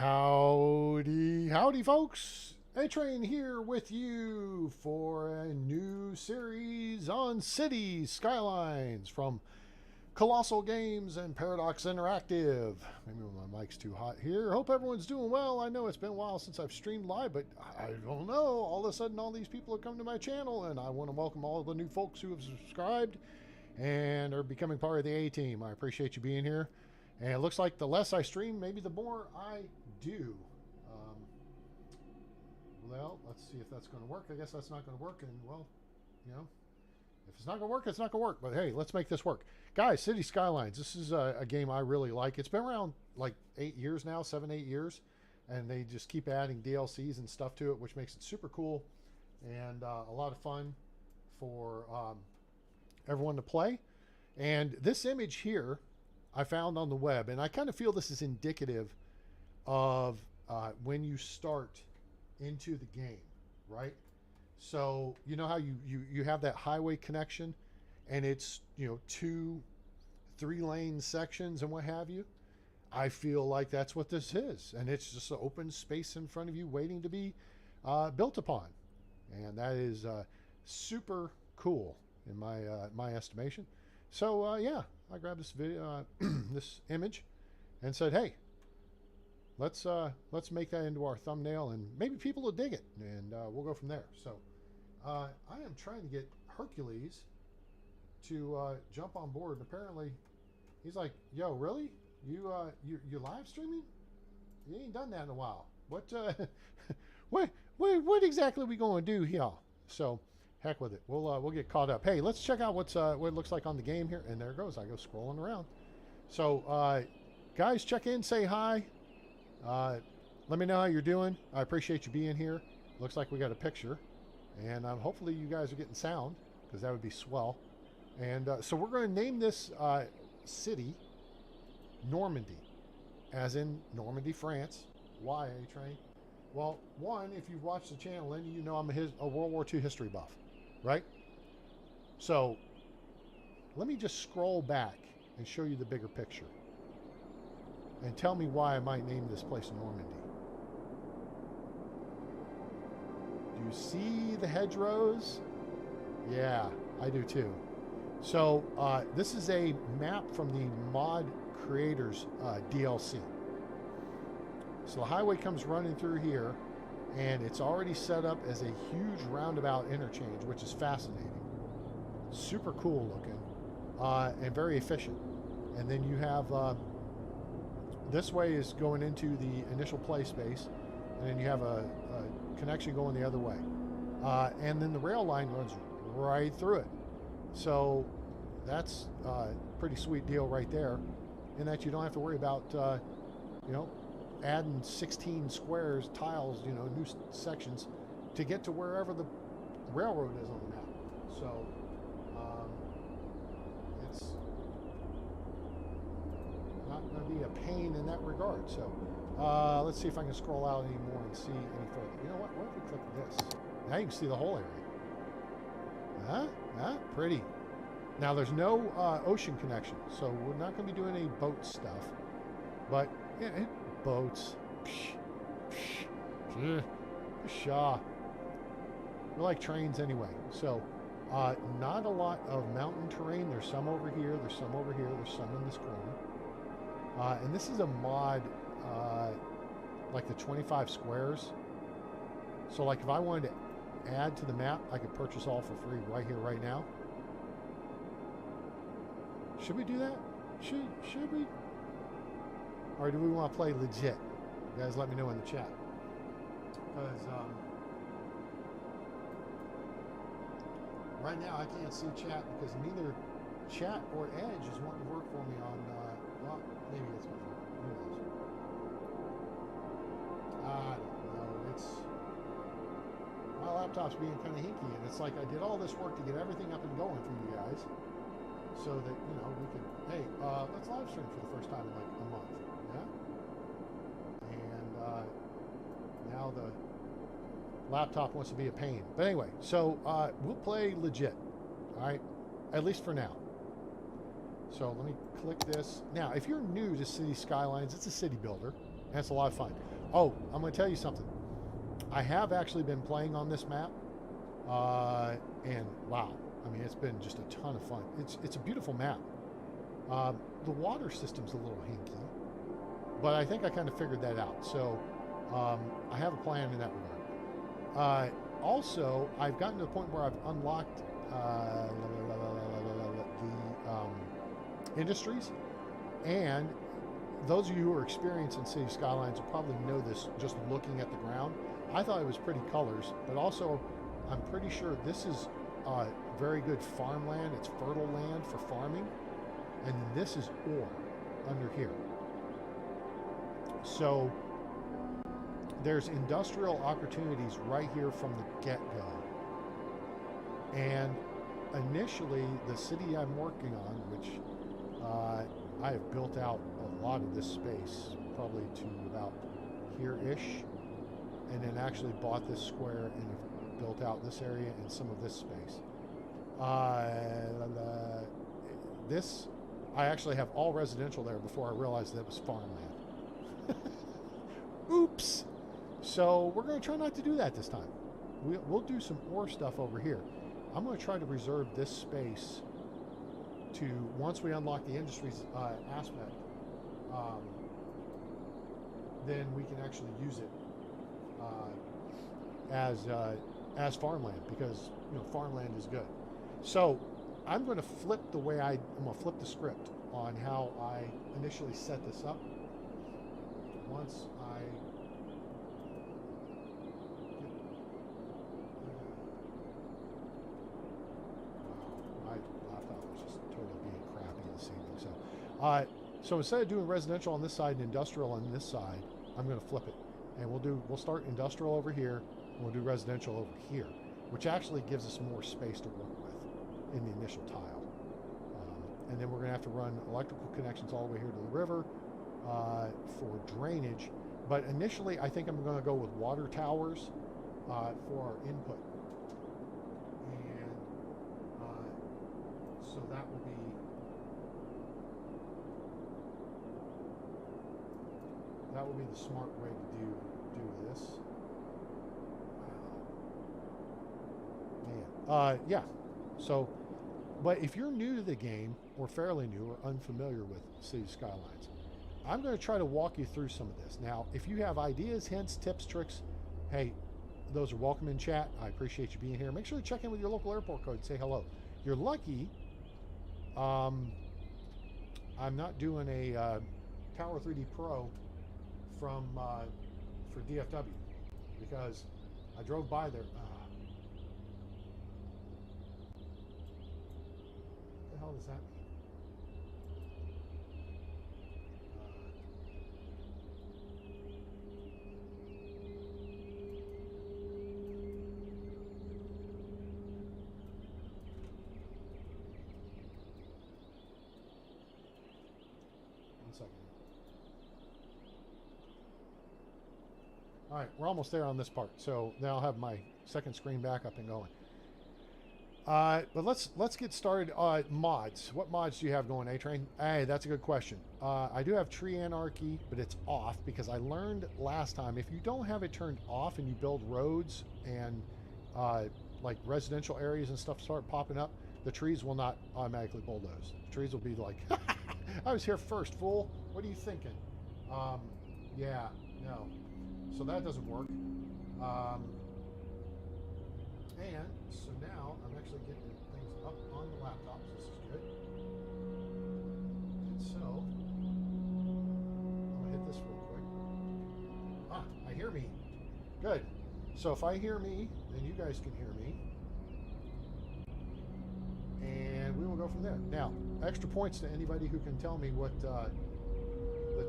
Howdy, howdy, folks. A-Train here with you for a new series on cities, Skylines from Colossal Games and Paradox Interactive. Maybe my mic's too hot here. Hope everyone's doing well. I know it's been a while since I've streamed live, but I don't know. All of a sudden, all these people have come to my channel, and I want to welcome all the new folks who have subscribed and are becoming part of the A-Team. I appreciate you being here. And it looks like the less I stream, maybe the more I do. Well, let's see if that's going to work. I guess that's not going to work. And, well, you know, if it's not going to work, it's not going to work. But, hey, let's make this work. Guys, City Skylines, this is a game I really like. It's been around like 8 years now, 7, 8 years. And they just keep adding DLCs and stuff to it, which makes it super cool and a lot of fun for everyone to play. And this image here I found on the web, and I kind of feel this is indicative of when you start into the game, right? So you know how you have that highway connection, and it's, you know, 2-3 lane sections and what have you. I feel like that's what this is, and it's just an open space in front of you waiting to be built upon, and that is super cool in my estimation. So yeah, I grabbed this video, this image, and said, "Hey, let's make that into our thumbnail, and maybe people will dig it, and we'll go from there." So I am trying to get Hercules to jump on board, and apparently he's like, "Yo, really? You live streaming? You ain't done that in a while. What what exactly are we going to do here?" So heck with it. We'll get caught up. Hey, let's check out what it looks like on the game here. And there it goes. I go scrolling around. So guys, check in, say hi. Let me know how you're doing. I appreciate you being here. Looks like we got a picture, and hopefully you guys are getting sound, because that would be swell. And so we're going to name this city Normandy, as in Normandy, France. Why, A-Train? Well, one, if you've watched the channel, then you know I'm a World War II history buff, right? So let me just scroll back and show you the bigger picture, and tell me why I might name this place Normandy. Do you see the hedgerows? Yeah, I do too. So this is a map from the Mod Creators DLC. So the highway comes running through here, and it's already set up as a huge roundabout interchange, which is fascinating. Super cool looking, and very efficient. And then you have this way is going into the initial play space, and then you have a connection going the other way. And then the rail line runs right through it. So that's a pretty sweet deal right there, in that you don't have to worry about, you know, adding 16 squares, tiles, you know, new sections to get to wherever the railroad is on the map. So it's not going to be a pain in that regard. So let's see if I can scroll out any more and see any further. You know what if we click this? Now you can see the whole area. Pretty. Now there's no ocean connection, so we're not going to be doing any boat stuff. But yeah, boats. Shaw. We're like trains anyway. So not a lot of mountain terrain. There's some over here. There's some over here. There's some in this corner. And this is a mod, like the 25 squares. So like if I wanted to add to the map, I could purchase all for free right here, right now. Should we do that? Should we? Or do we want to play legit? You guys let me know in the chat. Because right now I can't see chat, because neither chat or Edge is wanting to work for me on, well, maybe it's going to work. Who knows? I don't know. It's, my laptop's being kind of hinky, and it's like I did all this work to get everything up and going for you guys, so that, you know, we can, hey, let's live stream for the first time in like a month, yeah? And now the laptop wants to be a pain. But anyway, so we'll play legit, all right? At least for now. So let me click this. Now, if you're new to City Skylines, it's a city builder, and it's a lot of fun. Oh, I'm going to tell you something. I have actually been playing on this map, and wow, I mean, it's been just a ton of fun. It's a beautiful map. The water system's a little hinky, but I think I kind of figured that out. So I have a plan in that regard. Also, I've gotten to the point where I've unlocked the industries, and those of you who are experienced in City Skylines will probably know this just looking at the ground. I thought it was pretty colors, but also I'm pretty sure this is very good farmland. It's fertile land for farming, and then this is ore under here. So there's industrial opportunities right here from the get-go. And initially, the city I'm working on, which I have built out a lot of this space, probably to about here-ish, and then actually bought this square and have built out this area and some of this space. This, I actually have all residential there before I realized that it was farmland. Oops! So we're going to try not to do that this time. We'll do some ore stuff over here. I'm going to try to reserve this space to, once we unlock the industries aspect, then we can actually use it as farmland, because farmland is good. So I'm going to flip the way I'm going to flip the script on how I initially set this up. Once my laptop was just totally being crappy this evening. So instead of doing residential on this side and industrial on this side, I'm going to flip it, and we'll start industrial over here, and we'll do residential over here, which actually gives us more space to work with in the initial tile. And then we're going to have to run electrical connections all the way here to the river for drainage. But initially, I think I'm going to go with water towers for our input. And so that will be the smart way to do this. Man, yeah. So, but if you're new to the game, or fairly new, or unfamiliar with City Skylines, I'm going to try to walk you through some of this. Now, if you have ideas, hints, tips, tricks, hey, those are welcome in chat. I appreciate you being here. Make sure to check in with your local airport code. Say hello. You're lucky. I'm not doing a Tower 3D Pro for DFW, because I drove by there. What the hell does that mean? 1 second. All right, we're almost there on this part, so now I'll have my second screen back up and going. But let's get started. Mods. What mods do you have going, A-Train? Hey, that's a good question. I do have Tree Anarchy, but it's off because I learned last time if you don't have it turned off and you build roads and like residential areas and stuff start popping up, the trees will not automatically bulldoze. The trees will be like, I was here first, fool. What are you thinking? Yeah, no. So that doesn't work. And so now I'm actually getting things up on the laptop. So this is good. And so I'm gonna hit this real quick. I hear me. Good. So if I hear me, then you guys can hear me. And we will go from there. Now, extra points to anybody who can tell me what the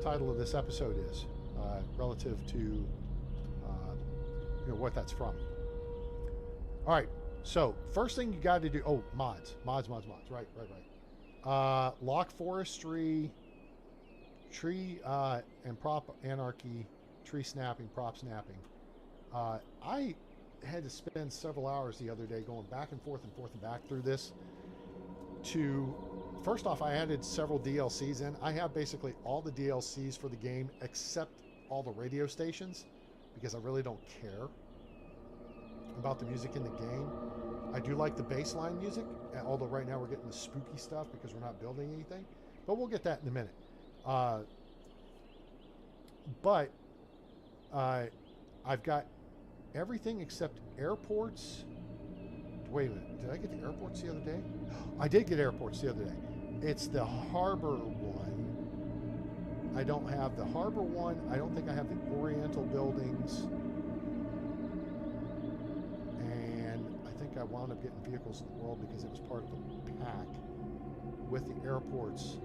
title of this episode is relative to what that's from. All right, so first thing you got to do, mods, right. Lock forestry, tree and prop anarchy, tree snapping, prop snapping. I had to spend several hours the other day going back and forth and back through this first off, I added several DLCs in. I have basically all the DLCs for the game except all the radio stations because I really don't care about the music in the game. I do like the baseline music, although right now we're getting the spooky stuff because we're not building anything. But we'll get that in a minute. But I've got everything except airports. Wait a minute. Did I get the airports the other day? I did get airports the other day. It's the harbor one. I don't have the harbor one. I don't think I have the Oriental buildings. And I think I wound up getting vehicles in the world because it was part of the pack with the airports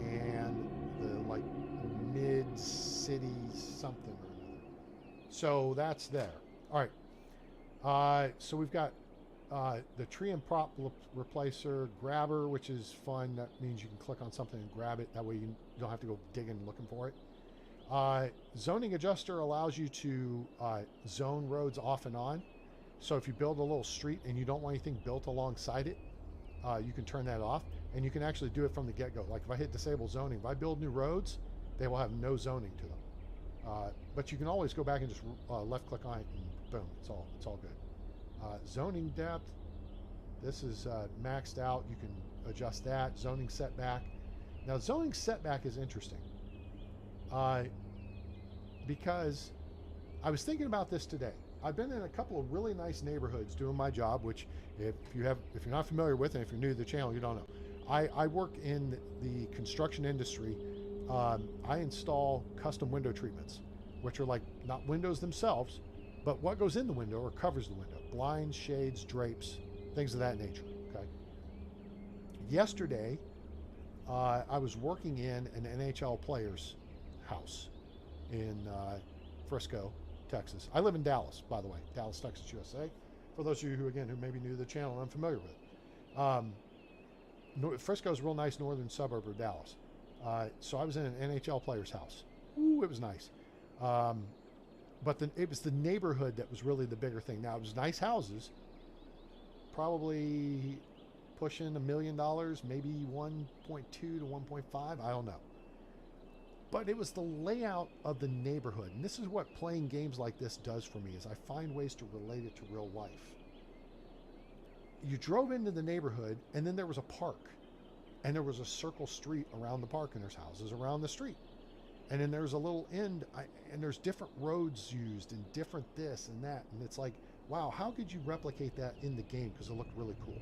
and the like mid-city something or another. So that's there. All right. So we've got the tree and prop replacer grabber, which is fun. That means you can click on something and grab it. That way you don't have to go digging and looking for it. Zoning adjuster allows you to zone roads off and on. So if you build a little street and you don't want anything built alongside it, you can turn that off. And you can actually do it from the get-go. Like if I hit disable zoning, if I build new roads, they will have no zoning to them. But you can always go back and just left-click on it and boom, it's all good. Zoning depth, this is maxed out. You can adjust that. Zoning setback. Now zoning setback is interesting because I was thinking about this today. I've been in a couple of really nice neighborhoods doing my job, which if you're not familiar with, and if you're new to the channel, you don't know. I work in the construction industry. I install custom window treatments, which are like not windows themselves, but what goes in the window or covers the window. Blinds, shades, drapes, things of that nature, okay? Yesterday, I was working in an NHL player's house in Frisco, Texas. I live in Dallas, by the way, Dallas, Texas, USA. For those of you who may be new to the channel and unfamiliar with it. Frisco is a real nice northern suburb of Dallas. So I was in an NHL player's house. Ooh, it was nice. But it was the neighborhood that was really the bigger thing. Now, it was nice houses, probably pushing $1 million, maybe 1.2 to 1.5, I don't know. But it was the layout of the neighborhood. And this is what playing games like this does for me, is I find ways to relate it to real life. You drove into the neighborhood, and then there was a park. And there was a circle street around the park, and there's houses around the street. And then there's a little end, and there's different roads used, and different this and that. And it's like, wow, how could you replicate that in the game? Because it looked really cool.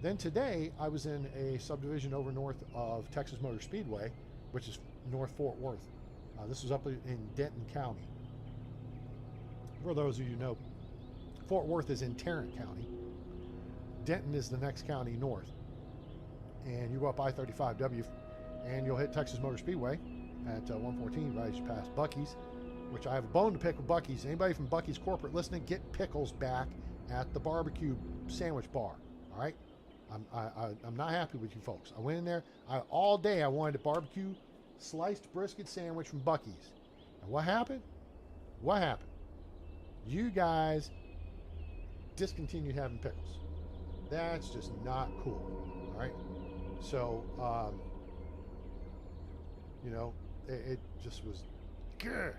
Then today, I was in a subdivision over north of Texas Motor Speedway, which is North Fort Worth. This was up in Denton County. For those of you who know, Fort Worth is in Tarrant County. Denton is the next county north. And you go up I-35W, and you'll hit Texas Motor Speedway at 114, right as you pass Buc-ee's, which I have a bone to pick with Buc-ee's. Anybody from Buc-ee's corporate listening, get pickles back at the barbecue sandwich bar, all right? I'm not happy with you folks. I went in there, all day I wanted a barbecue sliced brisket sandwich from Buc-ee's. And what happened? What happened? You guys discontinued having pickles. That's just not cool, all right? So, you know, it just was, grr.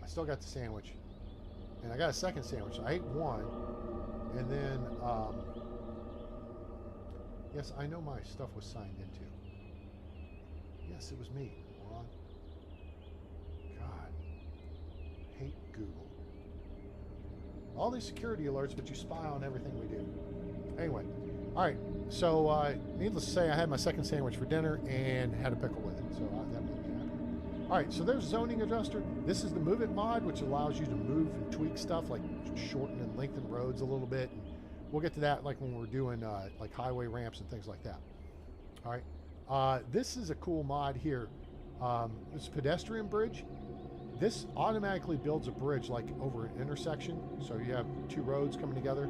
I still got the sandwich, and I got a second sandwich. So I ate one, and then, yes, I know my stuff was signed into. Yes, it was me, moron. God, hate Google. All these security alerts, but you spy on everything we do. Anyway, all right. So, needless to say, I had my second sandwich for dinner and had a pickle with it. So that made me happy. All right. So there's zoning adjuster. This is the Move It mod, which allows you to move and tweak stuff like shorten and lengthen roads a little bit. And we'll get to that like when we're doing like highway ramps and things like that. All right. This is a cool mod here. This pedestrian bridge. This automatically builds a bridge like over an intersection. So you have two roads coming together.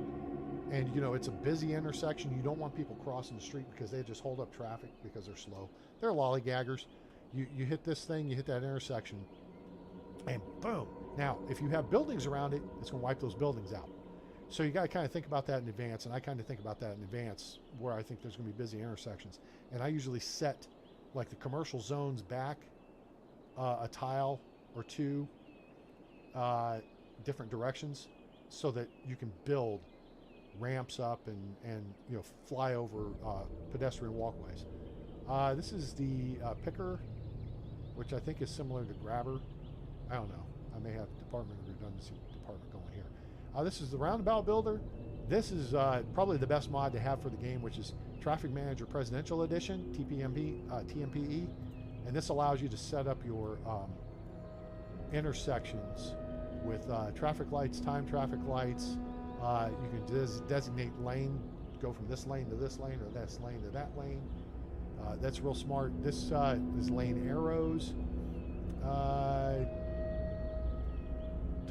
And, you know, it's a busy intersection. You don't want people crossing the street because they just hold up traffic because they're slow. They're lollygaggers. You hit this thing, you hit that intersection, and boom. Now, if you have buildings around it, it's going to wipe those buildings out. So you got to kind of think about that in advance, and I kind of think about that in advance where I think there's going to be busy intersections. And I usually set, like, the commercial zones back a tile or two different directions so that you can build ramps up and you know, fly over pedestrian walkways. This is the picker, which I think is similar to grabber. I don't know. I may have Department of Redundancy department going here. This is the roundabout builder. This is probably the best mod to have for the game, which is Traffic Manager Presidential Edition, TMPE. And this allows you to set up your intersections with traffic lights, time traffic lights. You can designate lane, go from this lane to this lane or this lane to that lane. That's real smart. This is lane arrows.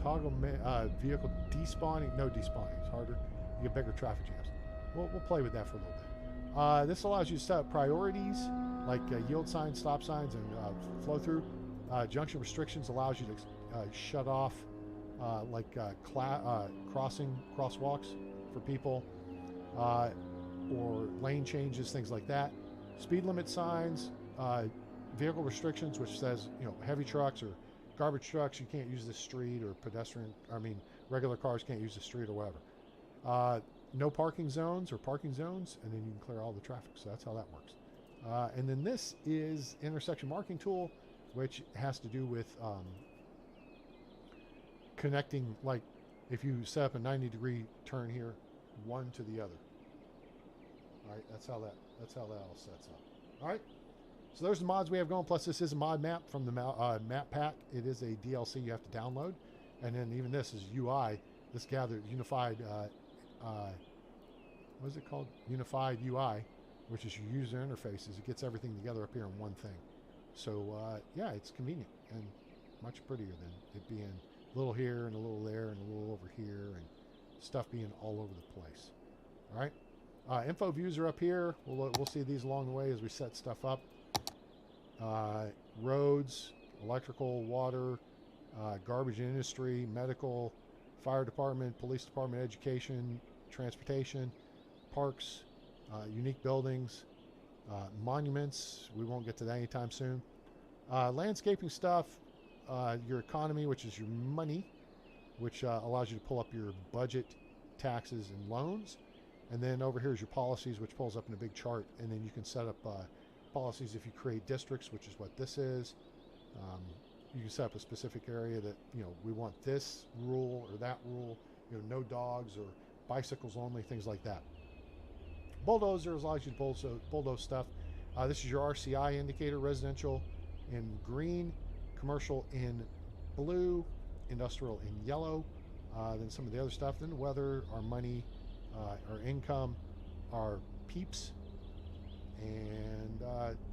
Toggle vehicle despawning. No despawning. It's harder. You get bigger traffic jams. We'll play with that for a little bit. This allows you to set up priorities like yield signs, stop signs, and flow through. Junction restrictions allows you to shut off crosswalks for people, or lane changes, things like that. Speed limit signs, vehicle restrictions, which says, you know, heavy trucks or garbage trucks, you can't use this street, or regular cars can't use the street or whatever. No parking zones or parking zones, and then you can clear all the traffic. So that's how that works. And then this is intersection marking tool, which has to do with connecting, like if you set up a 90-degree turn here, one to the other. All right, that's how that all sets up. All right, so there's the mods we have going. Plus, this is a mod map from the map pack. It is a DLC you have to download, and then even this is UI. This gathered unified. What is it called? Unified UI, which is your user interfaces. It gets everything together up here in one thing. So yeah, it's convenient and much prettier than it being a little here and a little there and a little over here and stuff being all over the place. All right. Info views are up here. We'll see these along the way as we set stuff up. Roads, electrical, water, garbage industry, medical, fire department, police department, education, transportation, parks, unique buildings, monuments. We won't get to that anytime soon. Landscaping stuff, your economy, which is your money, which allows you to pull up your budget, taxes, and loans. And then over here is your policies, which pulls up in a big chart. And then you can set up policies if you create districts, which is what this is. You can set up a specific area that, you know, we want this rule or that rule, you know, no dogs or bicycles only, things like that. Bulldozer allows you to bulldoze stuff. This is your RCI indicator, residential in green, commercial in blue, industrial in yellow. Then some of the other stuff. Then the weather, our money, our income, our peeps, and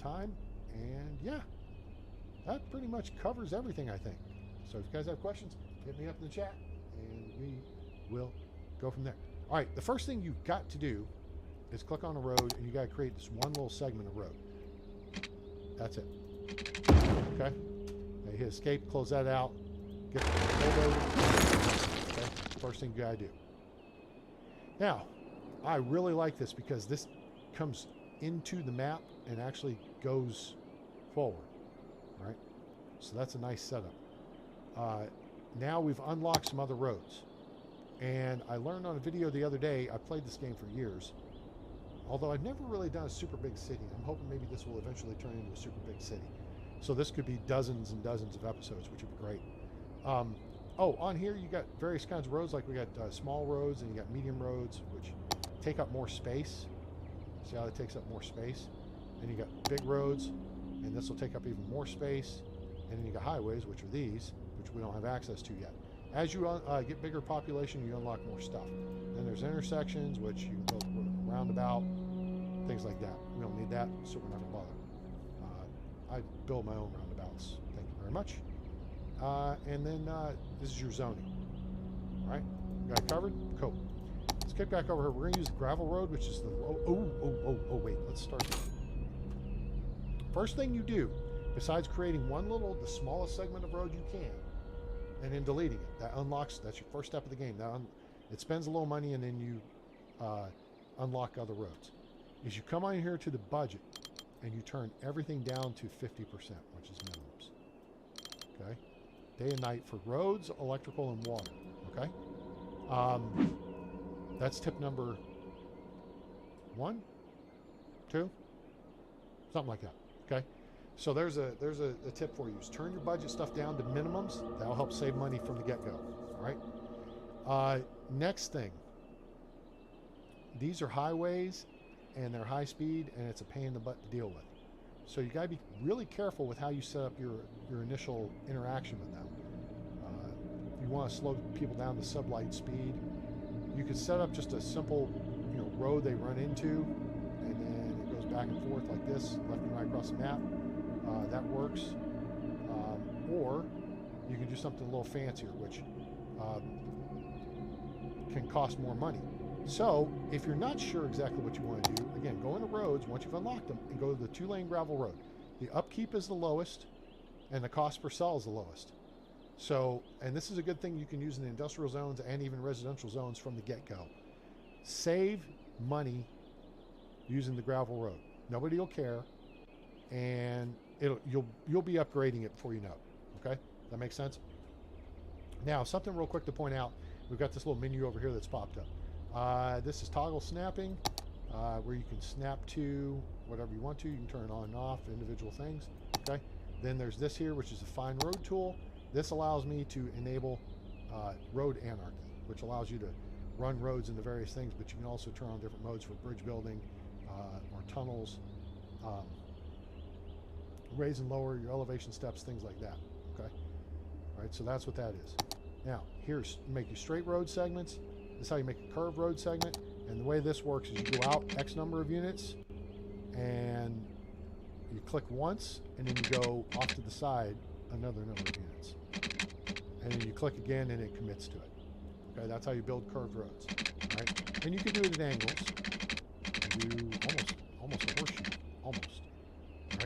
time. And yeah, that pretty much covers everything, I think. So if you guys have questions, hit me up in the chat and we will go from there. All right, the first thing you've got to do is click on a road, and you got to create this one little segment of road. That's it. Okay? Now you hit escape, close that out, get the road. Okay? First thing you got to do. Now, I really like this because this comes into the map and actually goes forward. All right? So that's a nice setup. Now we've unlocked some other roads. And I learned on a video the other day, I played this game for years, although I've never really done a super big city. I'm hoping maybe this will eventually turn into a super big city. So this could be dozens and dozens of episodes, which would be great. Oh, on here you got various kinds of roads, like we got small roads and you got medium roads, which take up more space. See how it takes up more space? And you got big roads, and this will take up even more space. And then you got highways, which are these, which we don't have access to yet. As you get bigger population, you unlock more stuff. Then there's intersections, which you can build a roundabout, things like that. We don't need that, so we're not going to bother. I build my own roundabouts. Thank you very much. And then this is your zoning. All right, got it covered? Cool. Let's get back over here. We're going to use the gravel road, which is the... Oh, wait. Let's start here. First thing you do, besides creating the smallest segment of road you can, and then deleting it. That unlocks, that's your first step of the game. It spends a little money, and then you unlock other roads. Is you come on here to the budget, and you turn everything down to 50%, which is minimums. Okay? day and night for roads, electrical, and water. Okay, that's tip number 1, 2, something like that. Okay, so there's a tip for you: is turn your budget stuff down to minimums. That'll help save money from the get-go. All right. Next thing. These are highways, and they're high speed, and it's a pain in the butt to deal with. So you got to be really careful with how you set up your initial interaction with them. You want to slow people down to sublight speed. You could set up just a simple, road they run into, and then it goes back and forth like this, left and right across the map. That works. Or you can do something a little fancier, which can cost more money. So if you're not sure exactly what you want to do, again, go into roads once you've unlocked them and go to the 2-lane gravel road. The upkeep is the lowest and the cost per cell is the lowest. So, and this is a good thing you can use in the industrial zones and even residential zones from the get-go. Save money using the gravel road. Nobody will care, and you'll be upgrading it before you know it. Okay? That makes sense? Now, something real quick to point out. We've got this little menu over here that's popped up. This is toggle snapping, where you can snap to whatever you want to. You can turn it on and off, individual things. Okay. Then there's this here, which is a find road tool. This allows me to enable road anarchy, which allows you to run roads into various things, but you can also turn on different modes for bridge building or tunnels, raise and lower your elevation steps, things like that. Okay. All right. So that's what that is. Now, here's make your straight road segments. This is how you make a curved road segment. And the way this works is you go out X number of units, and you click once, and then you go off to the side another number of units. And then you click again, and it commits to it. Okay, that's how you build curved roads. All right? And you can do it at angles. You can do almost a horseshoe. Almost. All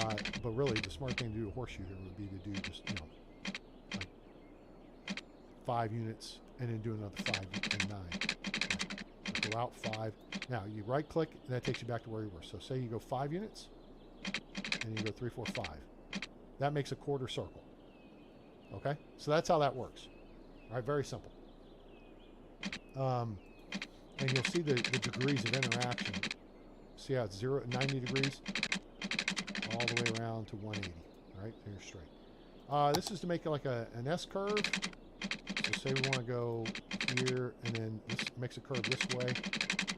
right? But really, the smart thing to do a horseshoe here would be to do just, like 5 units, and then do another 5 and 9. Okay. Go out 5. Now you right click, and that takes you back to where you were. So say you go 5 units, and you go 3, 4, 5. That makes a quarter circle. Okay, so that's how that works. All right, very simple. And you'll see the degrees of interaction. See how it's 90 degrees all the way around to 180. All right, there you're straight. This is to make it like an S curve. So say we want to go here, and then this makes a curve this way.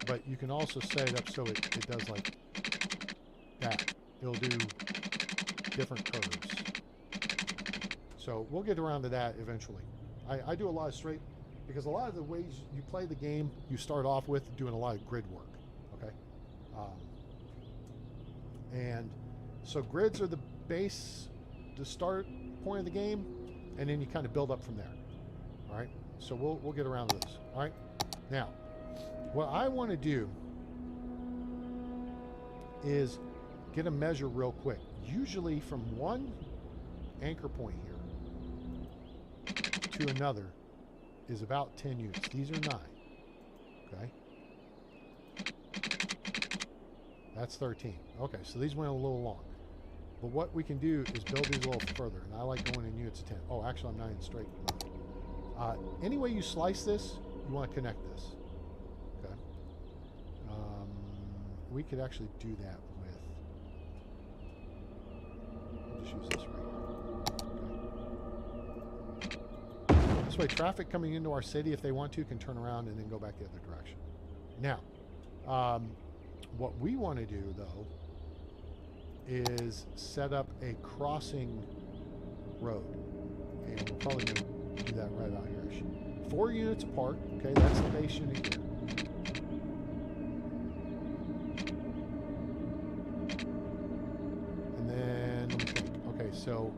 But you can also set it up so it does like that. It'll do different curves. So we'll get around to that eventually. I do a lot of straight, because a lot of the ways you play the game, you start off with doing a lot of grid work. Okay? And so grids are the base, the start point of the game, and then you kind of build up from there. All right, so we'll get around to this. All right, now what I want to do is get a measure real quick. Usually from one anchor point here to another is about 10 units. These are 9. Okay, that's 13. Okay, so these went a little long. But what we can do is build these a little further, and I like going in units of 10. Oh, actually, I'm not in straight mode. Any way you slice this, you want to connect this. Okay. We could actually do that with. I'll just use this right here. Okay. This way, traffic coming into our city, if they want to, can turn around and then go back the other direction. Now, what we want to do though is set up a crossing road, and we're probably going to do that right out here. 4 units apart. Okay, that's the base unit here. And then let me think. Okay, so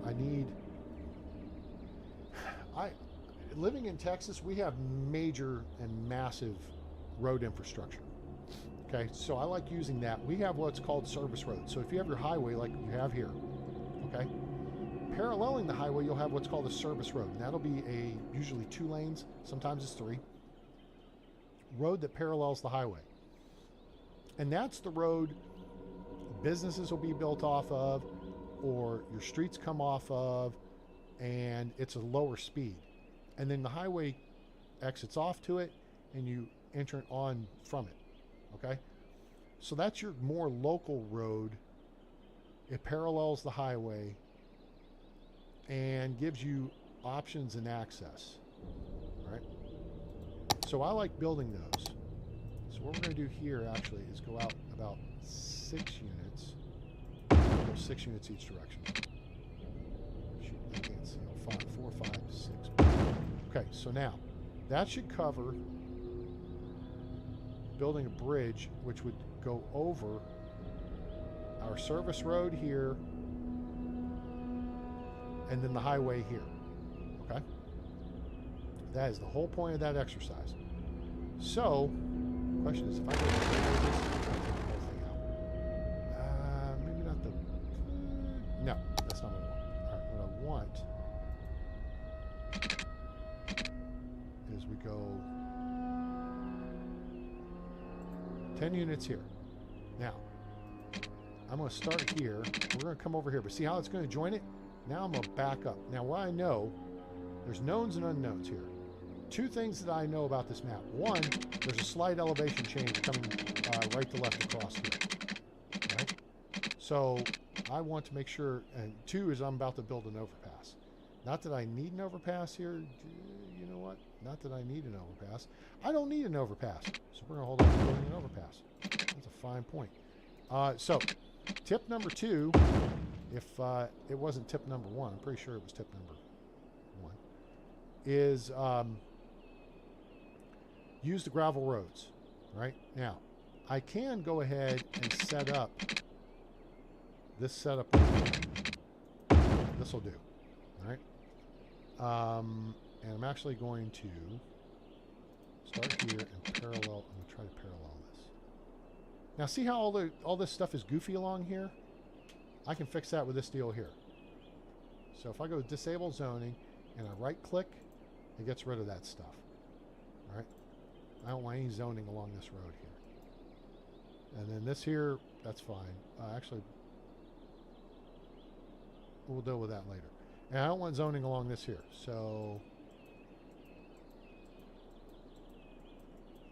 living in Texas, we have major and massive road infrastructure. Okay, so I like using that. We have what's called service roads. So if you have your highway like you have here, okay, paralleling the highway, you'll have what's called a service road, and that'll be usually 2 lanes, sometimes it's 3, road that parallels the highway. And that's the road businesses will be built off of, or your streets come off of, and it's a lower speed. And then the highway exits off to it, and you enter on from it. Okay? So that's your more local road. It parallels the highway and gives you options and access. All right? So I like building those. So what we're going to do here actually is go out about 6 units. Go 6 units each direction. Shoot, I can't see. 4, 5, 6. Okay, so now that should cover building a bridge which would go over our service road here and then the highway here. Okay? That is the whole point of that exercise. So, the question is, if I go to the whole thing out. Maybe not the... No, that's not what I want. All right, what I want is we go 10 units here. Now, I'm going to start here. We're going to come over here, but see how it's going to join it? Now I'm going to back up. Now, what I know, there's knowns and unknowns here. 2 things that I know about this map. 1, there's a slight elevation change coming right to left across here. Right? So I want to make sure, and 2 is I'm about to build an overpass. Not that I need an overpass here. You know what? Not that I need an overpass. I don't need an overpass. So we're going to hold on to building an overpass. That's a fine point. So tip number 2, if it wasn't tip number 1, I'm pretty sure it was tip number 1, is use the gravel roads. Right? Now, I can go ahead and set up this setup. This will do. All right? And I'm actually going to start here and parallel. I'm going to try to parallel this. Now, see how all this stuff is goofy along here? I can fix that with this deal here. So if I go to disable zoning and I right click, it gets rid of that stuff. All right? I don't want any zoning along this road here. And then this here, that's fine. Actually, we'll deal with that later. And I don't want zoning along this here. So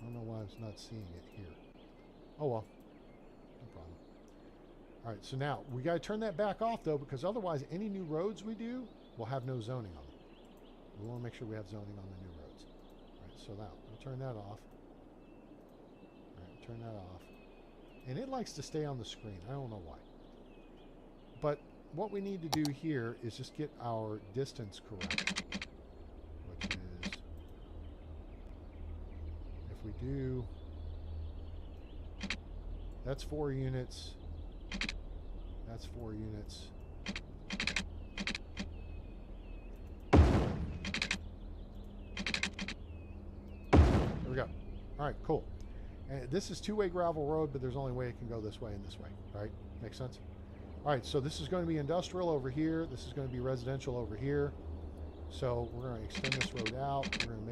I don't know why I'm not seeing it here. Oh well, no problem. All right, so now we got to turn that back off though, because otherwise any new roads we do will have no zoning on them. We want to make sure we have zoning on the new roads. All right, so now we'll turn that off. All right, turn that off. And it likes to stay on the screen. I don't know why. But what we need to do here is just get our distance correct, which is, if we do, that's 4 units, that's 4 units. There we go. All right, cool. And this is 2-way gravel road, but there's only way it can go this way and this way, right? Makes sense? All right, so this is going to be industrial over here. This is going to be residential over here. So we're going to extend this road out. We're going to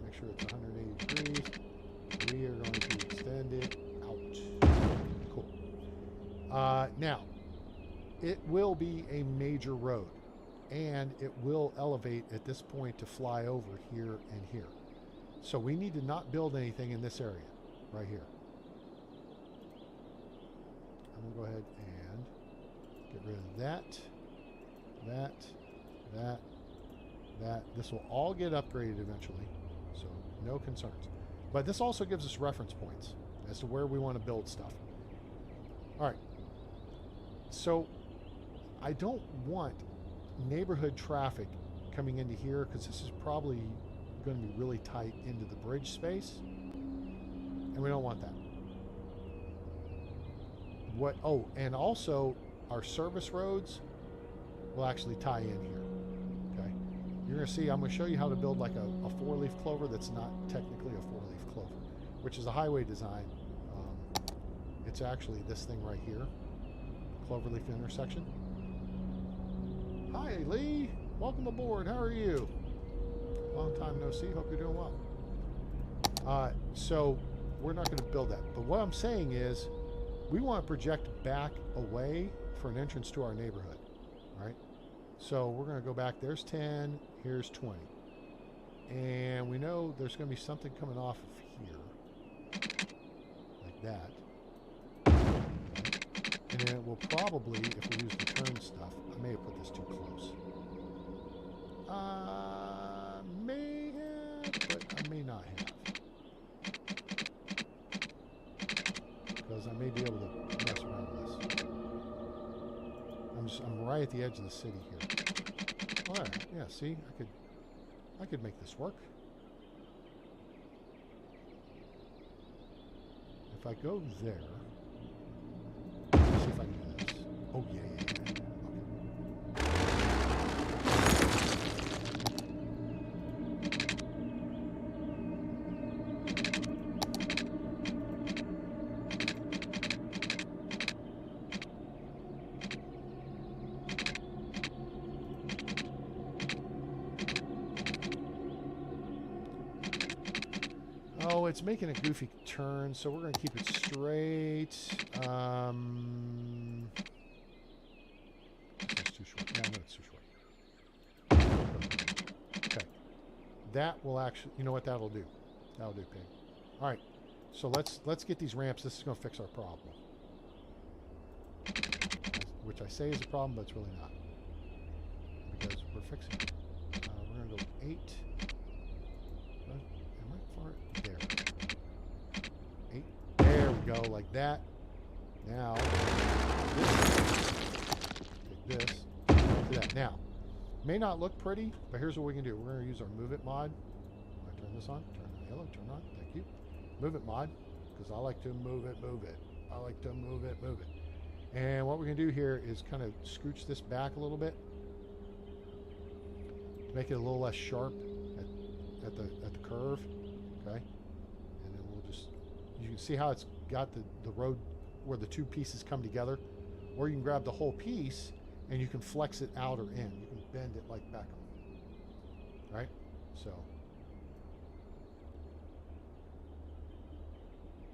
make sure it's 180 degrees. We are going to extend it out. Cool. Now, it will be a major road, and it will elevate at this point to fly over here and here. So we need to not build anything in this area right here. I'm going to go ahead and get rid of that. This will all get upgraded eventually, so no concerns. But this also gives us reference points as to where we want to build stuff. All right. So I don't want neighborhood traffic coming into here because this is probably going to be really tight into the bridge space, and we don't want that. Oh, and also our service roads will actually tie in here. Okay, you're going to see, I'm going to show you how to build like a 4-leaf clover that's not technically a 4-leaf clover, which is a highway design. It's actually this thing right here, cloverleaf intersection. Hi Lee, welcome aboard. How are you? Long time no see. Hope you're doing well. So we're not going to build that, but what I'm saying is we want to project back away for an entrance to our neighborhood. All right, So we're going to go back. There's 10. Here's 20. And we know there's going to be something coming off of here. Like that. And then it will probably, if we use the turn stuff, I may have put this too close. May have, but I may not have. Because I may be able to mess around with this. I'm right at the edge of the city here. All right, yeah, see, I could make this work. If I go there, let's see if I can do this. Oh yeah. Oh, it's making a goofy turn, so we're going to keep it straight. It's too short. No, it's too short. Okay. That will actually, you know what that'll do? That'll do, pig. All right. So let's get these ramps. This is going to fix our problem. Which I say is a problem, but it's really not. Because we're fixing it. We're going to go 8. There. 8. There we go, like that. Now, take this, do that. Now, may not look pretty, but here's what we can do. We're going to use our Move It mod. I turn this on, turn on yellow, turn on, thank you. Move It mod, because I like to move it. I like to move it. And what we're going to do here is kind of scooch this back a little bit to make it a little less sharp at the curve. Okay, and then we'll just, you can see how it's got the road where the two pieces come together, or you can grab the whole piece and you can flex it out or in. You can bend it like back on, right? So,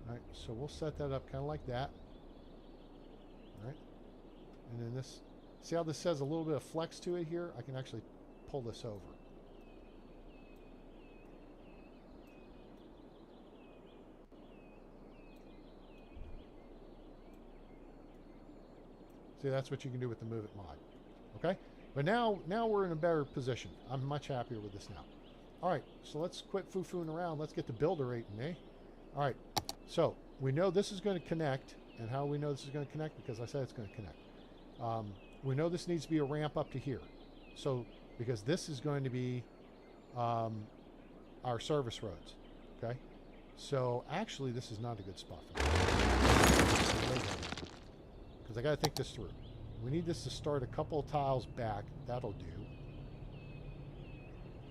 all right, so we'll set that up kind of like that, all right? And then this, see how this says a little bit of flex to it here? I can actually pull this over. See, that's what you can do with the Move It mod. Okay? But now we're in a better position. I'm much happier with this now. All right, so let's quit foo-fooing around. Let's get the builder rating, eh? All right, so we know this is going to connect. And how we know this is going to connect? Because I said it's going to connect. We know this needs to be a ramp up to here. So, because this is going to be our service roads. Okay? So, actually, this is not a good spot for this. Because I got to think this through. We need this to start a couple of tiles back. That'll do.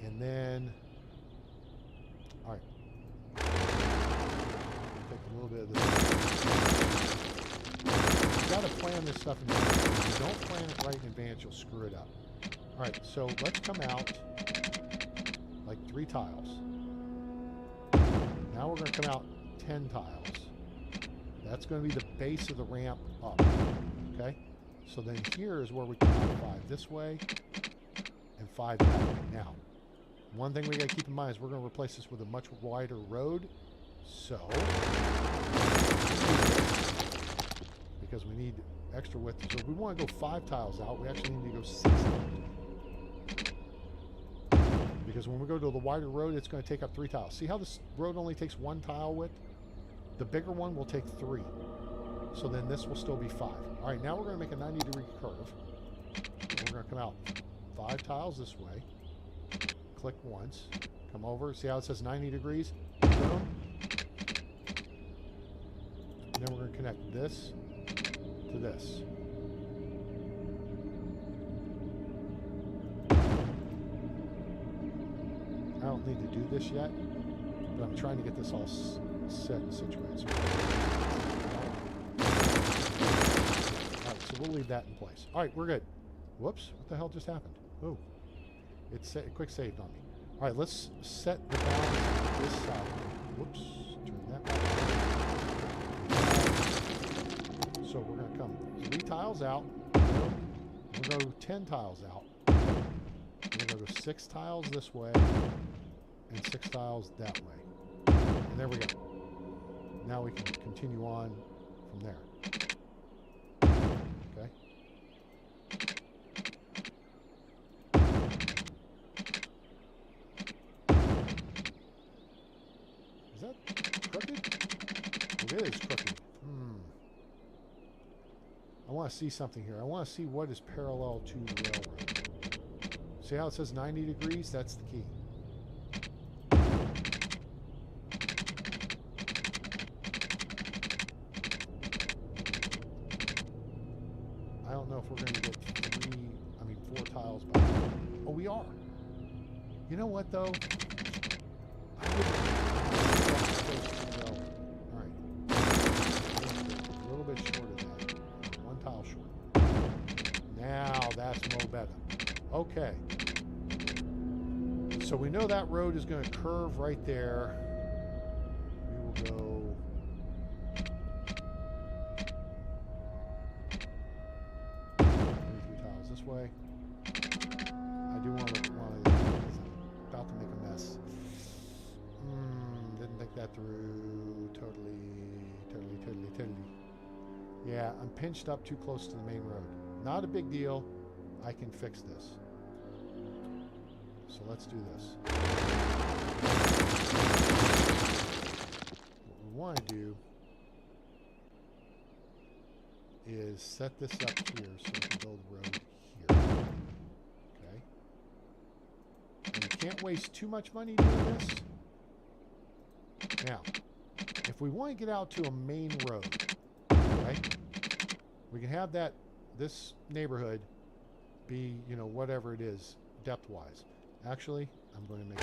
And then, all right. Take a little bit of this. You got to plan this stuff in advance. If you don't plan it right in advance, you'll screw it up. All right, so let's come out like 3 tiles. Now we're going to come out 10 tiles. That's going to be the base of the ramp up, okay? So then here is where we come out 5 this way and 5 that way. Now, one thing we got to keep in mind is we're going to replace this with a much wider road. So, because we need extra width. So if we want to go 5 tiles out, we actually need to go 6 out. Because when we go to the wider road, it's going to take up 3 tiles. See how this road only takes 1 tile width? The bigger one will take 3. So then this will still be 5. All right, now we're going to make a 90-degree curve. We're going to come out 5 tiles this way. Click once. Come over. See how it says 90 degrees? Boom. And then we're going to connect this to this. I don't need to do this yet, but I'm trying to get this all set and situated. Alright, so we'll leave that in place. Alright, we're good. Whoops, what the hell just happened? Oh, it quick saved on me. Alright, let's set the balance on this side. Whoops, turn that back on. So we're going to come 3 tiles out. We're going to go 10 tiles out. We're going to go 6 tiles this way and 6 tiles that way. And there we go. Now we can continue on from there. Okay. Is that crooked? It is crooked. I want to see something here. I want to see what is parallel to the railroad. See how it says 90 degrees? That's the key. I don't know if we're going to get 4 tiles back. Oh, we are. You know what, though? I wouldn't that close to the railroad. All right. A little bit short of that. 1 tile short. Now that's mo better. Okay. So we know that road is going to curve right there. We will go... this way. I do want to look at one of these. I'm about to make a mess. Didn't think that through. Totally. Yeah, I'm pinched up too close to the main road. Not a big deal. I can fix this. So let's do this. What we want to do is set this up here so we can build a road here. Okay. And you can't waste too much money doing this. Now, if we want to get out to a main road, okay, we can have this neighborhood be, whatever it is, depth-wise. Actually, I'm going to make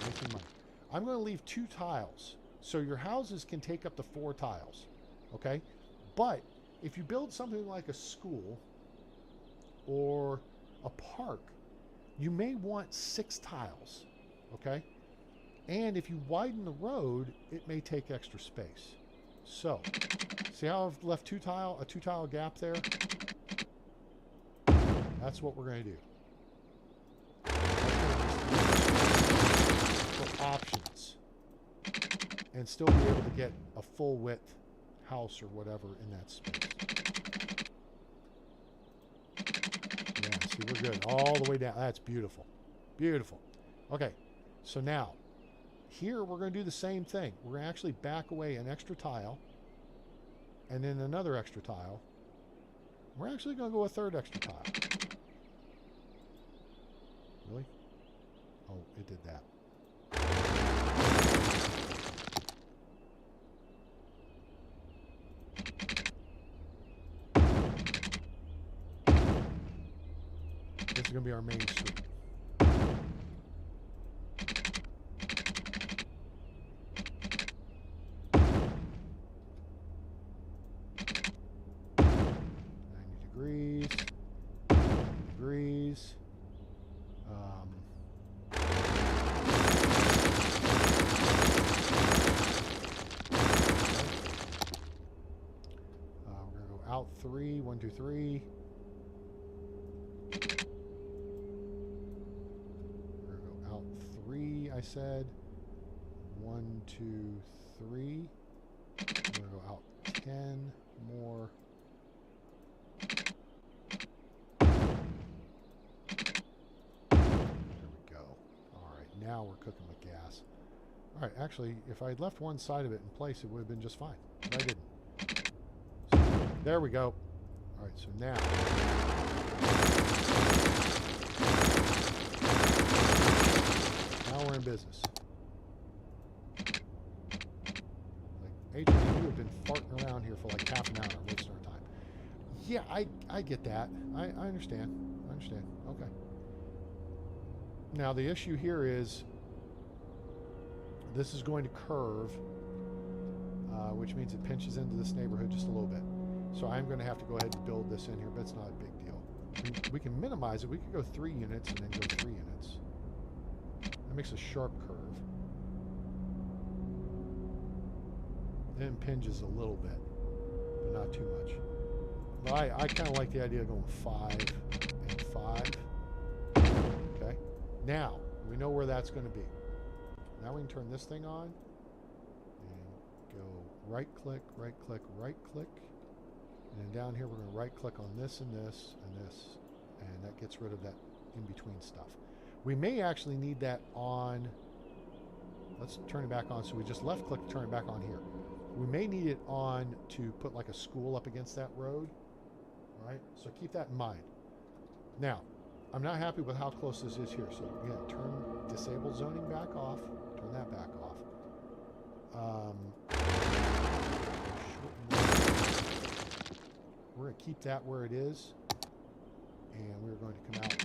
making money. I'm going to leave 2 tiles. So your houses can take up to 4 tiles, okay? But if you build something like a school or a park, you may want 6 tiles, okay? And if you widen the road, it may take extra space. So, see how I've left a 2 tile gap there? That's what we're going to do. For options. And still be able to get a full width house or whatever in that space. Yeah, see, we're good. All the way down. That's beautiful. Beautiful. Okay, so now, here we're going to do the same thing. We're going to actually back away an extra tile, and then another extra tile. We're actually going to go a 3rd extra tile. Really? Oh, it did that. This is going to be our main street. Degrees. We're going to go out 3, 1, 2, 3. We're going to go out 3, I said. 1, 2, 3. We're going to go out 10 more. Now we're cooking with gas. All right, actually, if I had left one side of it in place, it would have been just fine. But I didn't. So, there we go. All right, so now. Now we're in business. Like, Adrian, you have been farting around here for like half an hour wasting our time. Yeah, I get that. I understand. I understand. Okay. Now the issue here is this is going to curve, which means it pinches into this neighborhood just a little bit. So I'm going to have to go ahead and build this in here, but it's not a big deal. We can minimize it. We could go 3 units and then go 3 units. That makes a sharp curve. Then it impinges a little bit, but not too much. But I kind of like the idea of going 5 and 5. Okay. Now, we know where that's going to be. Now we can turn this thing on and go right click, right click, right click. And then down here we're going to right click on this and this and this. And that gets rid of that in-between stuff. We may actually need that on. Let's turn it back on. So we just left click to turn it back on here. We may need it on to put like a school up against that road. All right, so keep that in mind. Now, I'm not happy with how close this is here. So again, turn disable zoning back off. Turn that back off. We're going to keep that where it is. And we're going to come out.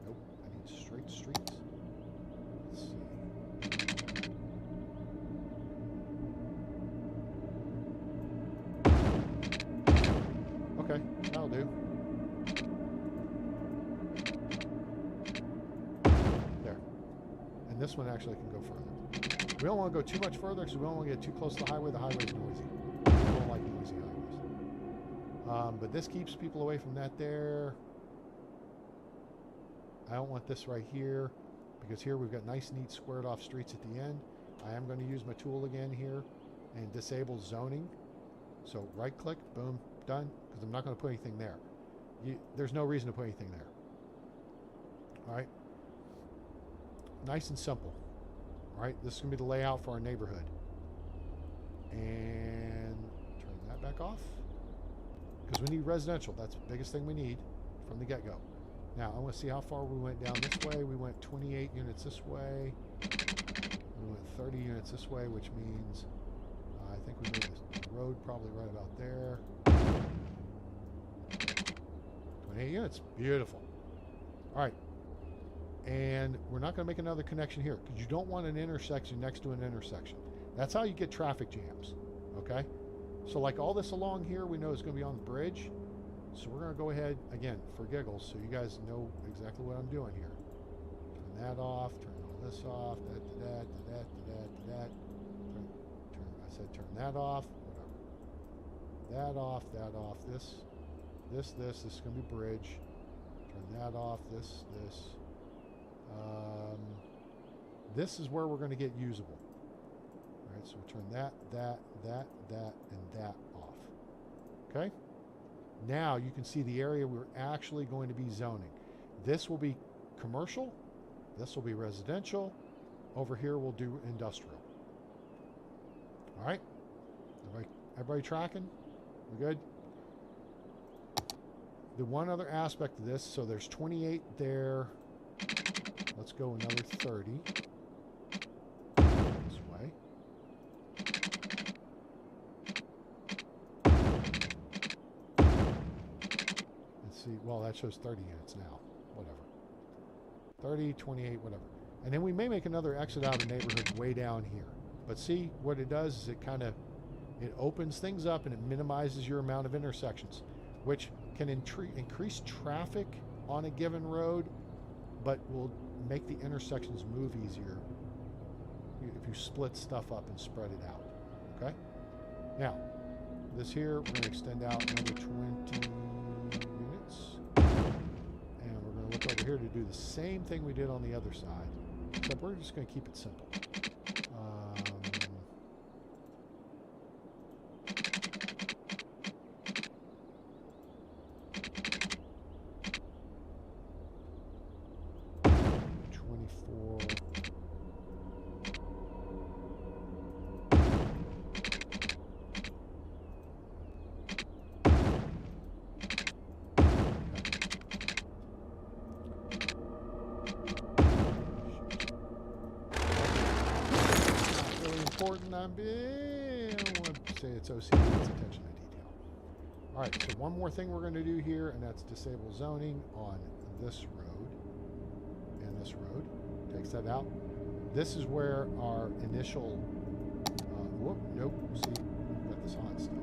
Nope, I need straight streets. Let's see. Okay, that'll do. There. And this one actually can go further. We don't want to go too much further because we don't want to get too close to the highway. The highway's noisy. We don't like noisy highways. But this keeps people away from that there. I don't want this right here because here we've got nice, neat, squared off streets at the end. I am going to use my tool again here and disable zoning. So right click, boom, done, because I'm not going to put anything there. There's no reason to put anything there. All right. Nice and simple. All right. This is going to be the layout for our neighborhood. And turn that back off because we need residential. That's the biggest thing we need from the get-go. Now, I want to see how far we went down this way. We went 28 units this way. We went 30 units this way, which means I think we made the road probably right about there. 28 units. Beautiful. All right. And we're not going to make another connection here because you don't want an intersection next to an intersection. That's how you get traffic jams. Okay? So like all this along here, we know is going to be on the bridge. So we're going to go ahead, again, for giggles, so you guys know exactly what I'm doing here. Turn that off, turn all this off, that, I said turn that off, whatever. That off, this is going to be bridge. Turn that off, this. This is where we're going to get usable. All right, so we turn that, and that off. Okay? Now you can see the area we're actually going to be zoning. This will be commercial. This will be residential. Over here we'll do industrial. All right? Everybody tracking? We good? The one other aspect of this, so there's 28 there. Let's go another 30. This way. See, well, that shows 30 units now. Whatever. 30, 28, whatever. And then we may make another exit out of the neighborhood way down here. But see, what it does is it opens things up and it minimizes your amount of intersections, which can increase traffic on a given road, but will make the intersections move easier if you split stuff up and spread it out. Okay? Now, this here, we're going to extend out another 20 units. And we're going to look over here to do the same thing we did on the other side, except we're just going to keep it simple. 24. Important. I don't want to say it's OCD, it's attention to detail. All right, so one more thing we're going to do here, and that's disable zoning on this road and this road. Takes that out. This is where our initial, whoop, nope, see, we've got this on still.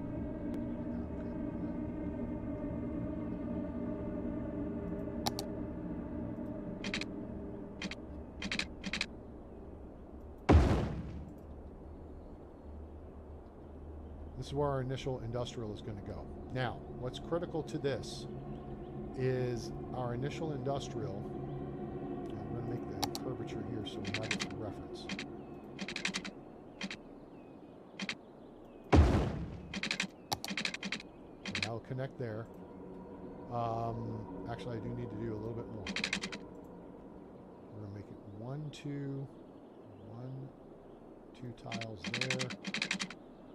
This is where our initial industrial is going to go. Now, what's critical to this is our initial industrial. I'm going to make the curvature here so we have it for reference. And that'll connect there. Actually, I do need to do a little bit more. We're going to make it 1, 2, 2 tiles there.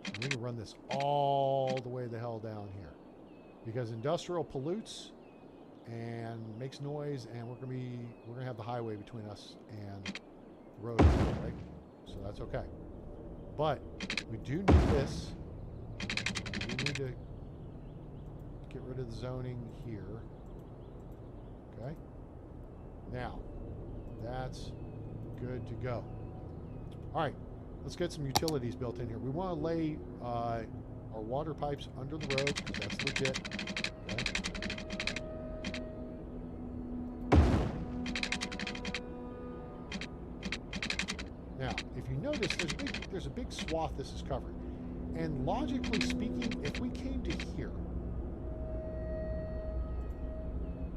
And we can run this all the way the hell down here, because industrial pollutes and makes noise, and we're gonna have the highway between us and the road, right? So that's okay. But we do need this. We need to get rid of the zoning here. Okay. Now, that's good to go. All right, let's get some utilities built in here. We want to lay our water pipes under the road, because that's legit. Okay. Now, if you notice, there's a big swath this is covering. And logically speaking, if we came to here,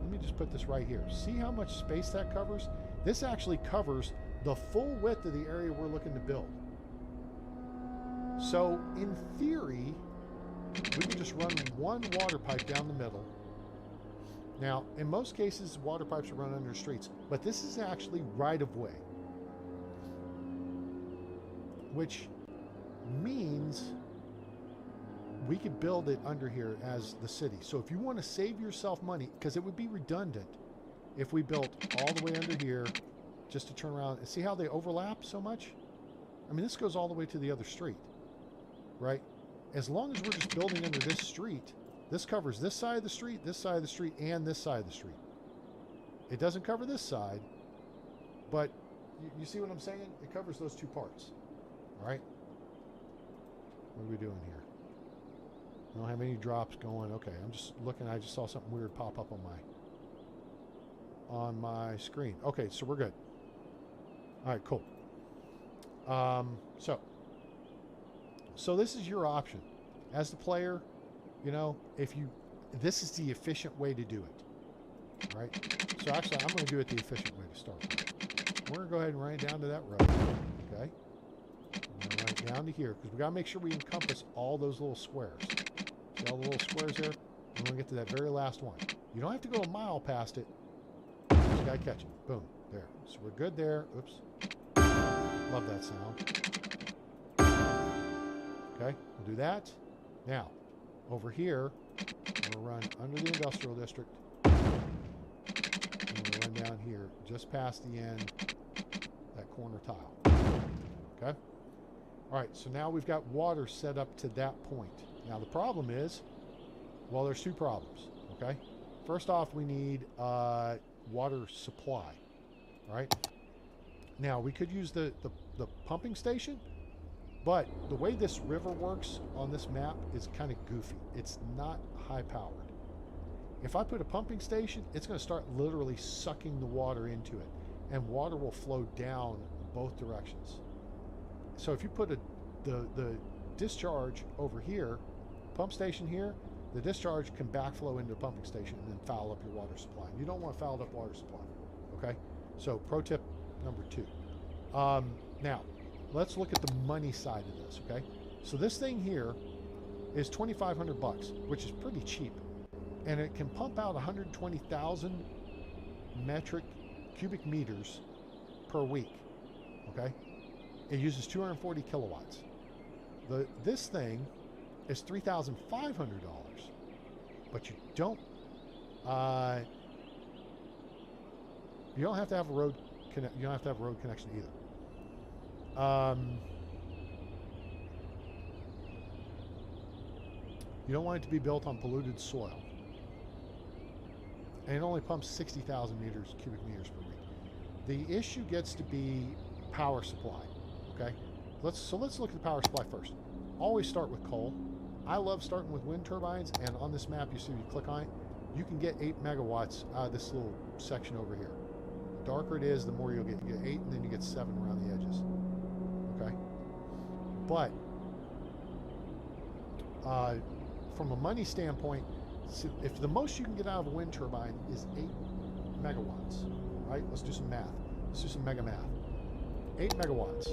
let me just put this right here. See how much space that covers? This actually covers the full width of the area we're looking to build. So, in theory, we can just run one water pipe down the middle. Now, in most cases, water pipes are run under streets, but this is actually right-of-way, which means we could build it under here as the city. So if you want to save yourself money, because it would be redundant if we built all the way under here just to turn around and see how they overlap so much. I mean, this goes all the way to the other street, right? As long as we're just building under this street, this covers this side of the street, and this side of the street. It doesn't cover this side, but you see what I'm saying? It covers those two parts. All right. What are we doing here? I don't have any drops going. Okay, I'm just looking. I just saw something weird pop up on my screen. Okay, so we're good. All right, cool. So this is your option as the player. You know, this is the efficient way to do it. All right. So actually, I'm going to do it the efficient way to start with. We're going to go ahead and run it down to that road. Okay. Run it down to here, because we got to make sure we encompass all those little squares. See all the little squares there? We're going to get to that very last one. You don't have to go a mile past it. You just got to catch it. Boom. There. So we're good there. Oops. Love that sound. Okay. We'll do that. Now, over here, we'll run under the industrial district. And we'll run down here, just past the end, that corner tile. Okay? All right, so now we've got water set up to that point. Now the problem is, well, there's two problems, okay? First off, we need water supply, right? Now, we could use the pumping station, but the way this river works on this map is kind of goofy. It's not high-powered. If I put a pumping station, it's going to start literally sucking the water into it, and water will flow down both directions. So if you put the discharge over here, pump station here, the discharge can backflow into the pumping station and then foul up your water supply. You don't want a fouled up water supply, okay? So pro tip number 2. Now, let's look at the money side of this, okay? So this thing here is $2,500, which is pretty cheap. And it can pump out 120,000 cubic meters per week, okay? It uses 240 kilowatts. This thing is $3,500, but you don't have to have a road you don't have to have a road connection either. You don't want it to be built on polluted soil. And it only pumps 60,000 cubic meters per week. The issue gets to be power supply. Okay, let's look at the power supply first. Always start with coal. I love starting with wind turbines, and on this map you see, you click on it, you can get 8 megawatts out of this little section over here. The darker it is, the more you'll get. You get 8, and then you get 7 around the edges. Okay, but from a money standpoint, so if the most you can get out of a wind turbine is 8 megawatts, right? Let's do some math. Let's do some mega math. 8 megawatts,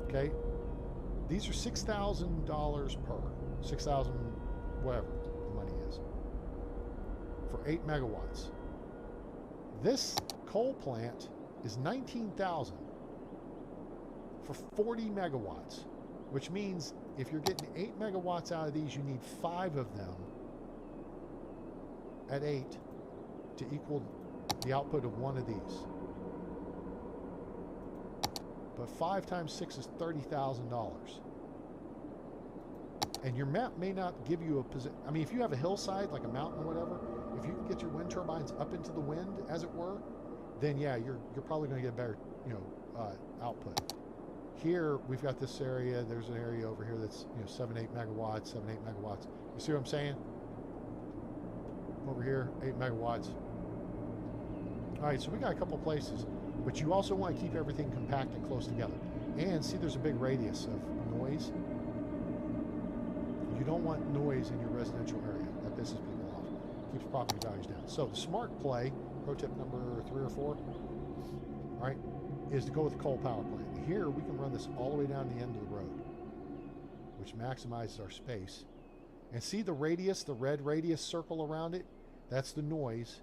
okay? These are $6,000 per, 6,000 whatever the money is, for 8 megawatts. This coal plant is 19,000 for 40 megawatts, which means if you're getting 8 megawatts out of these, you need 5 of them at 8 to equal the output of one of these. But 5 times 6 is $30,000. And your map may not give you a position. I mean, if you have a hillside, like a mountain or whatever, if you can get your wind turbines up into the wind, as it were, then yeah, you're probably going to get better, output. Here we've got this area. There's an area over here that's 7, 8 megawatts, 7, 8 megawatts. You see what I'm saying? Over here, 8 megawatts. All right, so we got a couple places, but you also want to keep everything compact and close together. And see, there's a big radius of noise. You don't want noise in your residential area. That pisses people off. Keeps property values down. So the smart play, pro tip number 3 or 4, all right, is to go with the coal power plant. Here we can run this all the way down the end of the road, which maximizes our space. And see the radius, the red radius circle around it? That's the noise.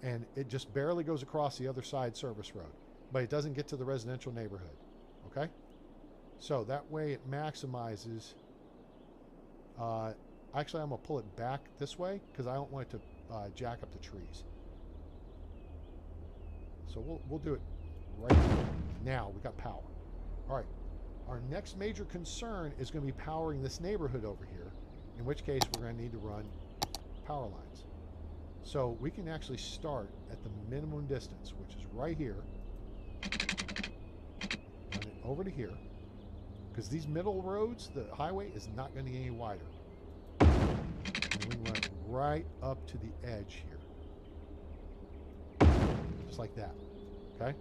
And it just barely goes across the other side service road, but it doesn't get to the residential neighborhood. Okay? So that way it maximizes. Actually, I'm going to pull it back this way because I don't want it to jack up the trees. So we'll do it right here. Now we got power. All right. Our next major concern is going to be powering this neighborhood over here, in which case we're going to need to run power lines. So we can actually start at the minimum distance, which is right here. Run it over to here. Because these middle roads, the highway is not going to get any wider. And we can run it right up to the edge here. Just like that. Okay?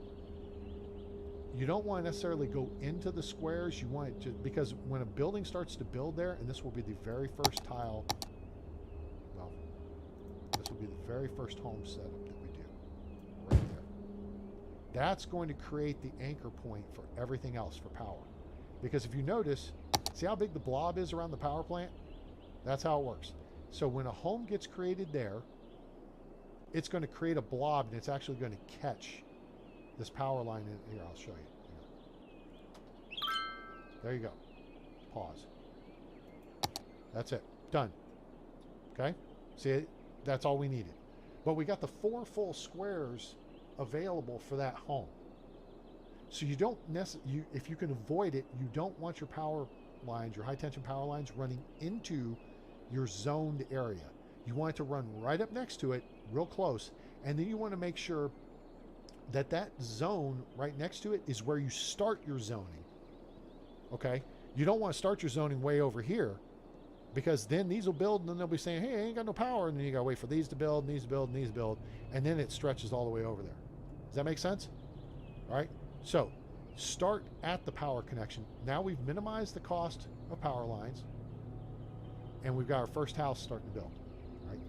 You don't want to necessarily go into the squares. You want it to, because when a building starts to build there, and this will be the very first tile, well, this will be the very first home setup that we do. Right there. That's going to create the anchor point for everything else for power. Because if you notice, see how big the blob is around the power plant? That's how it works. So when a home gets created there, it's going to create a blob, and it's actually going to catch this power line in here. I'll show you. There you go. Pause. That's it. Done. Okay? See, that's all we needed. But we got the 4 full squares available for that home. So you don't necessarily, if you can avoid it, you don't want your power lines, your high tension power lines running into your zoned area. You want it to run right up next to it, real close, and then you want to make sure that that zone right next to it is where you start your zoning. Okay? You don't want to start your zoning way over here, because then these will build, and then they'll be saying, hey, I ain't got no power, and then you got to wait for these to build, and these to build, and these to build, and then it stretches all the way over there. Does that make sense? All right? So, start at the power connection. Now we've minimized the cost of power lines, and we've got our first house starting to build. Right?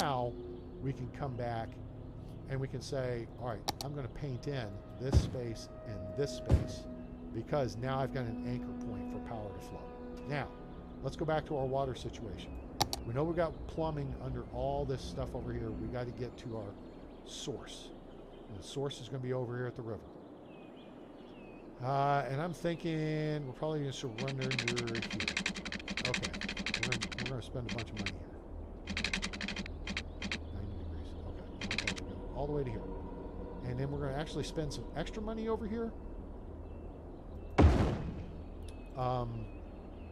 Now, we can come back and we can say, all right, I'm going to paint in this space and this space, because now I've got an anchor point for power to flow. Now, let's go back to our water situation. We know we've got plumbing under all this stuff over here. We got to get to our source. And the source is going to be over here at the river. And I'm thinking we're probably going to surrender under here. Okay, we're going to spend a bunch of money here. 90 degrees. Okay, all the way to here. And then we're going to actually spend some extra money over here.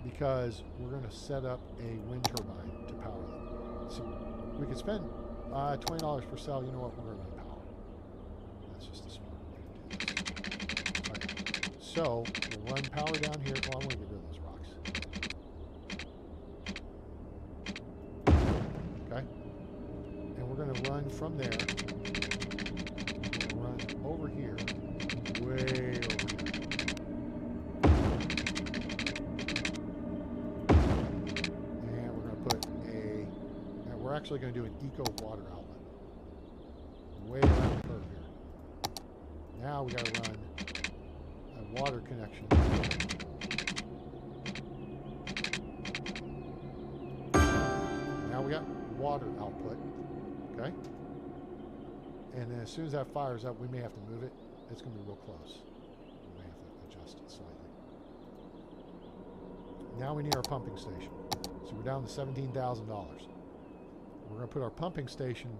Because we're going to set up a wind turbine to power them. So we could spend $20 per cell. You know what? We're going to run power. That's just a smart way to do this. All right. So we'll run power down here. Oh, I want to get rid of those rocks. Okay. And we're going to run from there. We'll run over here. Way over here. actually going to do an eco water outlet. Way around the curve here. Now we got to run a water connection. Now we got water output. Okay? And then as soon as that fires up, we may have to move it. It's going to be real close. We may have to adjust it slightly. Now we need our pumping station. So we're down to $17,000. We're going to put our pumping station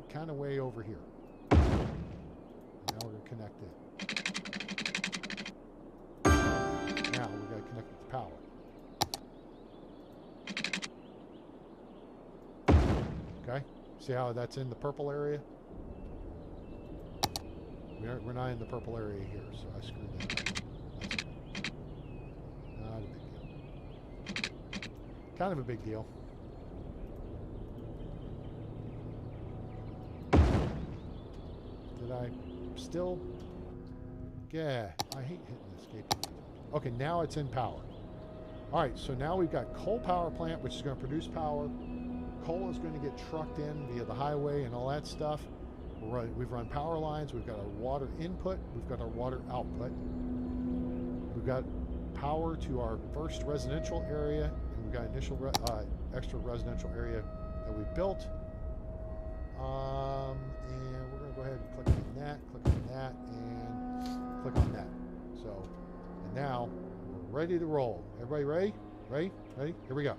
kind of way over here. Now we're going to connect it. Now we've got to connect it to power. Okay? See how that's in the purple area? We're not in the purple area here, so I screwed that up. Not a big deal. Kind of a big deal. Did I still? Yeah, I hate hitting the escape. Okay, now it's in power. All right, so now we've got coal power plant, which is going to produce power. Coal is going to get trucked in via the highway and all that stuff. We've run power lines. We've got our water input. We've got our water output. We've got power to our first residential area, and we've got initial extra residential area that we've built. And we're going to go ahead and click on that, and click on that. So, and now we're ready to roll. Everybody ready? Ready? Ready? Here we go.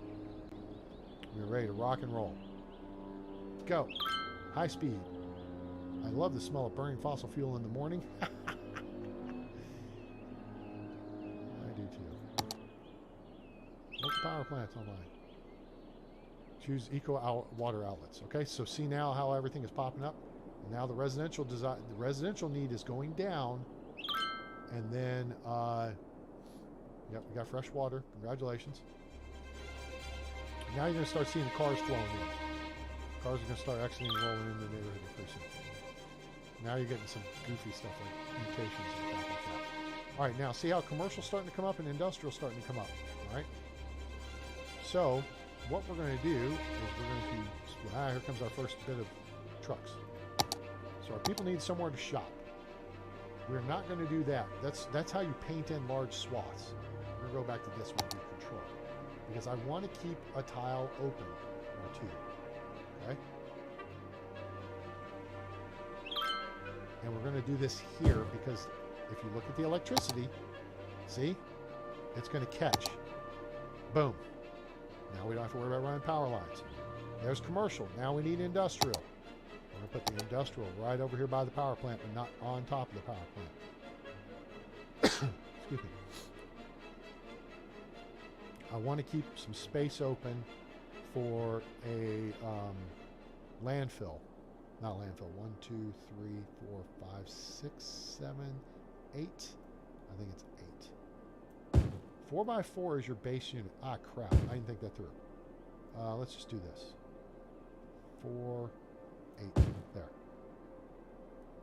We're ready to rock and roll. Go. High speed. I love the smell of burning fossil fuel in the morning. I do too. Local power plants online. Choose eco water outlets. Okay, so see now how everything is popping up. And now the residential need is going down. And then, yep, we got fresh water. Congratulations. Now you're going to start seeing the cars flowing in. Cars are going to start exiting and rolling into the neighborhood pretty soon. Now you're getting some goofy stuff like mutations and stuff like that. All right, now see how commercial's starting to come up and industrial's starting to come up. All right. So what we're going to do is we're going to here comes our first bit of trucks. So our people need somewhere to shop. We're not going to do that. That's how you paint in large swaths. We're going to go back to this one, view control, because I want to keep a tile open or two. Okay. And we're going to do this here because if you look at the electricity, see, it's going to catch. Boom. Now we don't have to worry about running power lines. There's commercial. Now we need industrial. We're going to put the industrial right over here by the power plant, but not on top of the power plant. Excuse me. I want to keep some space open for a landfill. Not landfill. 1, 2, 3, 4, 5, 6, 7, 8. I think it's 8. 4x4 is your base unit. Ah, crap. I didn't think that through. Let's just do this. 4, 8. There.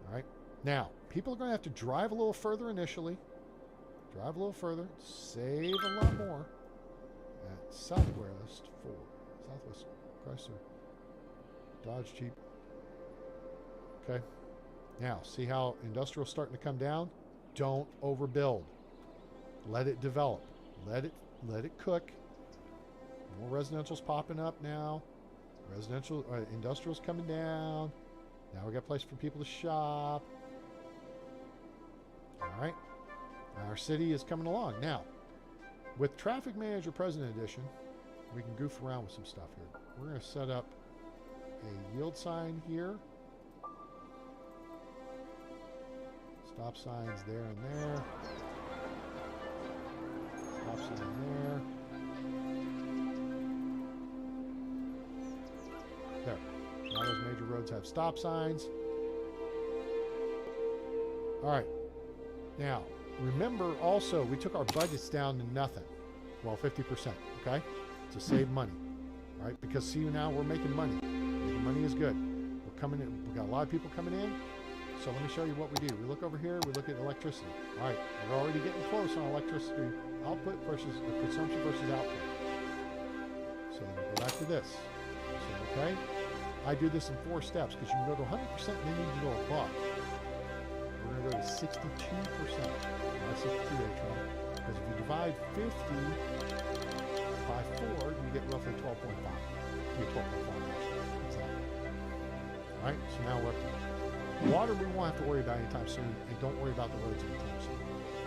All right. Now, people are going to have to drive a little further initially. Drive a little further. Save a lot more. At Southwest Chrysler. Dodge Jeep. Okay. Now, see how industrial's starting to come down? Don't overbuild. Let it develop. Let it cook. More residential's popping up now. Industrial's coming down. Now we got a place for people to shop. All right. Our city is coming along. Now, with Traffic Manager President Edition, we can goof around with some stuff here. We're going to set up a yield sign here. Stop signs there and there. Stop sign there. There. Now those major roads have stop signs. All right. Now, remember also, we took our budgets down to nothing. Well, 50%, okay? To save money, right? Because see, now we're making money. Making money is good. We're coming in. We've got a lot of people coming in. So let me show you what we do. We look over here. We look at electricity. All right, we're already getting close on electricity output versus consumption versus output. So then we go back to this. So, okay? I do this in 4 steps because you can go to 100% and then you can go above. We're going to go to 62%. Not 62, because if you divide 50 by 4, you get roughly 12.5. You get 12.5. Exactly. All right, so now we're up to water we won't have to worry about anytime soon, and don't worry about the roads anytime soon.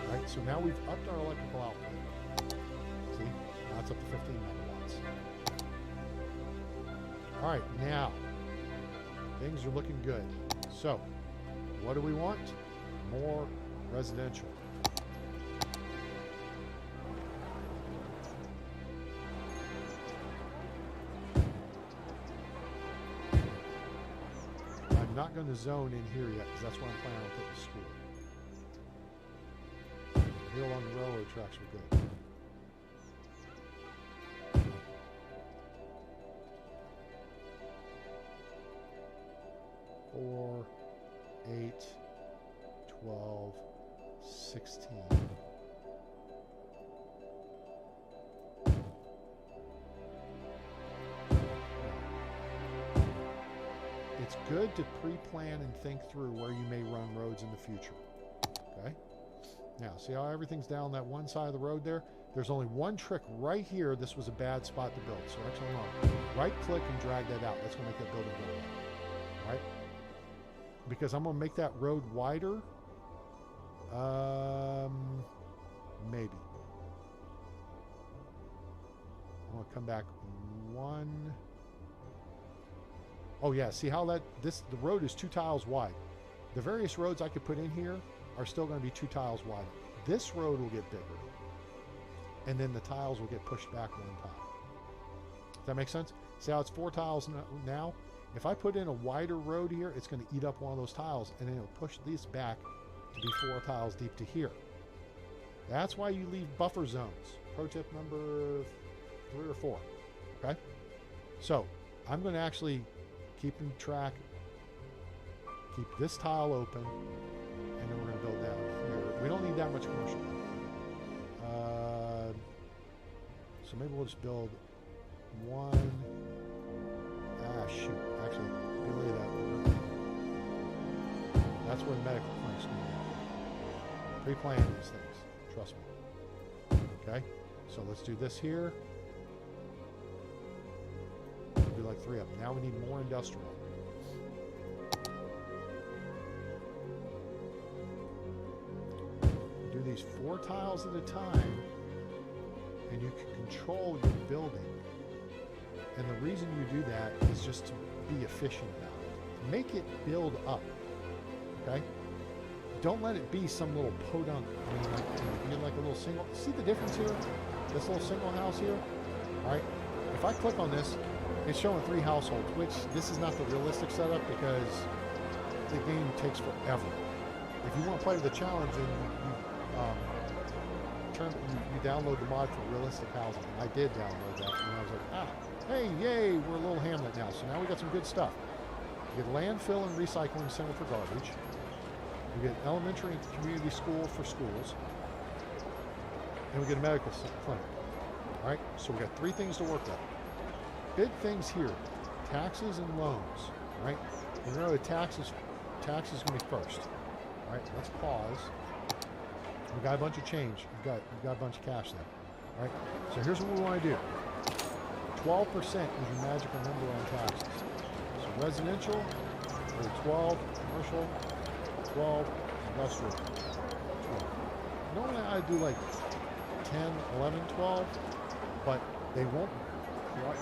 All right, so now we've upped our electrical output. See? Now it's up to 15 megawatts. All right, now things are looking good. So, what do we want? More residential. I'm not going to zone in here yet because that's where I'm planning on putting the school. Here along the railroad tracks are good. 4, 8, 12, 16. It's good to pre-plan and think through where you may run roads in the future. Okay? Now, see how everything's down that one side of the road there? There's only one trick right here. This was a bad spot to build. So actually, no. Right-click and drag that out. That's going to make that building go away. All right? Because I'm going to make that road wider. Maybe. I'm going to come back one. Oh yeah, see how the road is 2 tiles wide. The various roads I could put in here are still going to be 2 tiles wide. This road will get bigger. And then the tiles will get pushed back 1 tile. Does that make sense? See how it's 4 tiles now? If I put in a wider road here, it's going to eat up one of those tiles, and then it'll push these back to be 4 tiles deep to here. That's why you leave buffer zones. Pro tip number 3 or 4. Okay? So, I'm going to actually keep in track, keep this tile open, and then we're going to build down here. We don't need that much commercial. So maybe we'll just build 1. Shoot. Actually, delay that. That's where the medical clinic's going to go. Pre-plan these things. Trust me. Okay? So let's do this here. Do like 3 of them. Now we need more industrial. Do these 4 tiles at a time, and you can control your building. And the reason you do that is just to be efficient about it. Make it build up. Okay? Don't let it be some little podunk. I mean, like a little single. See the difference here? This little single house here? Alright? If I click on this, it's showing 3 households, which this is not the realistic setup because the game takes forever. If you want to play with the challenge, then you download the mod for realistic housing. I did download that, and I was like, hey, yay, we're a little hamlet now. So now we got some good stuff. We get landfill and recycling center for garbage. We get elementary and community school for schools. And we get a medical clinic. All right, so we got 3 things to work with. Big things here, taxes and loans. All right, you know the taxes is going to be first. All right, let's pause. We got a bunch of change. We've got a bunch of cash there. All right, so here's what we want to do. 12% is your magical number on taxes. So residential, 12, commercial, 12, industrial, 12. Normally I do like 10, 11, 12, but they won't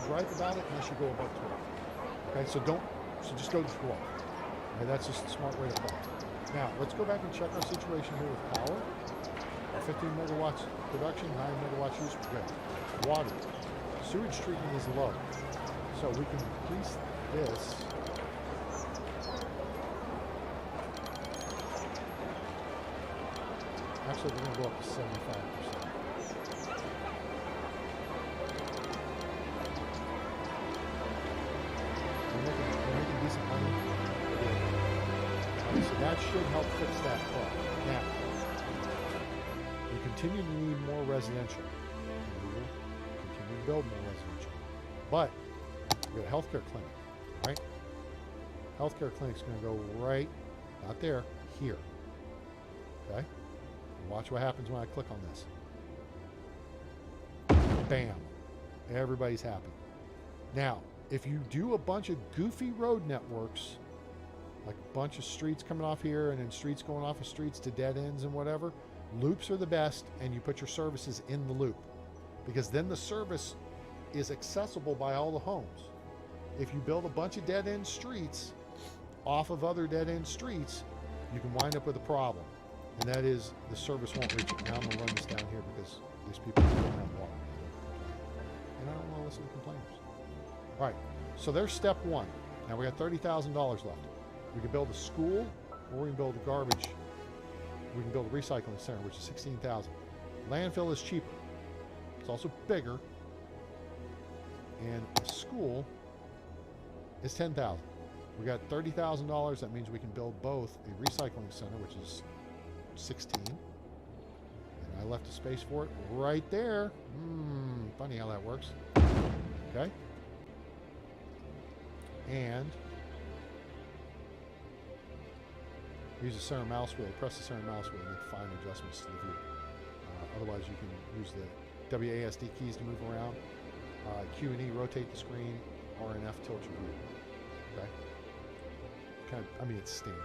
gripe about it unless you go above 12. Okay, so just go to 12. Okay, that's just a smart way to play. Now, let's go back and check our situation here with power. Our 15 megawatts production, 9 megawatts use, we're good. Water. Sewage treatment is low. So we can increase this. Actually, we're going to go up to 75%. We're making decent money. Okay, so that should help fix that part. Now, we continue to need more residential. We will continue to build more residential. But we go to healthcare clinic, right? Healthcare clinic's going to go right, not there, here. Okay? Watch what happens when I click on this. Bam. Everybody's happy. Now, if you do a bunch of goofy road networks, like a bunch of streets coming off here and then streets going off of streets to dead ends and whatever, loops are the best, and you put your services in the loop. Because then the service is accessible by all the homes. If you build a bunch of dead end streets off of other dead end streets, you can wind up with a problem. And that is the service won't reach it. Now I'm going to run this down here because these people don't have water. And I don't want to listen to complainers. All right, so there's step one. Now we got $30,000 left. We can build a school, or we can build a garbage. We can build a recycling center, which is $16,000. Landfill is cheaper. It's also bigger. And a school is $10,000. We got $30,000. That means we can build both a recycling center, which is 16, and I left a space for it right there. Funny how that works. Okay, and use the center mouse wheel. Press the center mouse wheel and make fine adjustments to the view. Otherwise, you can use the WASD keys to move around. Q and E rotate the screen. R and F tilt your view. Okay, kind of, I mean, it's standard.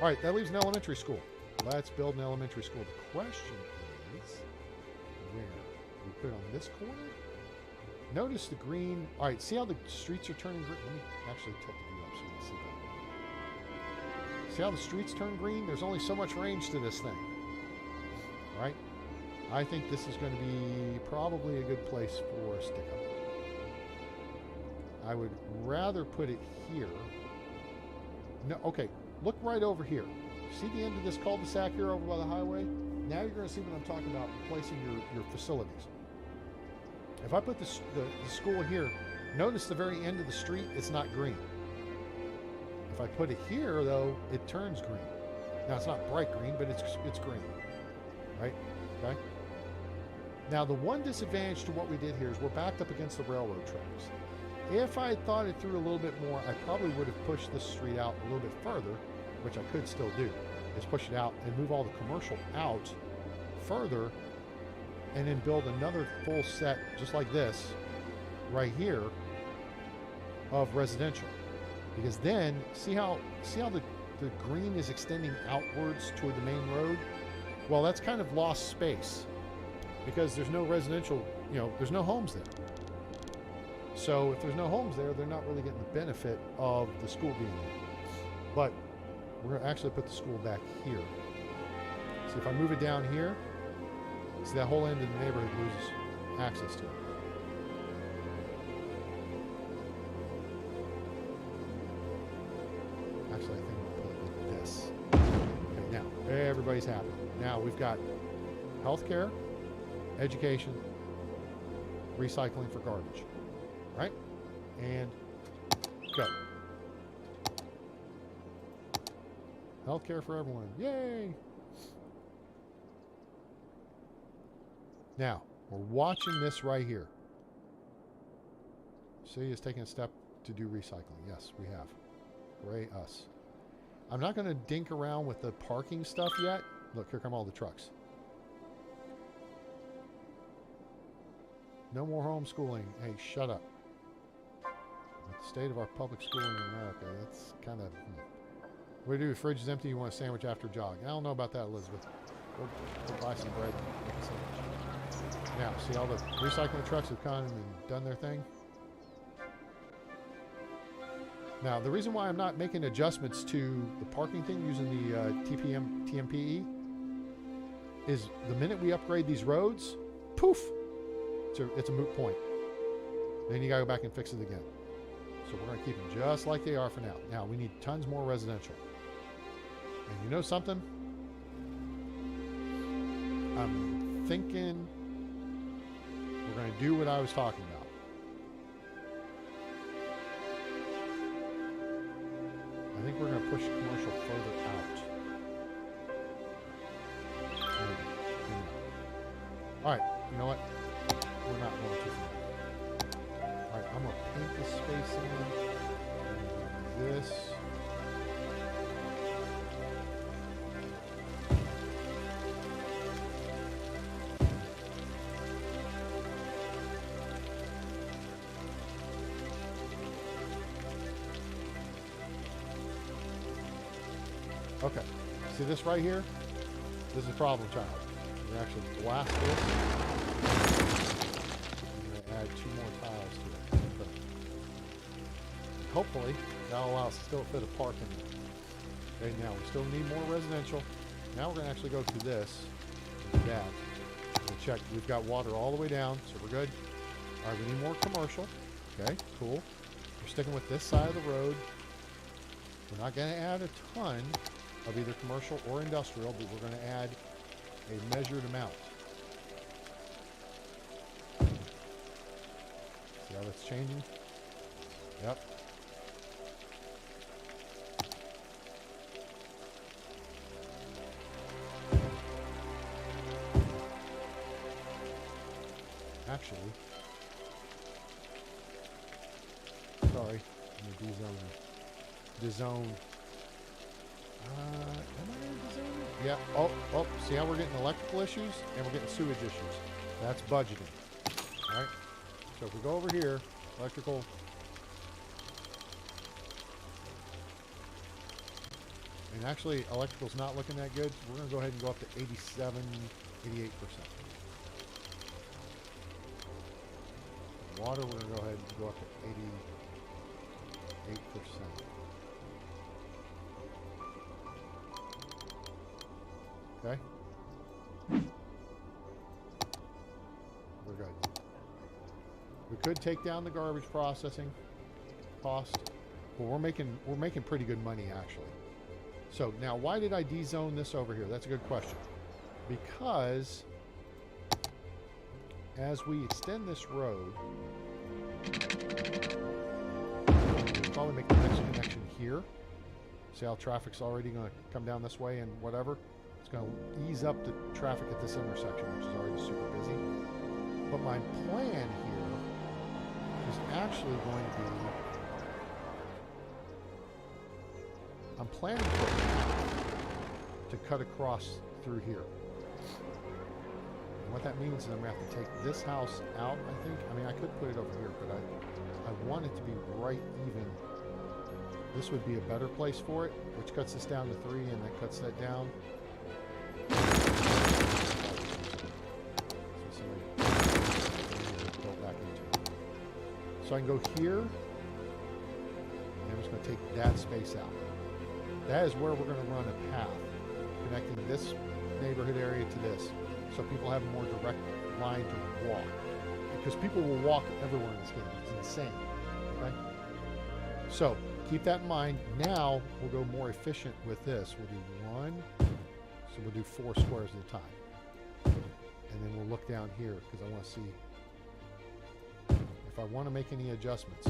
All right, that leaves an elementary school. Let's build an elementary school. The question is, where? We put it on this corner? Notice the green. All right, see how the streets are turning green? Let me actually tilt the view up so you can see that. See how the streets turn green? There's only so much range to this thing. All right? I think this is going to be probably a good place for a stick-up. I would rather put it here. No, okay. Look right over here. See the end of this cul-de-sac here over by the highway? Now you're going to see what I'm talking about, replacing your facilities. If I put the school here, notice the very end of the street, it's not green. If I put it here, though, it turns green. Now, it's not bright green, but it's green. Right? Okay? Now, the one disadvantage to what we did here is we're backed up against the railroad tracks. If I had thought it through a little bit more, I probably would have pushed this street out a little bit further, which I could still do, is push it out and move all the commercial out further, and then build another full set, just like this, right here, of residential. Because then, see how the green is extending outwards toward the main road? Well, that's kind of lost space, because there's no residential, there's no homes there. So if there's no homes there, they're not really getting the benefit of the school being there. But we're going to actually put the school back here. See, if I move it down here, see that whole end of the neighborhood loses access to it. Actually, I think we'll put it like this. Okay, now, everybody's happy. Now we've got healthcare, education, recycling for garbage. Right? And go. Healthcare for everyone. Yay! Now, we're watching this right here. City is taking a step to do recycling. Yes, we have. Hooray us. I'm not going to dink around with the parking stuff yet. Look, here come all the trucks. No more homeschooling. Hey, shut up. The state of our public schooling in America, that's kind of... What do you do? Your fridge is empty, you want a sandwich after jog. I don't know about that, Elizabeth. Go buy some bread and make a sandwich. Now, see all the recycling trucks have come and done their thing? Now, the reason why I'm not making adjustments to the parking thing using the TMPE is the minute we upgrade these roads, poof, it's a moot point. Then you gotta go back and fix it again. So we're going to keep them just like they are for now. Now, we need tons more residential. And you know something? I'm thinking we're going to do what I was talking about. I think we're going to push commercial further out. All right, you know what? We're not going too far. Alright, I'm going to paint this space in. This. Okay, see this right here? This is a problem child. We're going to actually blast this. I'm going to add 2 more tiles to it. But hopefully, that'll allow us to still fit a park in there. Okay, now we still need more residential. Now we're going to actually go through this, and do that. We'll check, we've got water all the way down, so we're good. All right, we need more commercial. Okay, cool. We're sticking with this side of the road. We're not going to add a ton of either commercial or industrial, but we're going to add a measured amount. See how that's changing? Yep. Actually, sorry, I'm going to dezone. Am I in the zone? Yeah. Oh, see how we're getting electrical issues and we're getting sewage issues. That's budgeting. All right. So if we go over here, electrical. And actually, electrical's not looking that good. So we're going to go ahead and go up to 87, 88%. Water, we're going to go ahead and go up to 88%. Okay. We're good. We could take down the garbage processing cost, but we're making pretty good money actually. So now why did I dezone this over here? That's a good question. Because as we extend this road, we'll probably make the next connection here. See how traffic's already going to come down this way and whatever. It's going to ease up the traffic at this intersection, which is already super busy. But my plan here is actually going to be, I'm planning for a path to cut across through here. And what that means is I'm going to have to take this house out, I think. I mean, I could put it over here, but I want it to be right even. This would be a better place for it, which cuts this down to 3 and then cuts that down. So I can go here, and I'm just going to take that space out. That is where we're going to run a path connecting this neighborhood area to this, so people have a more direct line to walk. Because people will walk everywhere in this game. It's insane. Okay? So keep that in mind. Now we'll go more efficient with this. We'll do 1, so we'll do 4 squares at a time. And then we'll look down here because I want to see if I want to make any adjustments.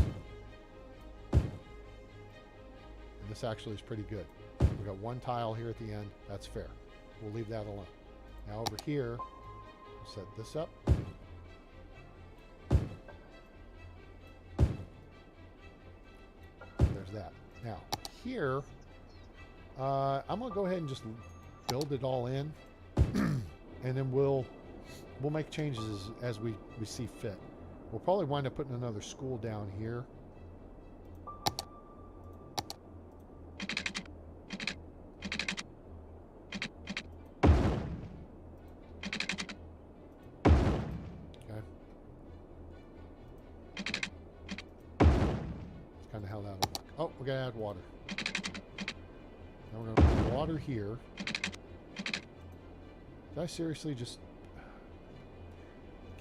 And this actually is pretty good. We've got 1 tile here at the end. That's fair. We'll leave that alone. Now over here, we'll set this up. There's that. Now here, I'm going to go ahead and just build it all in. And then we'll make changes as we see fit. We'll probably wind up putting another school down here. Okay. That's kind of how that'll work. Oh, we gotta add water. Now we're gonna put water here. Did I seriously just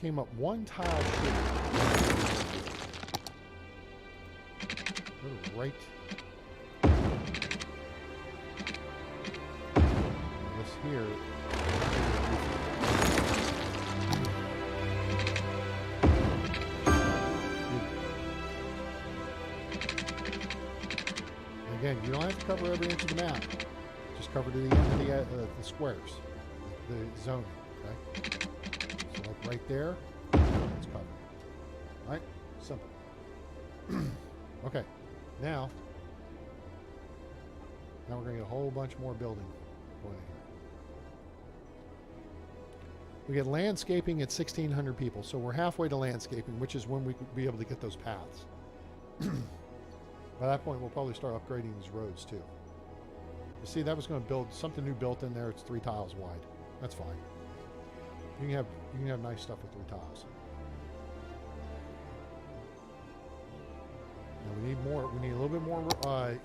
came up 1 tile short? Right. This here. And again, you don't have to cover every inch of the map. Just cover to the end of the squares, the zoning. Okay. So like right there, it's covered. All right. Simple. Okay, now we're going to get a whole bunch more building going in here. We get landscaping at 1,600 people, so we're halfway to landscaping, which is when we could be able to get those paths. By that point, we'll probably start upgrading these roads too. You see, that was going to build something new built in there. It's 3 tiles wide. That's fine. You can have nice stuff with 3 tiles. Now we need more. We need a little bit more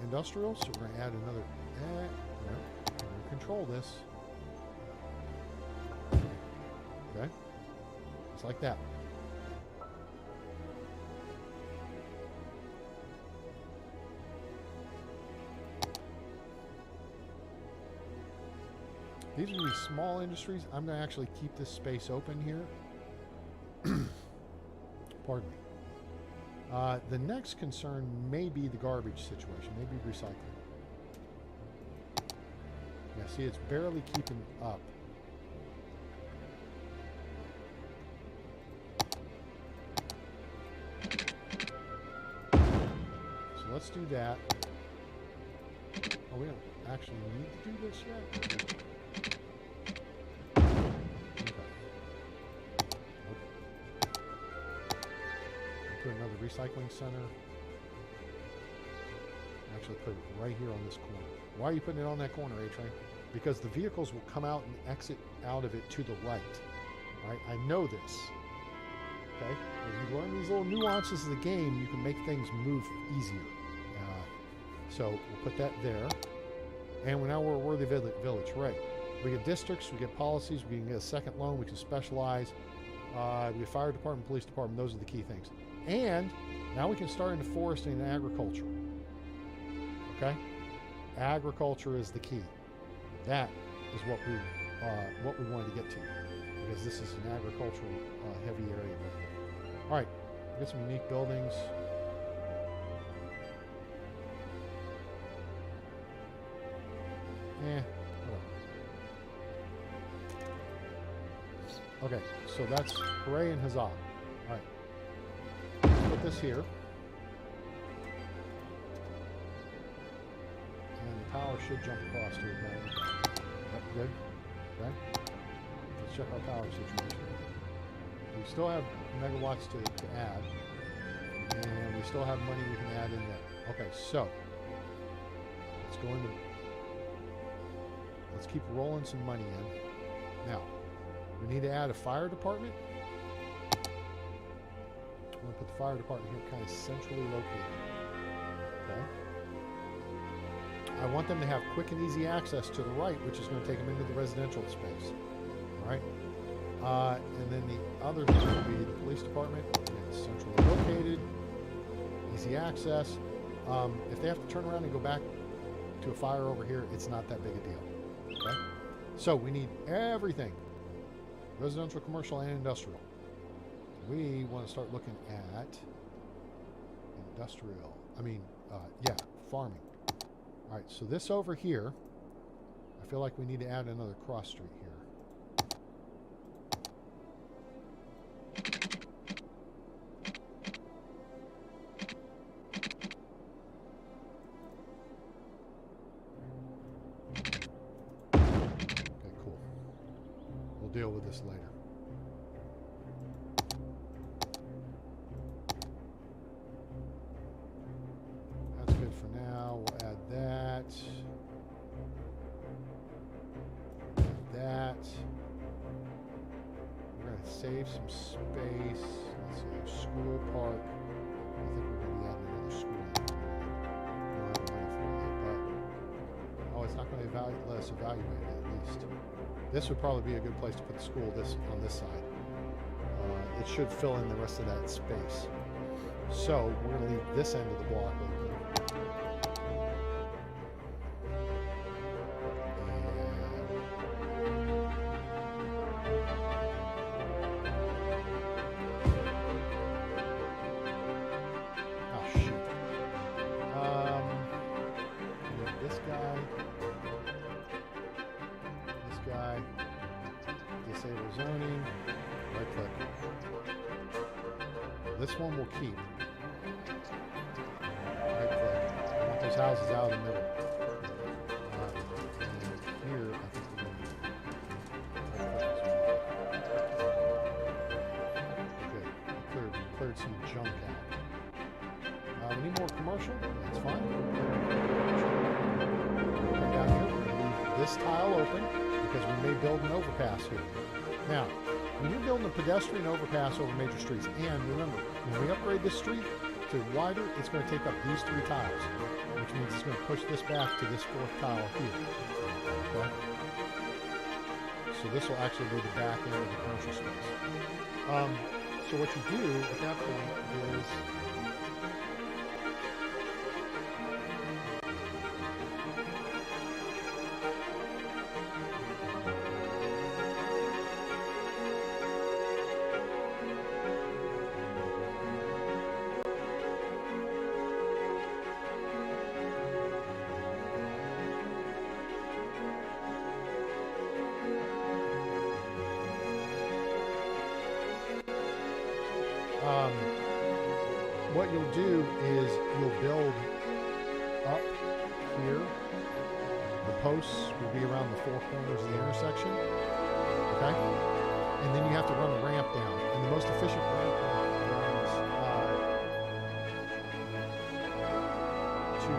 industrial, so we're going to add another. No, we're going to control this. Okay, just like that. These are these small industries. I'm going to actually keep this space open here. Pardon me. The next concern may be the garbage situation, maybe recycling. Yeah, see, it's barely keeping up. So let's do that. Oh, we don't actually need to do this yet? Put another recycling center. Actually put it right here on this corner. Why are you putting it on that corner, A-Train? Because the vehicles will come out and exit out of it to the right. All right, I know this. Okay? If you learn these little nuances of the game, you can make things move easier. So we'll put that there. And now we're a worthy village, right? We get districts, we get policies, we can get a second loan, we can specialize. We get fire department, police department, those are the key things. And now we can start into foresting and agriculture. Okay? Agriculture is the key. That is what we wanted to get to, because this is an agricultural heavy area right here. All right, we get some unique buildings. Whatever. Okay, so that's hooray and huzzah. All right. Put this here. And the power should jump across to it now. Yep, good. Okay. Let's check our power situation. We still have megawatts to add. And we still have money we can add in there. Okay, so let's go into. Let's keep rolling some money in. Now, we need to add a fire department. I'm going to put the fire department here kind of centrally located. Okay. I want them to have quick and easy access to the right, which is going to take them into the residential space. All right. And then the other thing will be the police department. Again, centrally located, easy access. If they have to turn around and go back to a fire over here, it's not that big a deal. Okay. So we need everything. Residential, commercial, and industrial. We want to start looking at industrial. Farming. All right, so this over here, I feel like we need to add another cross street here. Okay, cool. We'll deal with this later. For now, we'll add that. Add that. We're going to save some space. Let's see, school park. I think we're going to be adding another school. We don't have money for that, but it's not going to let us evaluate it at least. This would probably be a good place to put the school. On this side. It should fill in the rest of that space. So we're going to leave this end of the block open. Disable zoning, right click. This one will keep. those houses out in the middle. Here, I think we're going to... Okay, cleared some junk out. We need more commercial. That's fine. Come down here. We're going to leave this tile open because we may build an overpass here. Now, when you're building a pedestrian overpass over major streets, and remember, when we upgrade this street to wider, it's going to take up these 3 tiles, which means it's going to push this back to this 4th tile here. Okay? So this will actually be the back end of the commercial space. So what you do at that point is what you'll do is you'll build up here. The posts will be around the 4 corners of the intersection. Okay? And then you have to run a ramp down. And the most efficient ramp runs to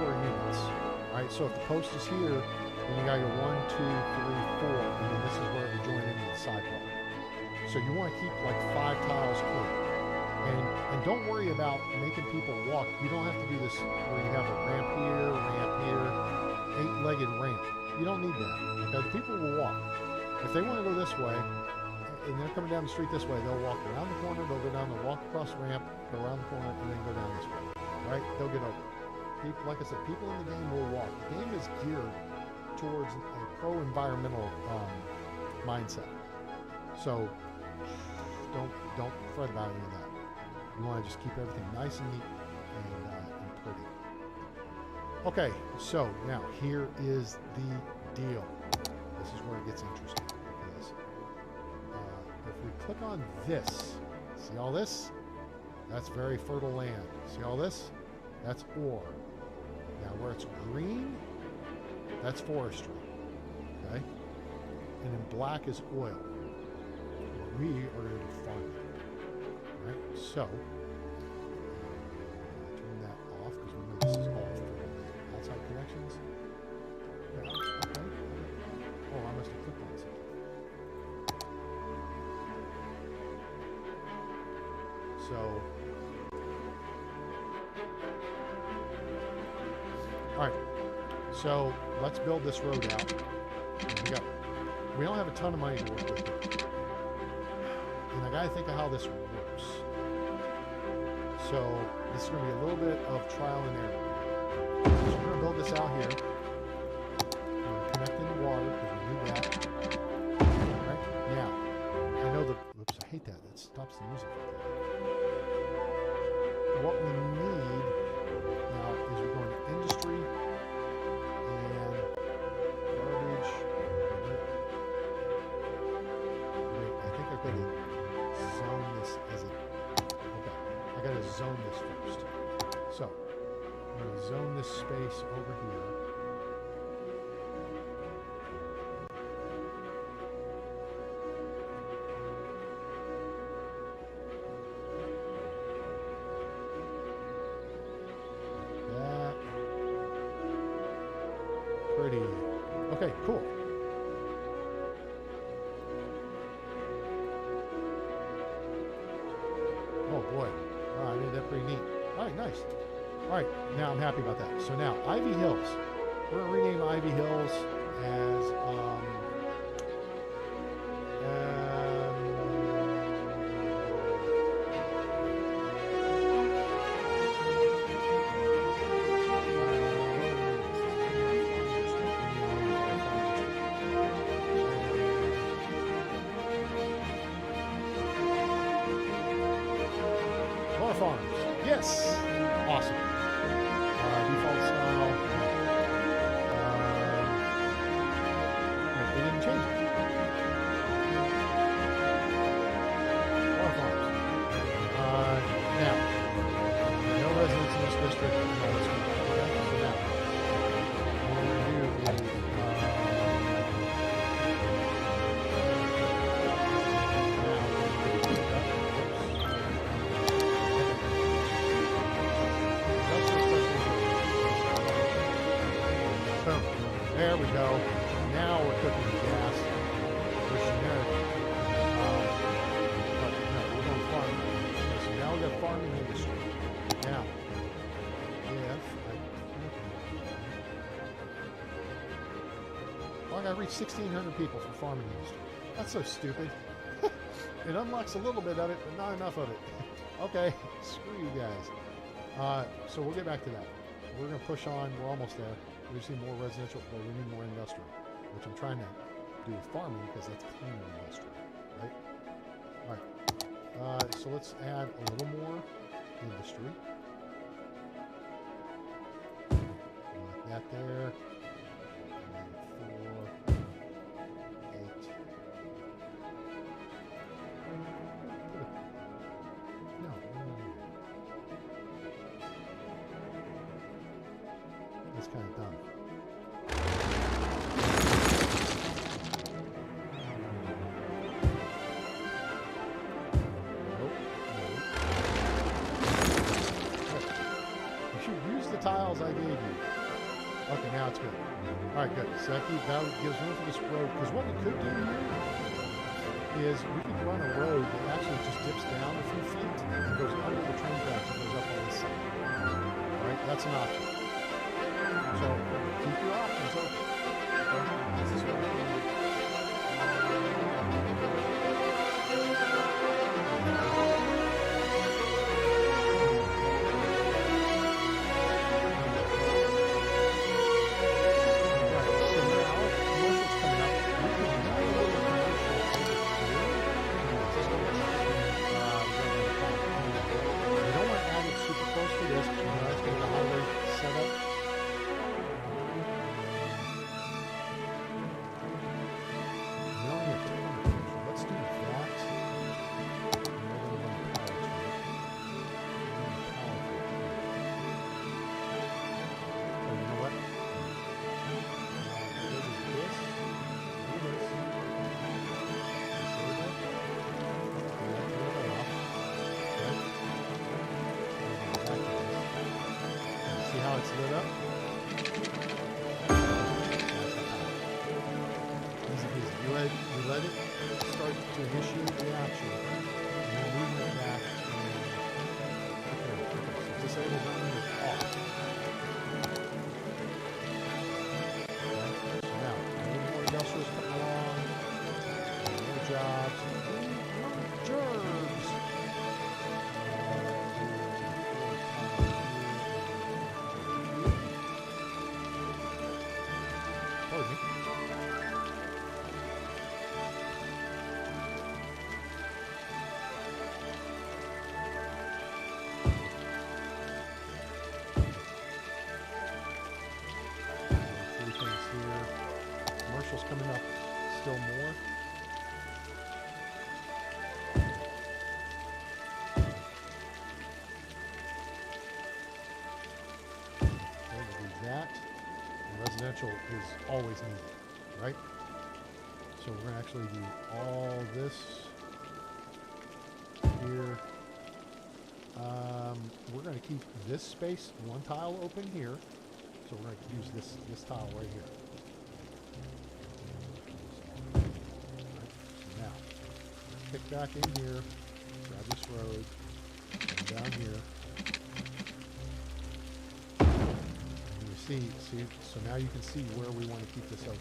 4 units. Alright, so if the post is here, then you got your 1, 2, 3, 4, and then this is where we join into the sidewalk. So you want to keep like 5 tiles clear. And don't worry about making people walk. You don't have to do this where you have a ramp here, 8-legged ramp. You don't need that. Okay, the people will walk. If they want to go this way, and they're coming down the street this way, they'll walk around the corner, they'll go down, they'll walk across the ramp, go around the corner, and then go down this way. Right? They'll get over. People, like I said, people in the game will walk. The game is geared towards a pro-environmental mindset. So don't fret about any of that. You want to just keep everything nice and neat and pretty. Okay, so now here is the deal. This is where it gets interesting. Because if we click on this, see all this? That's very fertile land. See all this? That's ore. Now where it's green, that's forestry. Okay? And in black is oil. We are going to do farming. Right? So, turn that off because we know this is all for the outside connections. Yeah, okay. Oh, I must have clicked on something. So, alright. So, let's build this road out. Here we go. We don't have a ton of money to work with here. And I gotta think of how this works. So this is gonna be a little bit of trial and error. So we're gonna build this out here. We're gonna connect in the water because we need that. Right? Now, I know the, oops, I hate that. That stops the music. What we need now is we're going to industry and garbage. Wait, I think I've got to zone this as a... Okay, I got to zone this first. So, I'm going to zone this space over here. Pretty. Okay, cool. Oh boy. Wow, I made that pretty neat. Alright, nice. Alright, now I'm happy about that. So now, Ivy Hills. We're going to rename Ivy Hills as, Farms. Yes. Awesome. Default style. They didn't change it. More farms. Now, no residents in this district. No, okay. So There we go. Now we're cooking with gas. We're generic. But no, we're going farming. Okay, so now we got farming industry. Now, I gotta reach 1,600 people for farming industry. That's so stupid. It unlocks a little bit of it, but not enough of it. Okay, screw you guys. So we'll get back to that. We're gonna push on. We're almost there. We just need more residential, but we need more industrial, which I'm trying to do with farming because that's cleaner industrial, right? All right. So let's add a little more industry. Like that there. And then 4, 8. No. That's kind of dumb. Tiles I gave you. Okay, now it's good. Alright, good. So that gives room for this road. Because what we could do here is we could run a road that actually just dips down a few feet and goes under the train tracks and goes up on this side. Alright, that's an option. So keep your options open. This is what we're doing. Lit up. Easy peasy. You let it start to initiate the action, and then moving it back. Okay, so disable running is off. Okay, so now, more industrials coming along, more jobs, more gerbs. Coming up still more. Okay, we'll do that. And residential is always needed, right? So we're going to actually do all this here. We're going to keep this space, one tile open here. So we're going to use this tile right here. Kick back in here, grab this road, and down here. And you see, so now you can see where we want to keep this open.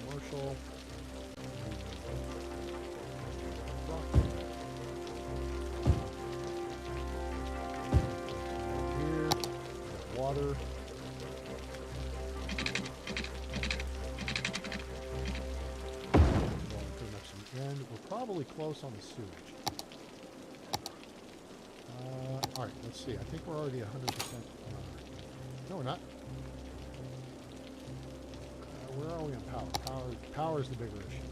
Commercial. Here, water. We're probably close on the sewage. Alright, let's see. I think we're already 100%. No, we're not. Where are we on power? Power is the bigger issue.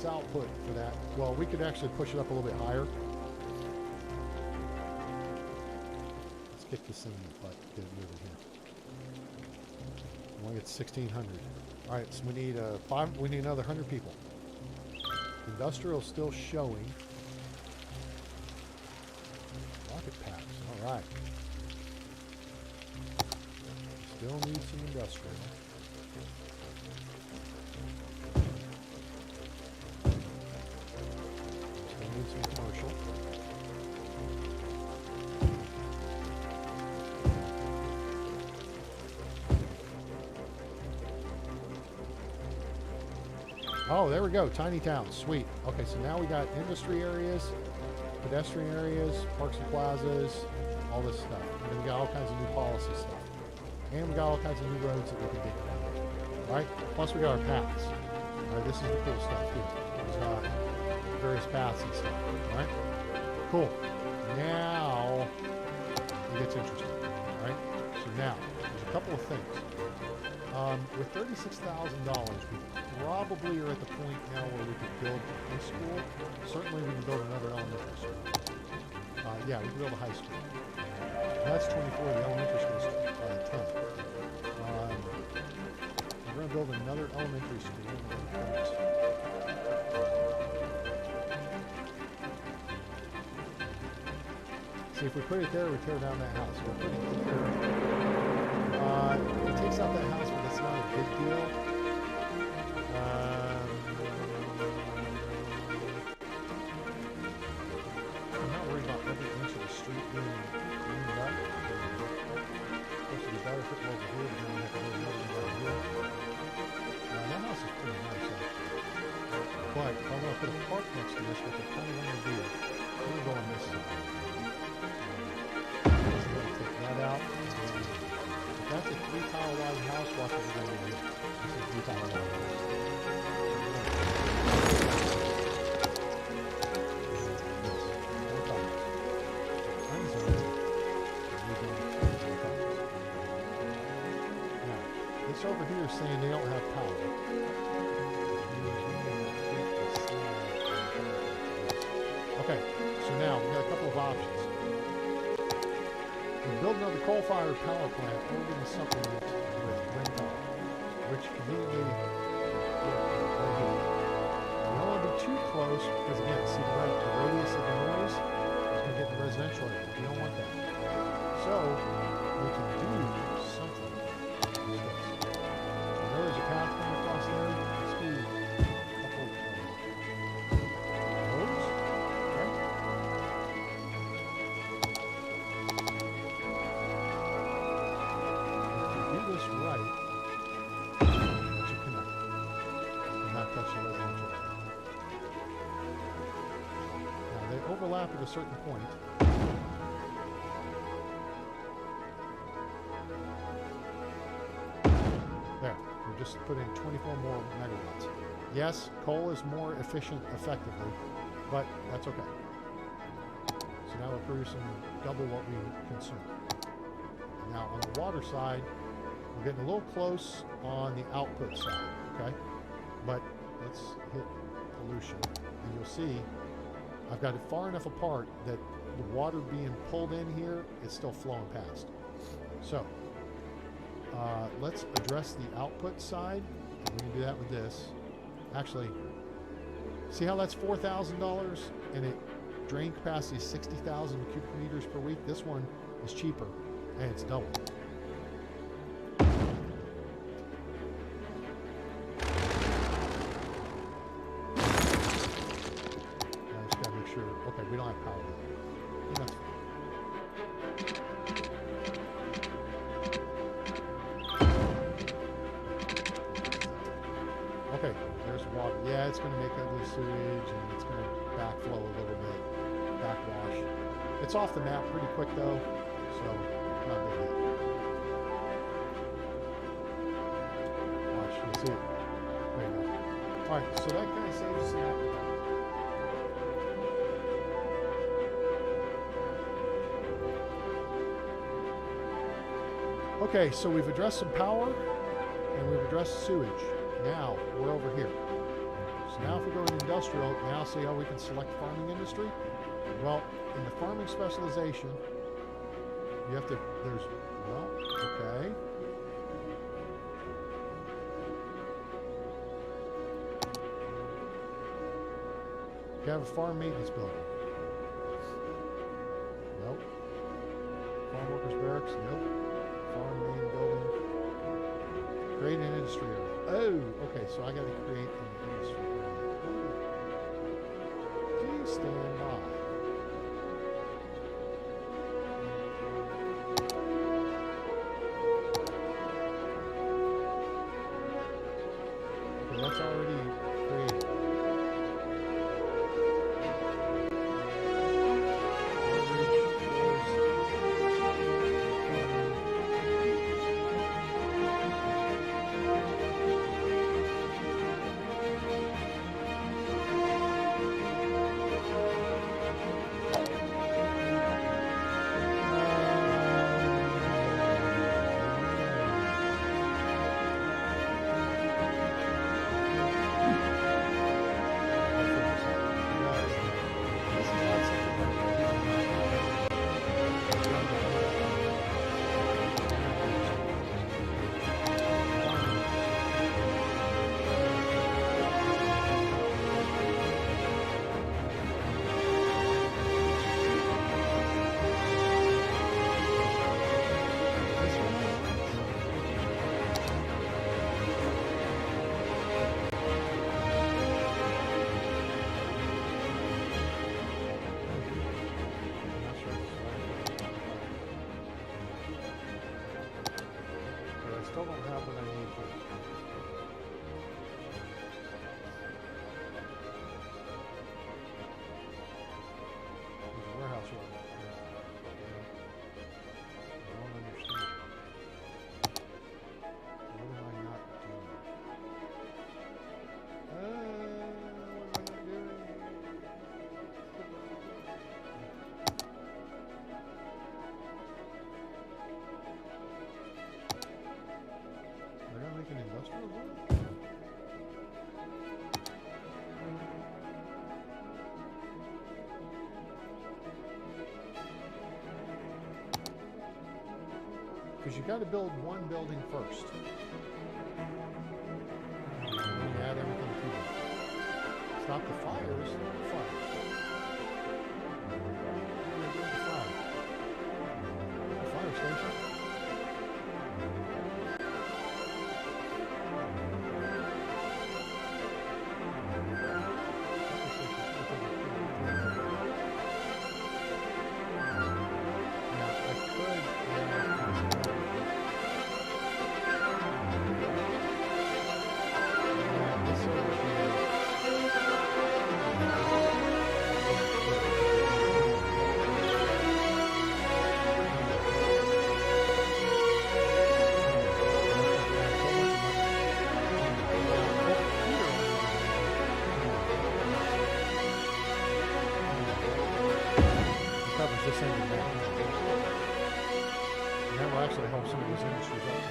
Output for that. Well, we could actually push it up a little bit higher. Let's kick this thing in the butt. Get it moving here. We want to get 1,600. All right, so we need we need another 100 people. Industrial still showing. Rocket packs. All right. Still need some industrial. Still need some commercial. Oh, there we go. Tiny towns. Sweet. Okay, so now we got industry areas, pedestrian areas, parks and plazas, all this stuff. And then we got all kinds of new policy stuff. And we got all kinds of new roads that we can dig around. Right? Plus we got our paths. All right, this is the cool stuff here. There's various paths and stuff. All right? Cool. Now it gets interesting. All right? So now, there's a couple of things. With $36,000, we probably are at the point now where we could build a high school. Certainly we can build another elementary school. Yeah, we can build a high school. That's 24, the elementary school is 10. We're going to build another elementary school. See, if we put it there, we tear down that house. We're putting it here. It takes out that house, but it's not a big deal. I'm not worried about every inch of the street being cleaned up. Of course, it'd be better if it was over here, but then we have to go another one down here. That house is pretty nice, actually. But if I want to put a park next to this, what I kind of want to do, I'm going to go on this side. Just going to take that out. That's a 3-tile wide house. Watch what we're going to do here. This is a 3-tile wide house. Now, this over here is saying they don't have power. Okay, so now we've got a couple of options. We build another coal-fired power plant, or we're going to supplement with wind power, which immediately we don't want to be too close, because again, see the radius of the noise is going to get in the residential area. We don't want that. So we can do something like this. I know there's a path coming across there. Let's do a couple roads. Okay. This right to connect and not touch the residential area. Now they overlap at a certain point. There, we're just putting 24 more megawatts. Yes, coal is more efficient effectively, but that's okay. So now we're producing double what we consume. Now on the water side, we're getting a little close on the output side, okay? But let's hit pollution, and you'll see I've got it far enough apart that the water being pulled in here is still flowing past. So let's address the output side, and we can do that with this. Actually, see how that's $4,000 and it drain capacity is 60,000 cubic meters per week? This one is cheaper and it's double. Okay, we don't have power there. Yeah, that's fine. Okay, there's water. Yeah, it's going to make ugly sewage and it's going to backflow a little bit, backwash. It's off the map pretty quick though, so not a big deal. Watch, you'll see it. There you go. Alright, so that kind of saves us that. Okay, so we've addressed some power and we've addressed sewage. Now we're over here. So now if we go to industrial, now see how we can select farming industry? Well, in the farming specialization, you have to, there's, well, okay. You have a farm maintenance building. Nope. Farm workers barracks. Nope. Farm main building. Create an industry area. Oh, okay. So I got to create an industry area. Please stand by. Okay, that's already created. Still don't have what I need here. There's a warehouse right there. I don't understand. What am I not doing? What am I not doing? They're gonna make an industrial zone? Because you got to build one building first. And then add everything to it. Stop the fires. Stop the fires. What are they doing with the fire? The fire station? This end of that. And that will actually help some of these industries out.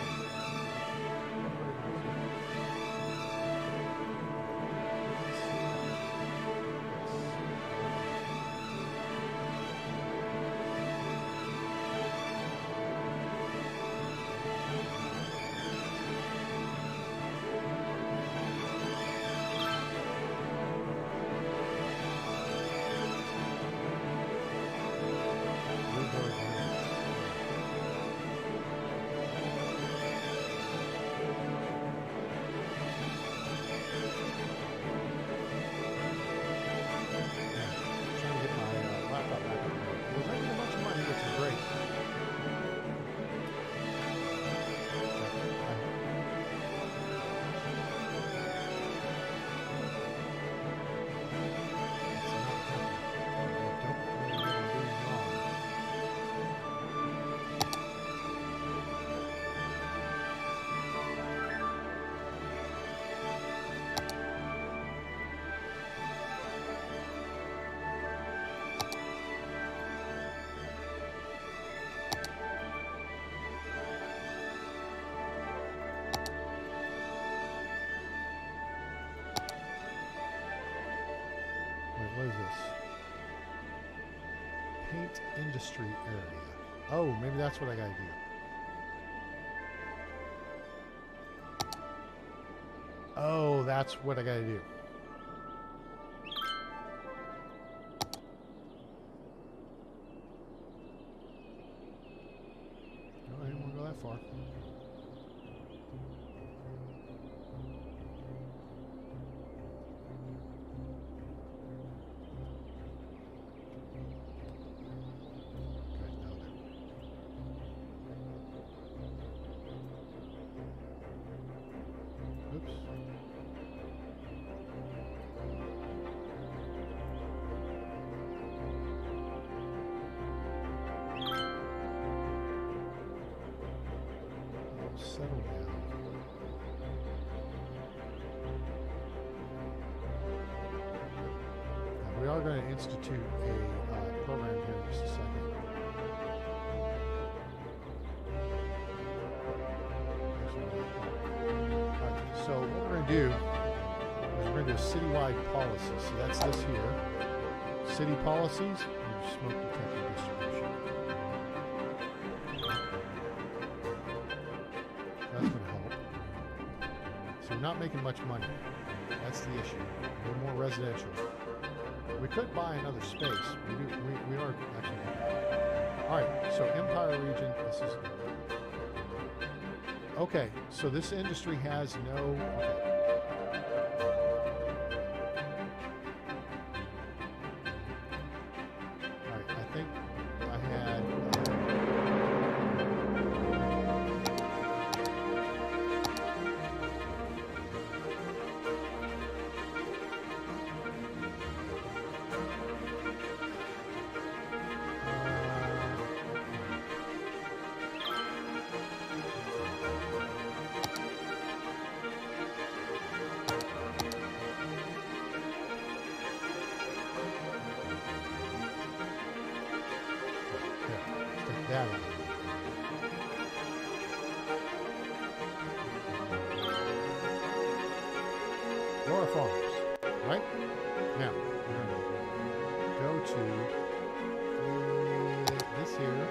What is this? Paint industry area. Oh, maybe that's what I gotta do. Oh, that's what I gotta do. that far. Settle down. Now we are going to institute a program here in just a second. Alright, so what we're going to do is we're going to do a citywide policy. So that's this here. City policies and smoke detector distribution. That's going to help. So we're not making much money. That's the issue. We're more residential. We could buy another space. We are actually. All right. So Empire region. This is okay. So this industry has no. Okay. All right. I think I had. That one. Laura Farms, right? Now, we're going to go to this here.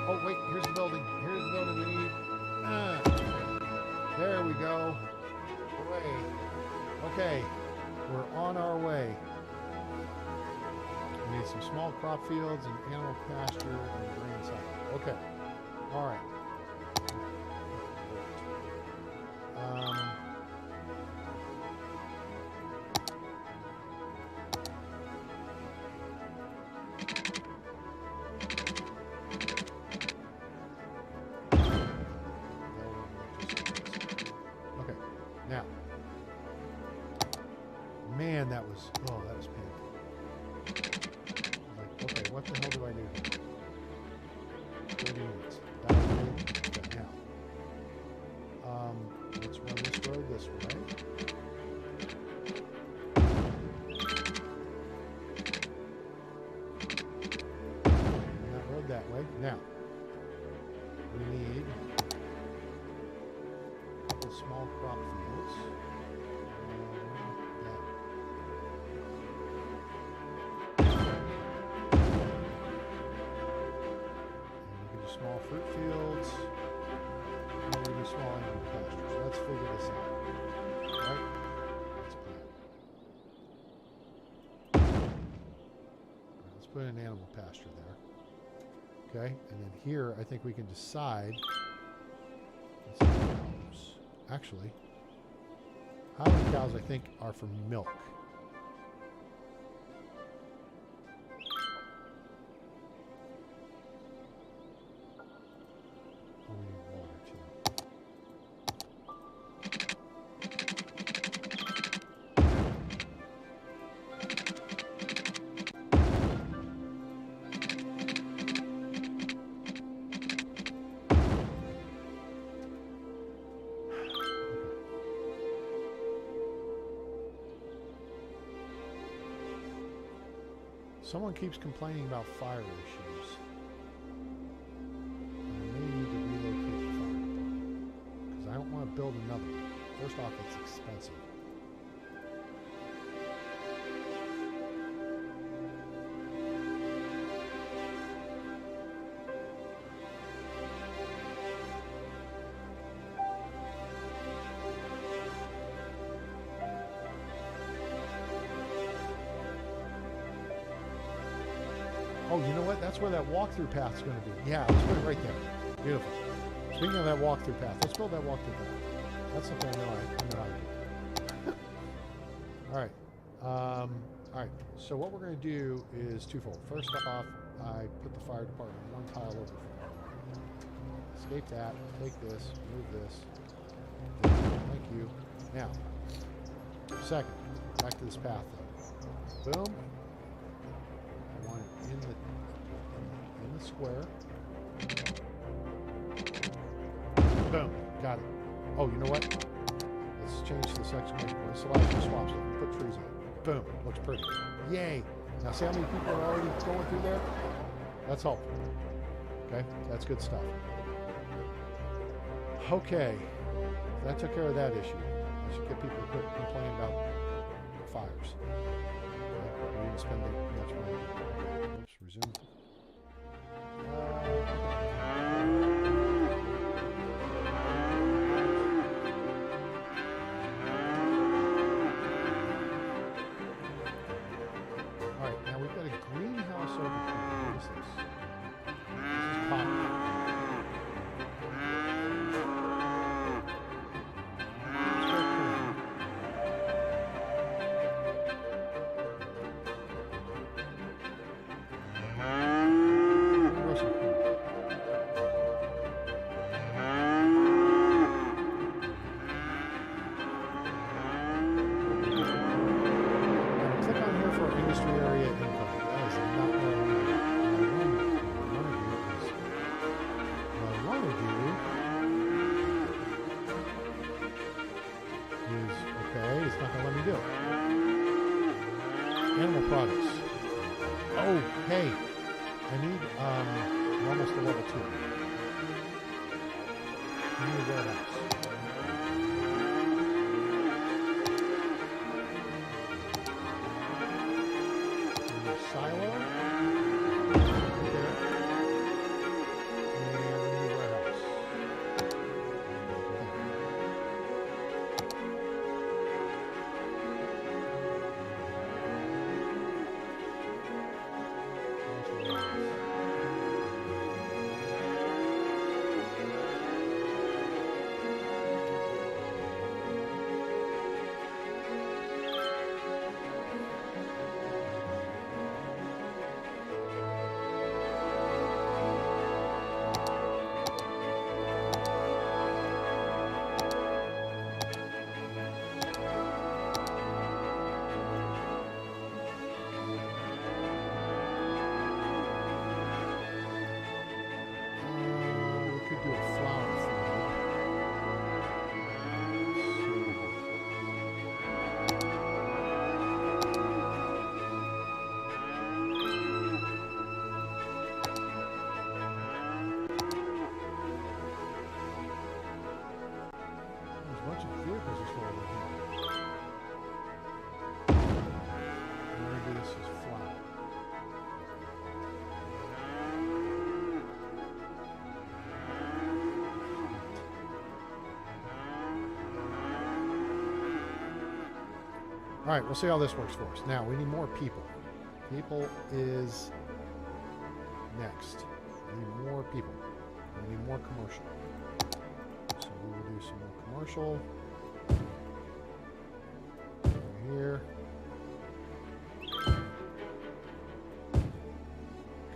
Oh, wait, here's the building. Here's the building we need. There we go. Away. Okay, we're on our way. We need some small crop fields and animal pasture and grain cycle. Okay, all right. Man, that was painful. Like, okay, what the hell do I do here? 30 minutes. Okay, now. Let's run this road this way. Run that road that way. Now, we need a couple small crop fields. Small fruit fields, and we do small animal pastures. Let's figure this out. Right? Let's plan. Let's put an animal pasture there. Okay, and then here I think we can decide. Actually, Highland cows I think are for milk. Someone keeps complaining about fire issues. I may need to relocate the fire department because I don't want to build another one. First off, it's expensive. Oh, you know what? That's where that walkthrough path is going to be. Yeah, let's put it right there. Beautiful. Speaking of that walkthrough path, let's build that walkthrough path. That's something I know how to do. All right. All right. So what we're going to do is twofold. First off, I put the fire department one tile over from now. Escape that. Take this. Move this. Thank you. Now, second, back to this path. Though. Boom. I want it in the square. Boom. Got it. Oh, you know what? Let's change this exclamation point. This allows you to swap stuff. Put trees on. Boom. Looks pretty. Yay. Now see how many people are already going through there? That's helpful. Okay? That's good stuff. Okay. That took care of that issue. I should get people to quit complaining about fires. Okay? We didn't spend much money. Oops. Resume. Animal products. Oh, hey. I need, we're almost to level 2. I need a warehouse. I need a silo. Right there. And we need a warehouse. All right, we'll see how this works for us. Now, we need more people. People is next. We need more people. We need more commercial. So we will do some more commercial. Over here.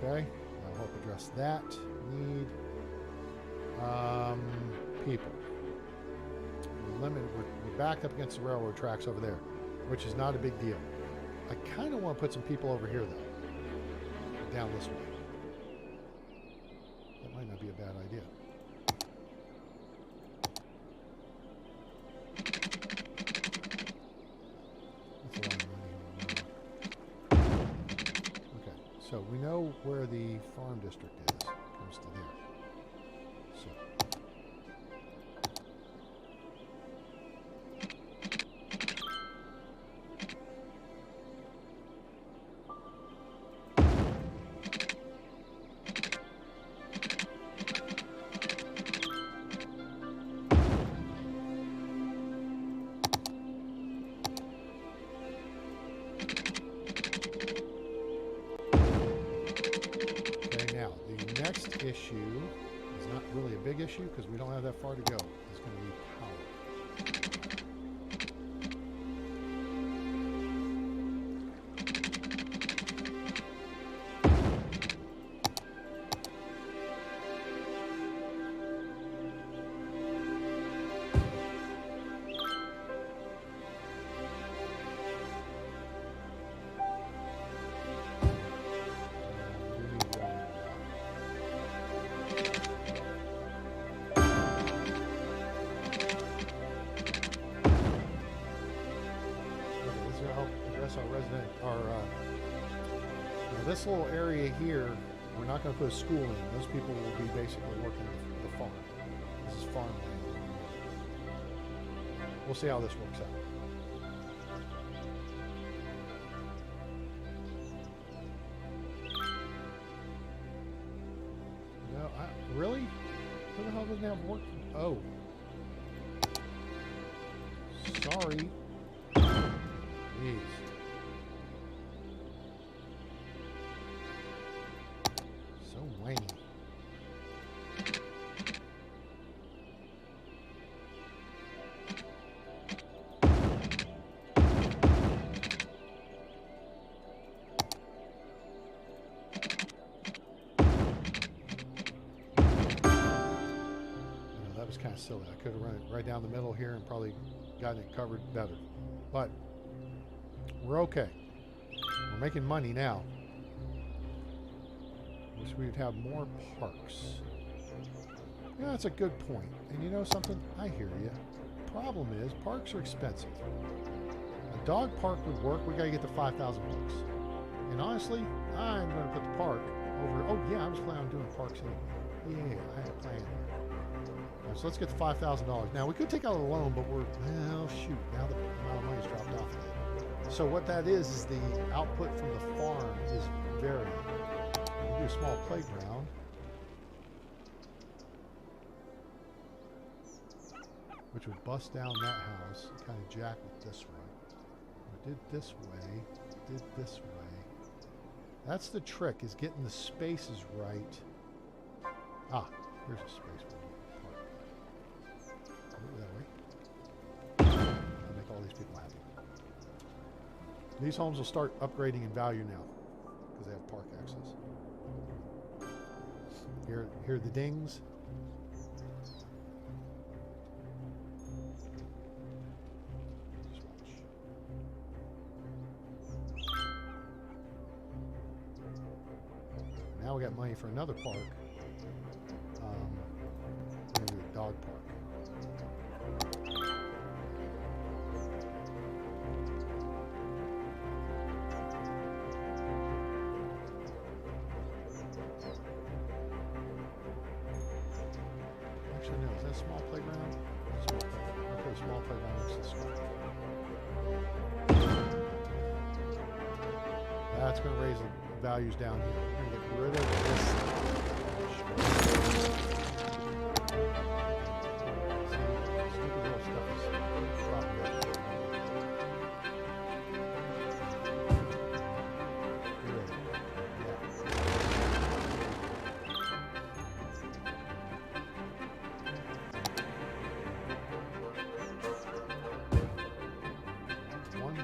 Okay, that'll help address that need. People. We're backed up against the railroad tracks over there, which is not a big deal. I kind of want to put some people over here, though. Down this way. That might not be a bad idea. That's a lot of money. Okay. know where the farm district is. It comes to there. So. Issue is not really a big issue because we don't have that far to go. It's going to be power. This little area here, we're not going to put a school in. Those people will be basically working the farm. This is farmland. We'll see how this works out. No, really? Who the hell doesn't have work? Oh. Sorry. Jeez. Whiny. That was kind of silly. I could have run it right down the middle here and probably gotten it covered better. But we're okay. We're making money now. Wish we'd have more parks. Yeah, that's a good point. And you know something? I hear you. Problem is, parks are expensive. A dog park would work. We got to get to 5,000 bucks. And honestly, I'm going to put the park over. Oh yeah, I was planning on doing parks anyway. Yeah, I had a plan. Right, so let's get to $5,000. Now we could take out a loan, but we're shoot. Now the amount of money's dropped off. So what that is the output from the farm is varying. Do a small playground. Which would bust down that house and kind of jack it this way. We did this way, did this way. That's the trick, is getting the spaces right. Ah, here's a space for park. Move that way. I'll make all these people happy. These homes will start upgrading in value now because they have park access. Here are the dings. Just watch. Now we got money for another park. We're gonna do a dog park. Is that a small playground? Small playground. Okay, small playground next to the school. That's going to raise the values down here. We're going to get rid of this. Stupid little stuff is dropping out.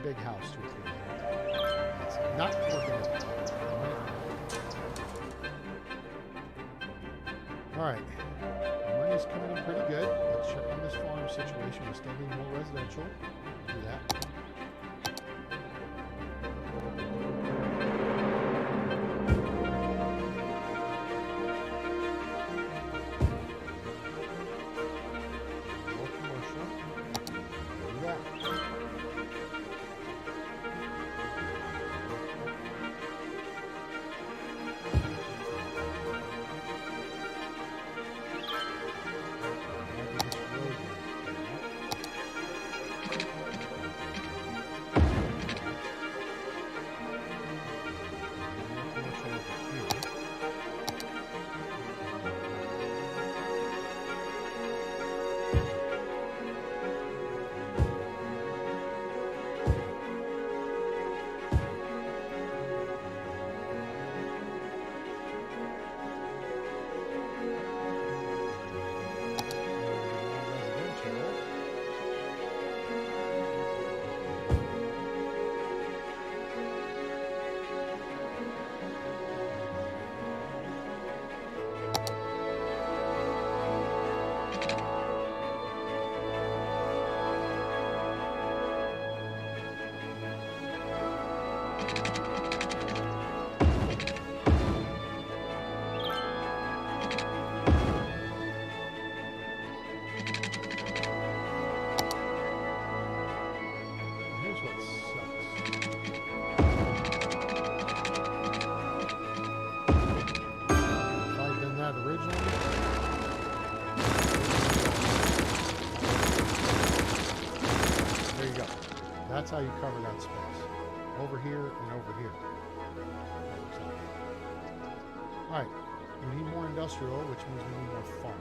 Big house to it. It's not working out. Alright. Money's coming in pretty good. Let's check on this farm situation. We still need more residential. Do that. More commercial. Do that. how you cover that space. Over here and over here. Alright, we need more industrial, which means we need more farm.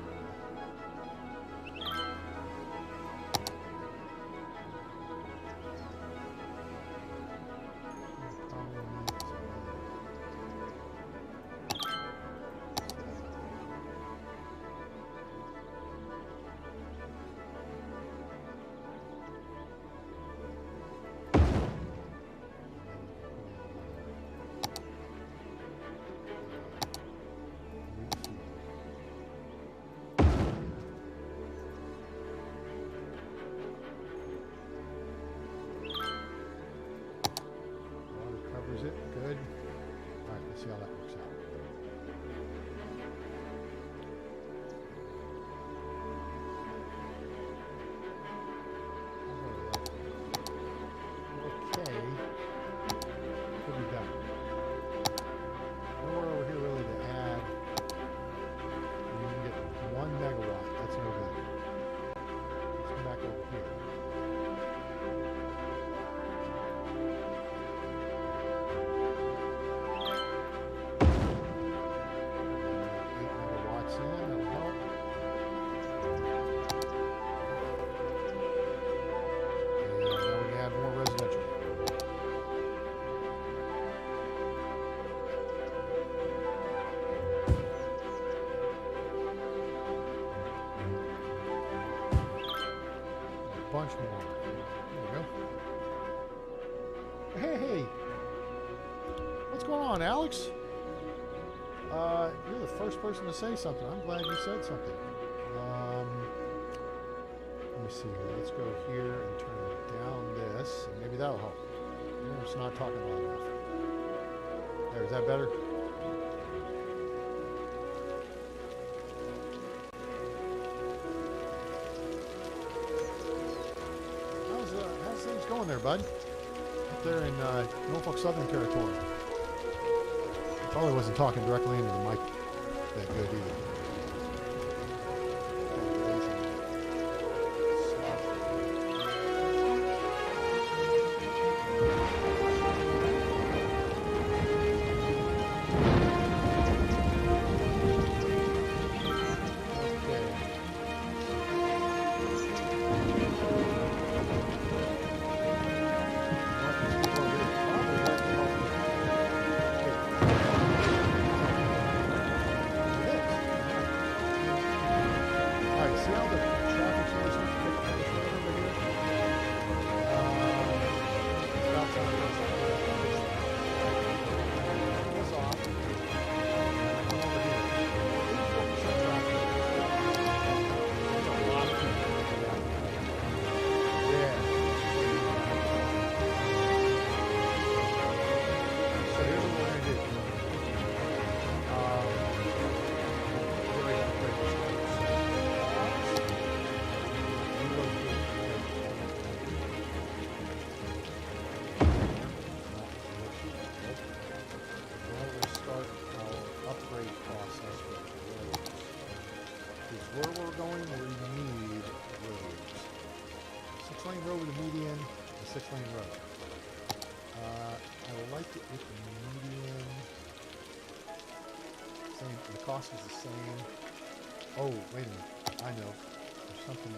Good. All right, let's see how that works out. Okay. Could be done. Nowhere over here really to add. We can get 1 megawatt. That's no good. Let's come back over here. Bunch more. There we go. Hey! What's going on, Alex? You're the first person to say something. I'm glad you said something. Let me see here. Let's go here and turn down this. And maybe that'll help. I'm just not talking loud enough. There, is that better? How's things going there, bud? Up there in Norfolk Southern Territory. I probably wasn't talking directly into the mic that good either. Where we're going, we need roads. 6-lane road with a median, a 6-lane road. I like it with the median. Same, the cost is the same. Oh, wait a minute. I know. There's something.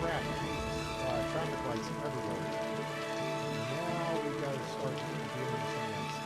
crap. Traffic lights everywhere. Now we've got to start dealing with some of that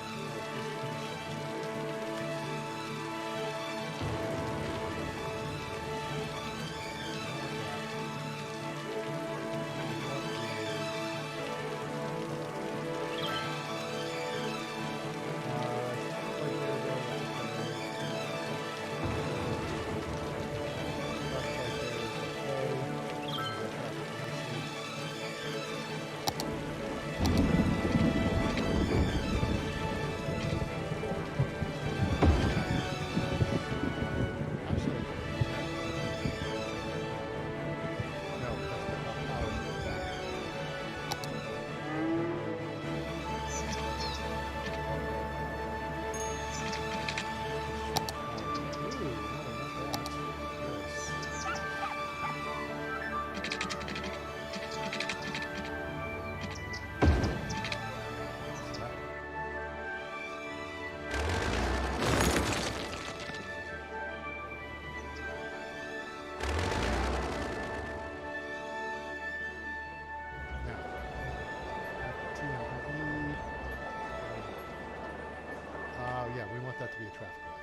yeah, we want that to be a traffic light.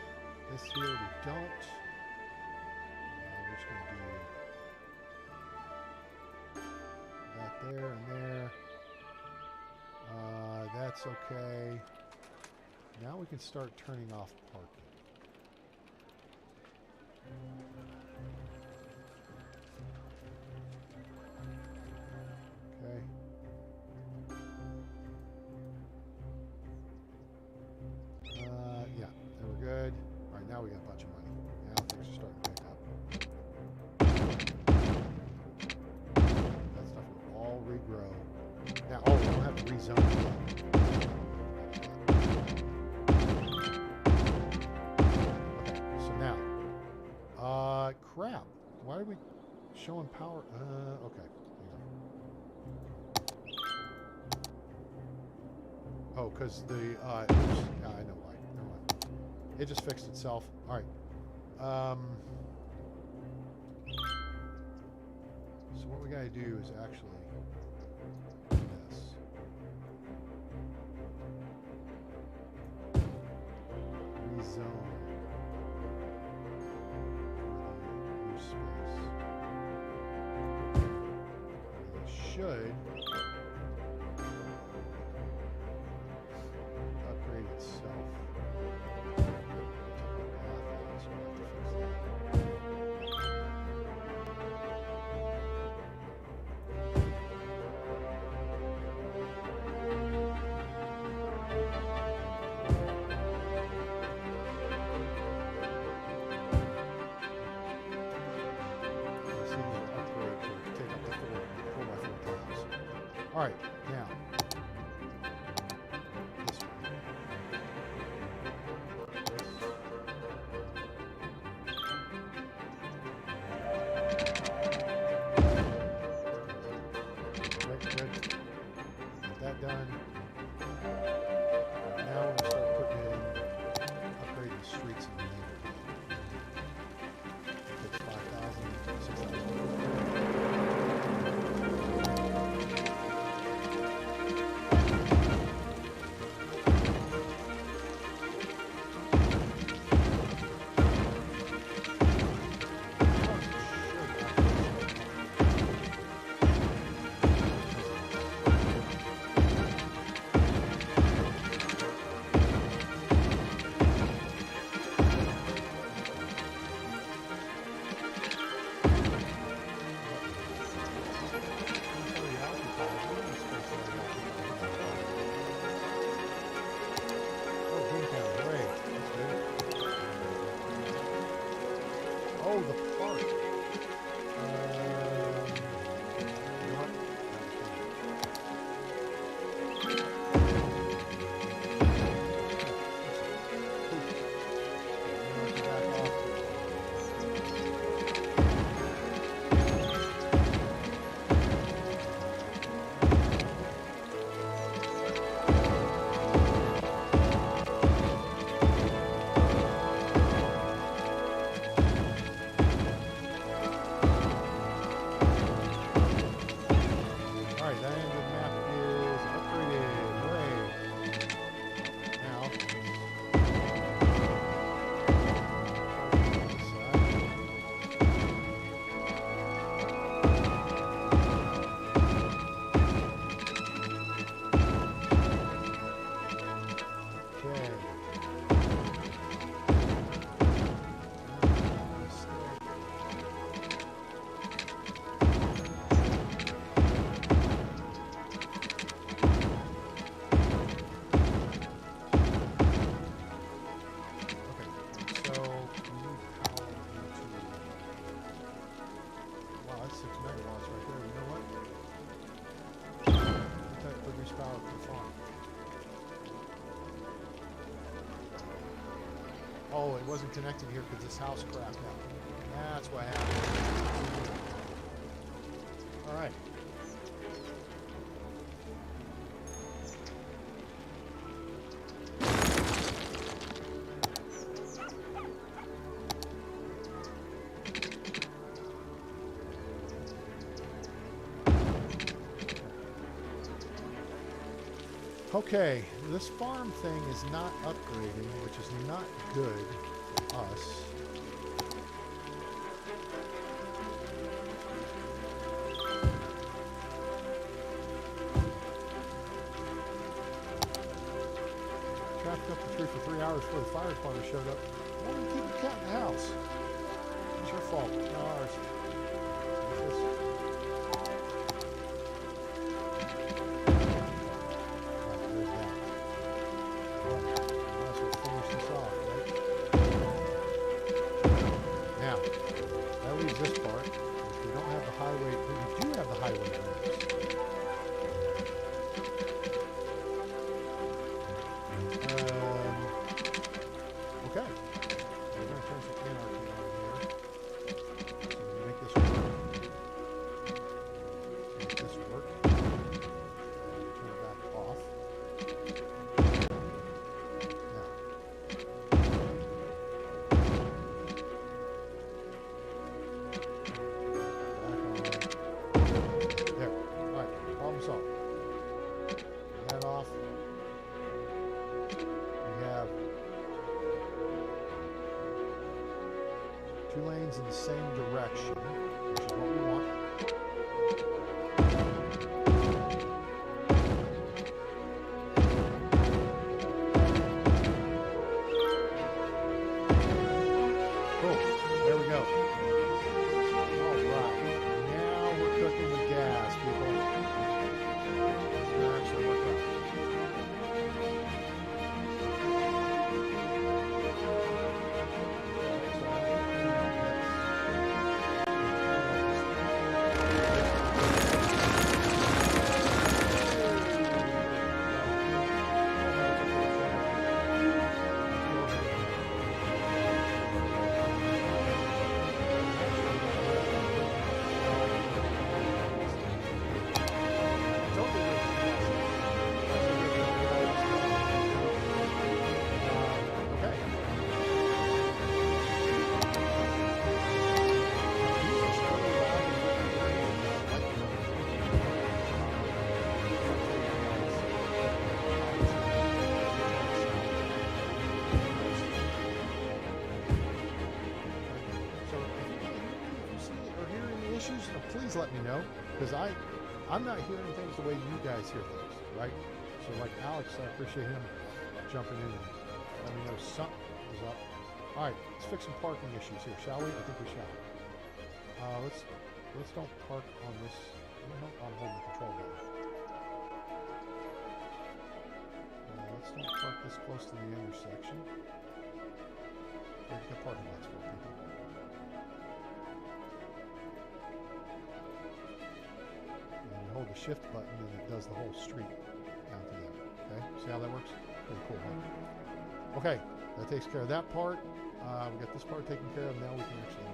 This here we don't. We're just going to do that there and there. That's okay. Now we can start turning off parking. Okay. Yeah, there we're good. All right, now we got a bunch of money. Now things are starting to pick up. That stuff will all regrow. Now, oh, we don't have to rezone it. Okay, so now, crap. Why are we showing power? Okay. Oh, because the, oops. Yeah, I know why. Never mind. It just fixed itself. All right. So what we got to do is actually do this. Rezone use space. It should upgrade itself. All right, now this one. Good. Get that done. Now we're going to start putting in upgrading the streets in the neighborhood. Takes 5,000, 6,000. megawatts right there. You know what? That produce power for the farm. Oh, it wasn't connected here because this house crapped out. That's what happened. All right. Okay, this farm thing is not upgrading, which is not good for us. Trapped up the tree for 3 hours before the fire department showed up. Why didn't you keep the cat in the house? It's your fault, not ours. This part, we don't have the highway, we do have the highway roads. Okay. We're going to turn some anarchy on here. So make this work. Make this work. Turn it back off. Two lanes in the same direction, which is what we want. Cool. There we go. All right. Now we're cooking with gas, people. It's going to actually work out. Please let me know, because I'm not hearing things the way you guys hear things, right? So like Alex, I appreciate him jumping in and letting me know something is up. All right, let's fix some parking issues here, shall we? I think we shall. Let's don't park on this. I'm holding the control down. Let's don't park this close to the intersection. There's the parking lots for people. Hold the shift button and it does the whole street down to there. Okay, see how that works? Pretty cool, huh? Okay, that takes care of that part. We got this part taken care of. Now we can actually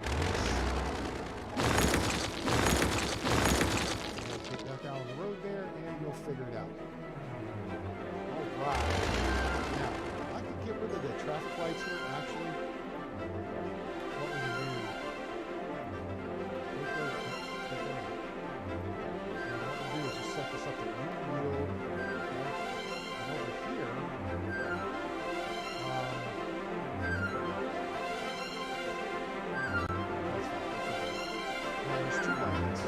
take that down on the road there, and you'll figure it out. All right. Now, I could get rid of the traffic lights here. Actually, what we can do? Set this up that you will, and over here, there's two lanes.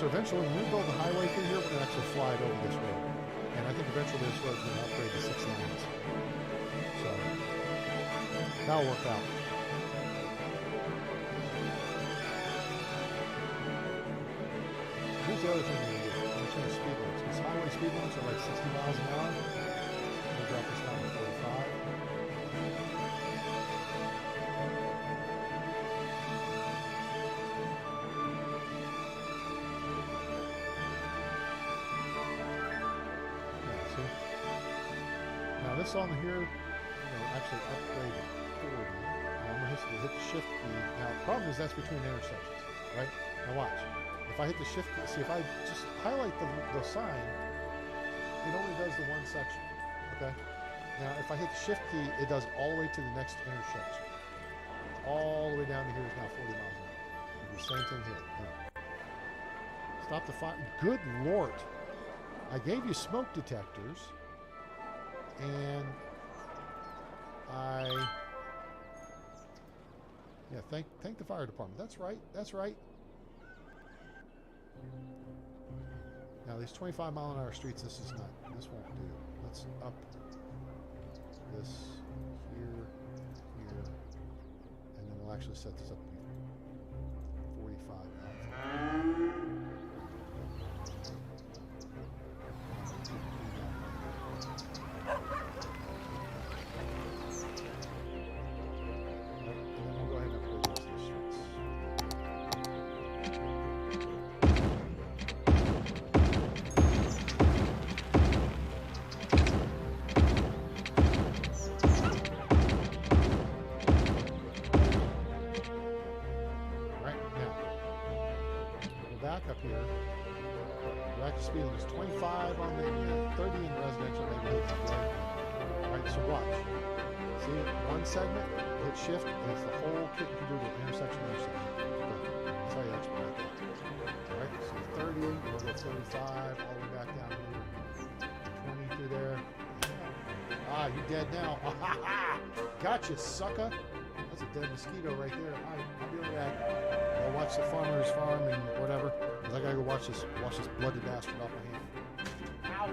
So eventually, when we build the highway through here, we're going to actually fly it over this road. And I think eventually this road's going to upgrade to 6 lanes. So that'll work out. Here's the other thing we're going to do. I'm going to change speed limits. Because highway speed limits are like 60 miles an hour. We'll drop this down to 45. Now this on here, actually upgrade to 40. Now I'm going to hit the shift key. Now the problem is that's between intersections, right? Now watch. If I hit the shift key, see if I just highlight the sign, it only does the one section, okay? Now if I hit the shift key, it does all the way to the next intersection. All the way down to here is now 40 miles an hour. Do the same thing here. Now, stop the fire. Good Lord. I gave you smoke detectors. And thank the fire department. That's right. That's right. Now these 25-mile-an-hour streets, this won't do. Let's up this here, and then we'll actually set this up to be 45 out. Up here. The active speed limit is 25 on the 30 in residential neighborhoods. Right, so watch. See, one segment, hit shift, and it's the whole kit and caboodle, intersection. Okay. That's how you expedite that. Alright, so 30, we'll go 35, all the way back down here. 20 through there. Ah, you dead now. Gotcha, sucker. That's a dead mosquito right there. Alright, I'll be right back. I'll watch the farmer's farm and whatever. Cause I gotta go watch this bloody bastard off my hand. Ow!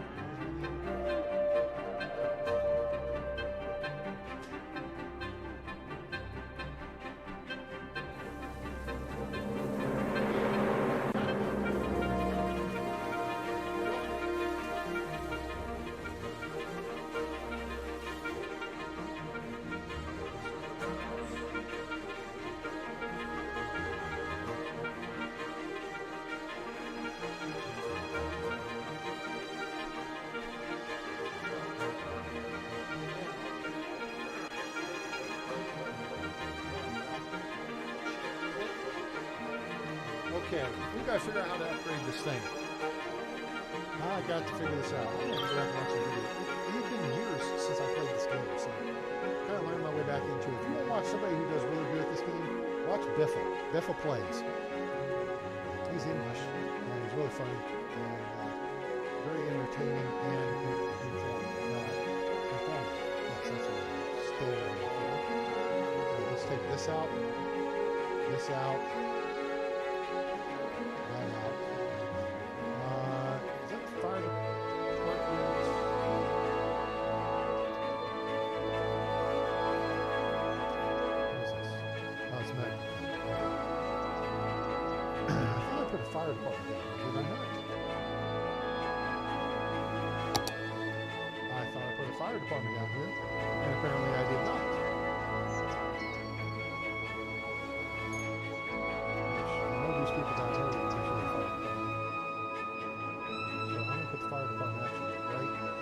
Okay, we gotta figure out how to upgrade this thing. I got to figure this out. I'm gonna go back and watch a video. It's been years since I played this game, so I kind of learned my way back into it. If you want to watch somebody who does really good at this game, watch Biffle. Biffle plays. He's English, and he's really funny, and very entertaining and informative. Yes, that's what stay away from. Let's take this out, this out. Fire department down here, did I not? I thought I put a fire department down here, and apparently I did not. I know these people down here are actually a fire department. So I'm going to put the fire department actually right here.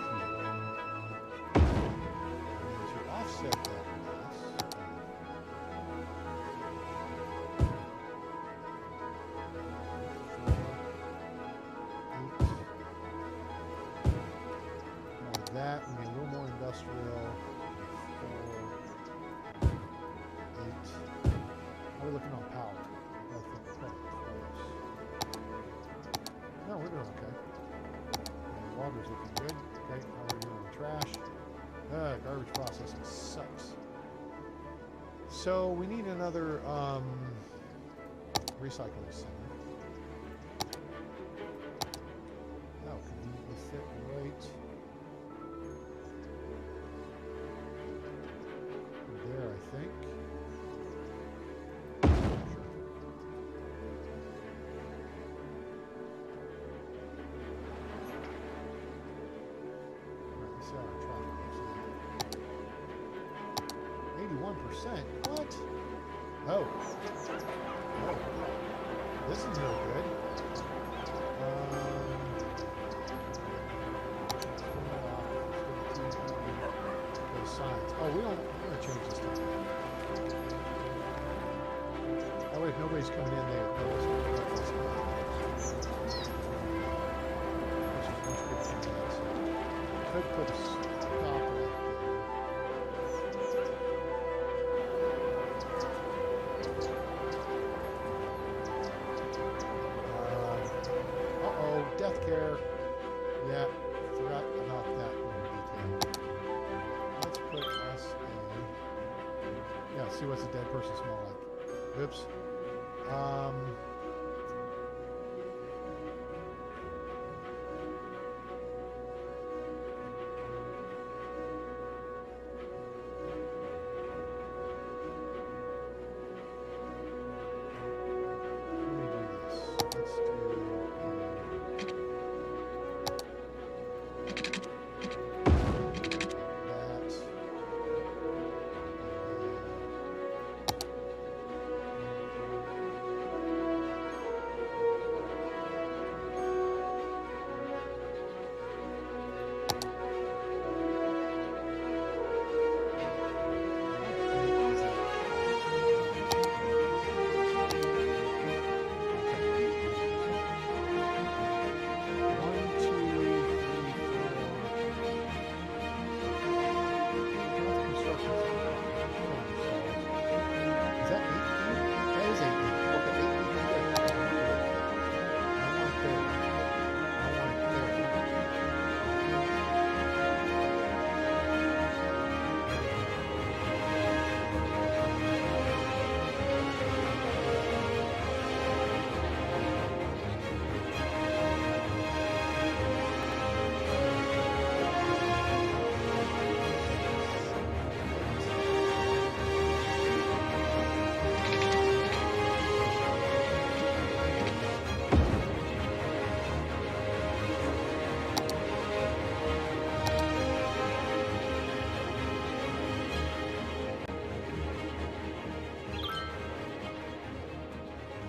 And to offset that, that and a little more industrial. 4, 8. How are we looking on power? I think we're probably close. No, we're doing okay. The water's looking good. Okay, how are we doing on trash? Garbage processing sucks. So we need another recycling center. see how our traffic looks like. 81%? What? Oh. Oh. This is no good. Those signs. Oh, we're going to change this stuff. That way, if nobody's coming in, they know what's going on. Which is much good for me. Could put a stop right there. Death care. Yeah, forgot about that little detail. Let's put us in. Yeah, see what's a dead person smell like. Oops.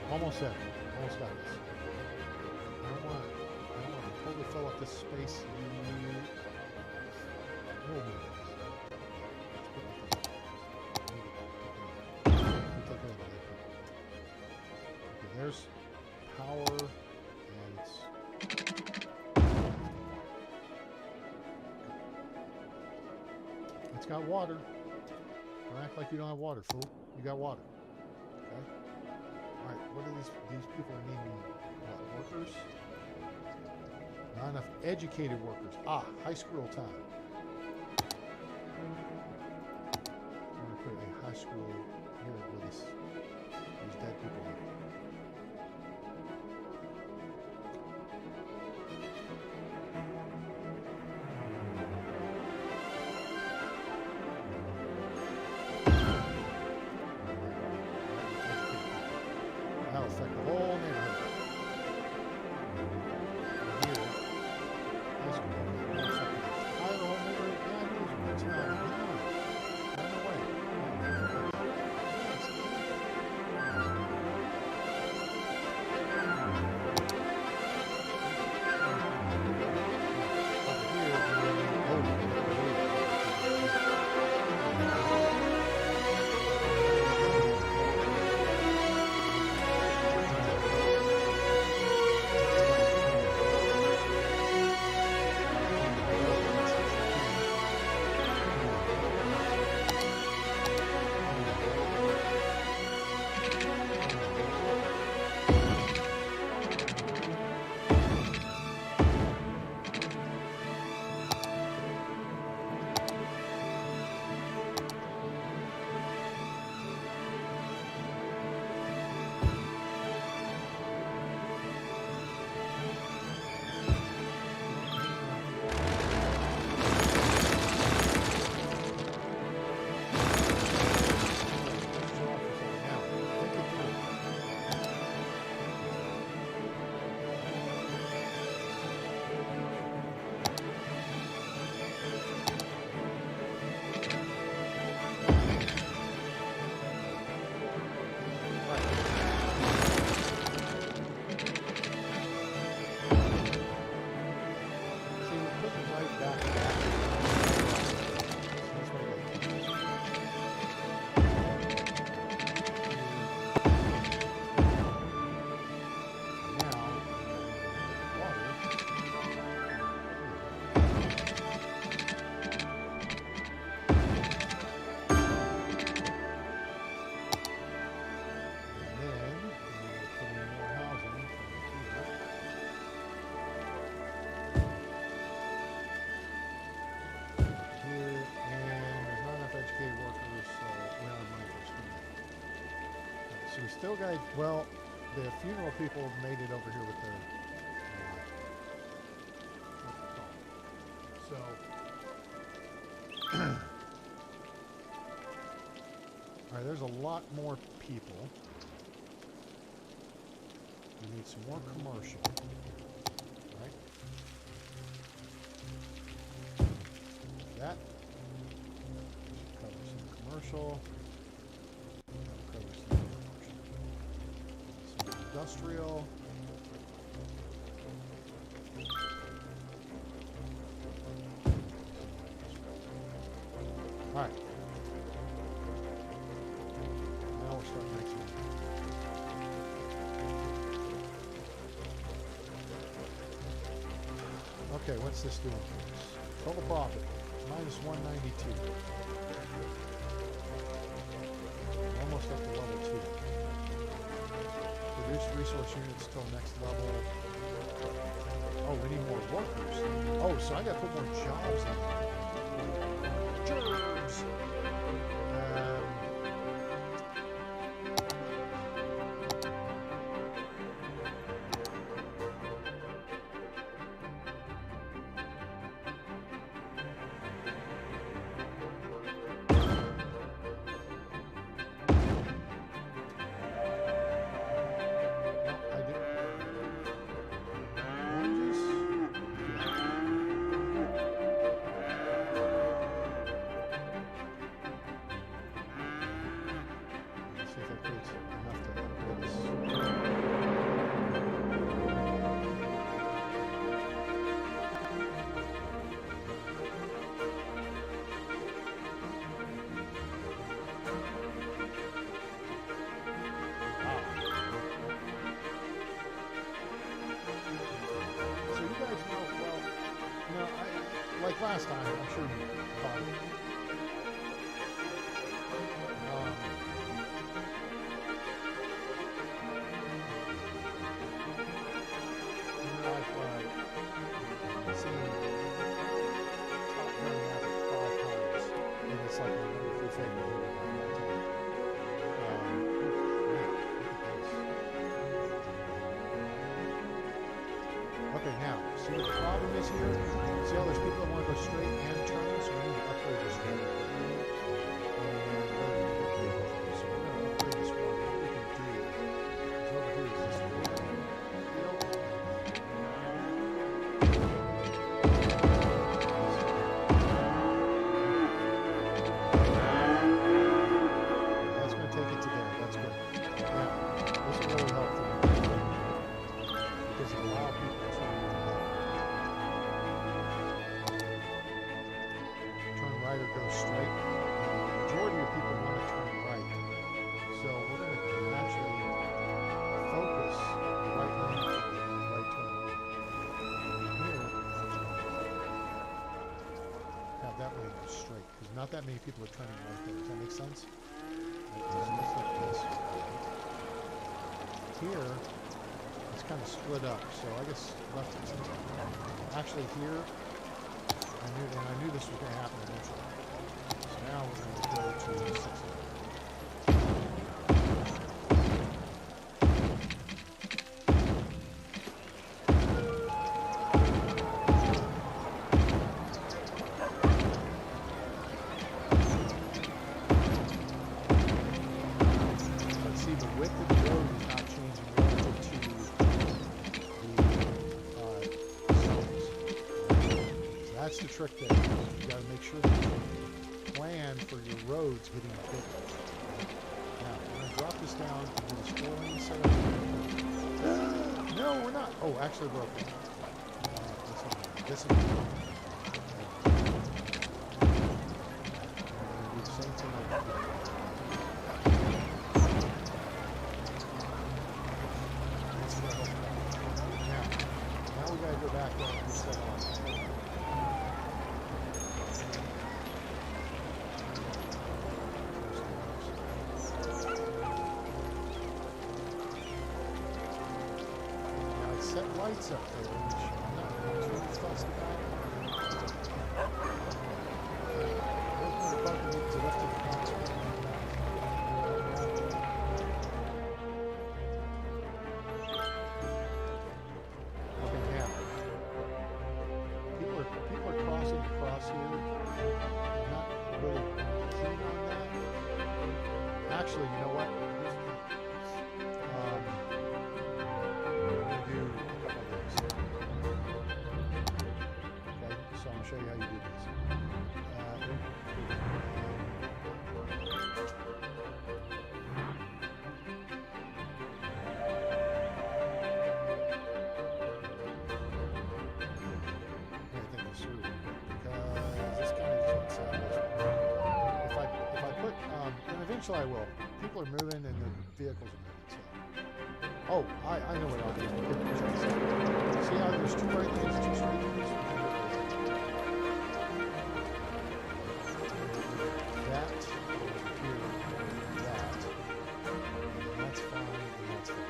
Almost there. Almost got this. I don't want to totally fill up this space. Okay, there's power, and it's got water. Don't act like you don't have water, fool. You got water. Okay. Alright, what are these people needing? What, workers? Not enough educated workers. Ah, high school time. I'm going to put a high school here where these dead people are. That'll affect the whole neighborhood. we still got, well, the funeral people made it over here with their, so, all right, there's a lot more people. We need some more commercial, right? That covers some commercial. That covers some commercial. Some industrial. All right. Now we'll start next one. Okay, what's this doing for us? Total profit, minus 192. Almost up to level 2. Produce resource units till next level. Oh, we need more workers. Oh, so I gotta put more jobs in. Jobs! Like last time, I'm sure you caught it. I've seen Top Gun have it 5 times, and it's like my number 3 favorite movie of all time. Okay, now, see what the problem is here? See how there's people that want to go straight and turn, so we need to upgrade this one. So we're going to upgrade this one. What we can do is over here is this one. That's going to take it to there. That's good. Now, this will really help them because it allows people to right or go straight. The majority of people want to turn right. So we're going to actually focus the right lane for the right turn lane. Here, have that lane go straight, because not that many people are turning right there. Does that make sense? Like this. Here, it's kind of split up. So I guess left and center. Actually here, I knew this was going to happen eventually. So now we're going to go to 6. Let's see, the width of the road is not changing relative to the zones. So that's the trick there. You got to make sure that you plan for your roads getting bigger. Now, we're going to drop this down to this 4-lane setup. No, we're not. Oh, actually, we're okay. This is. Do the same thing like that. Now we got to go back and reset on. Set lights up there, which I'm not really fussed about. Open the button to lift the console. actually, you know what? We're going to do a couple of things. Okay, so I'm going to show you how you do this. Eventually I will. People are moving and the vehicles are moving. So. Oh, I know what I'll do. See how there's two right lanes, two straight lanes? That here, that. And that's fine, and that's fine.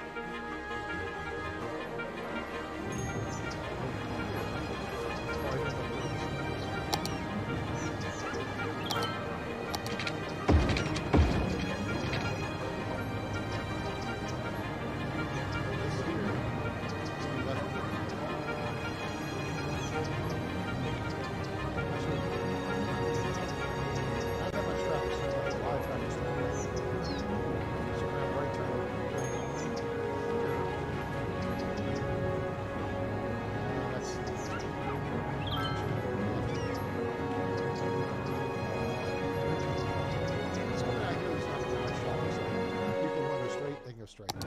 Straight. Now,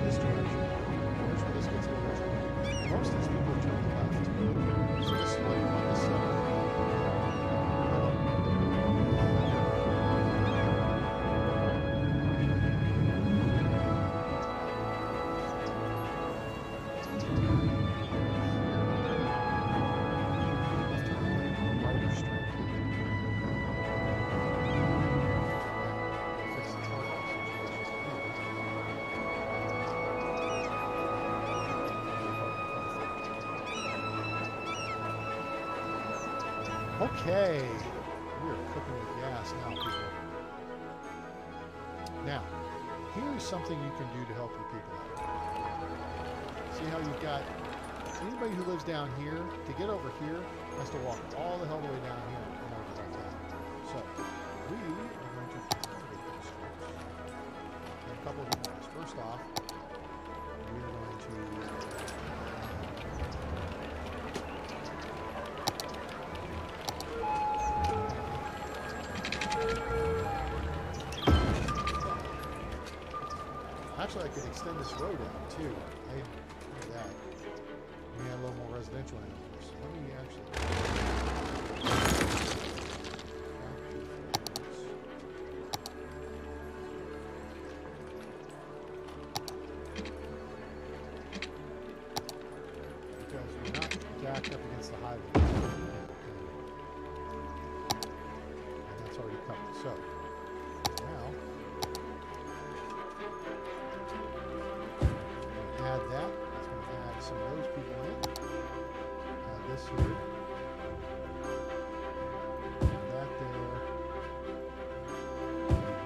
this direction. Here's where this gets going. Most of these people are turning left. So this is what you want to set. Okay, we're cooking with gas now, people. Now, here's something you can do to help your people out. See how you've got anybody who lives down here, to get over here, has to walk all the hell the way down here in order to get that. So, we are going to accommodate those folks in a couple of ways. First off, we are going to actually, I could extend this road out too. I did that. We had a little more residential in it. So let me actually. Because we're not jacked up against the highway. And that's already covered. So now. Add that. That's going to add some of those people in. Add this here. That there.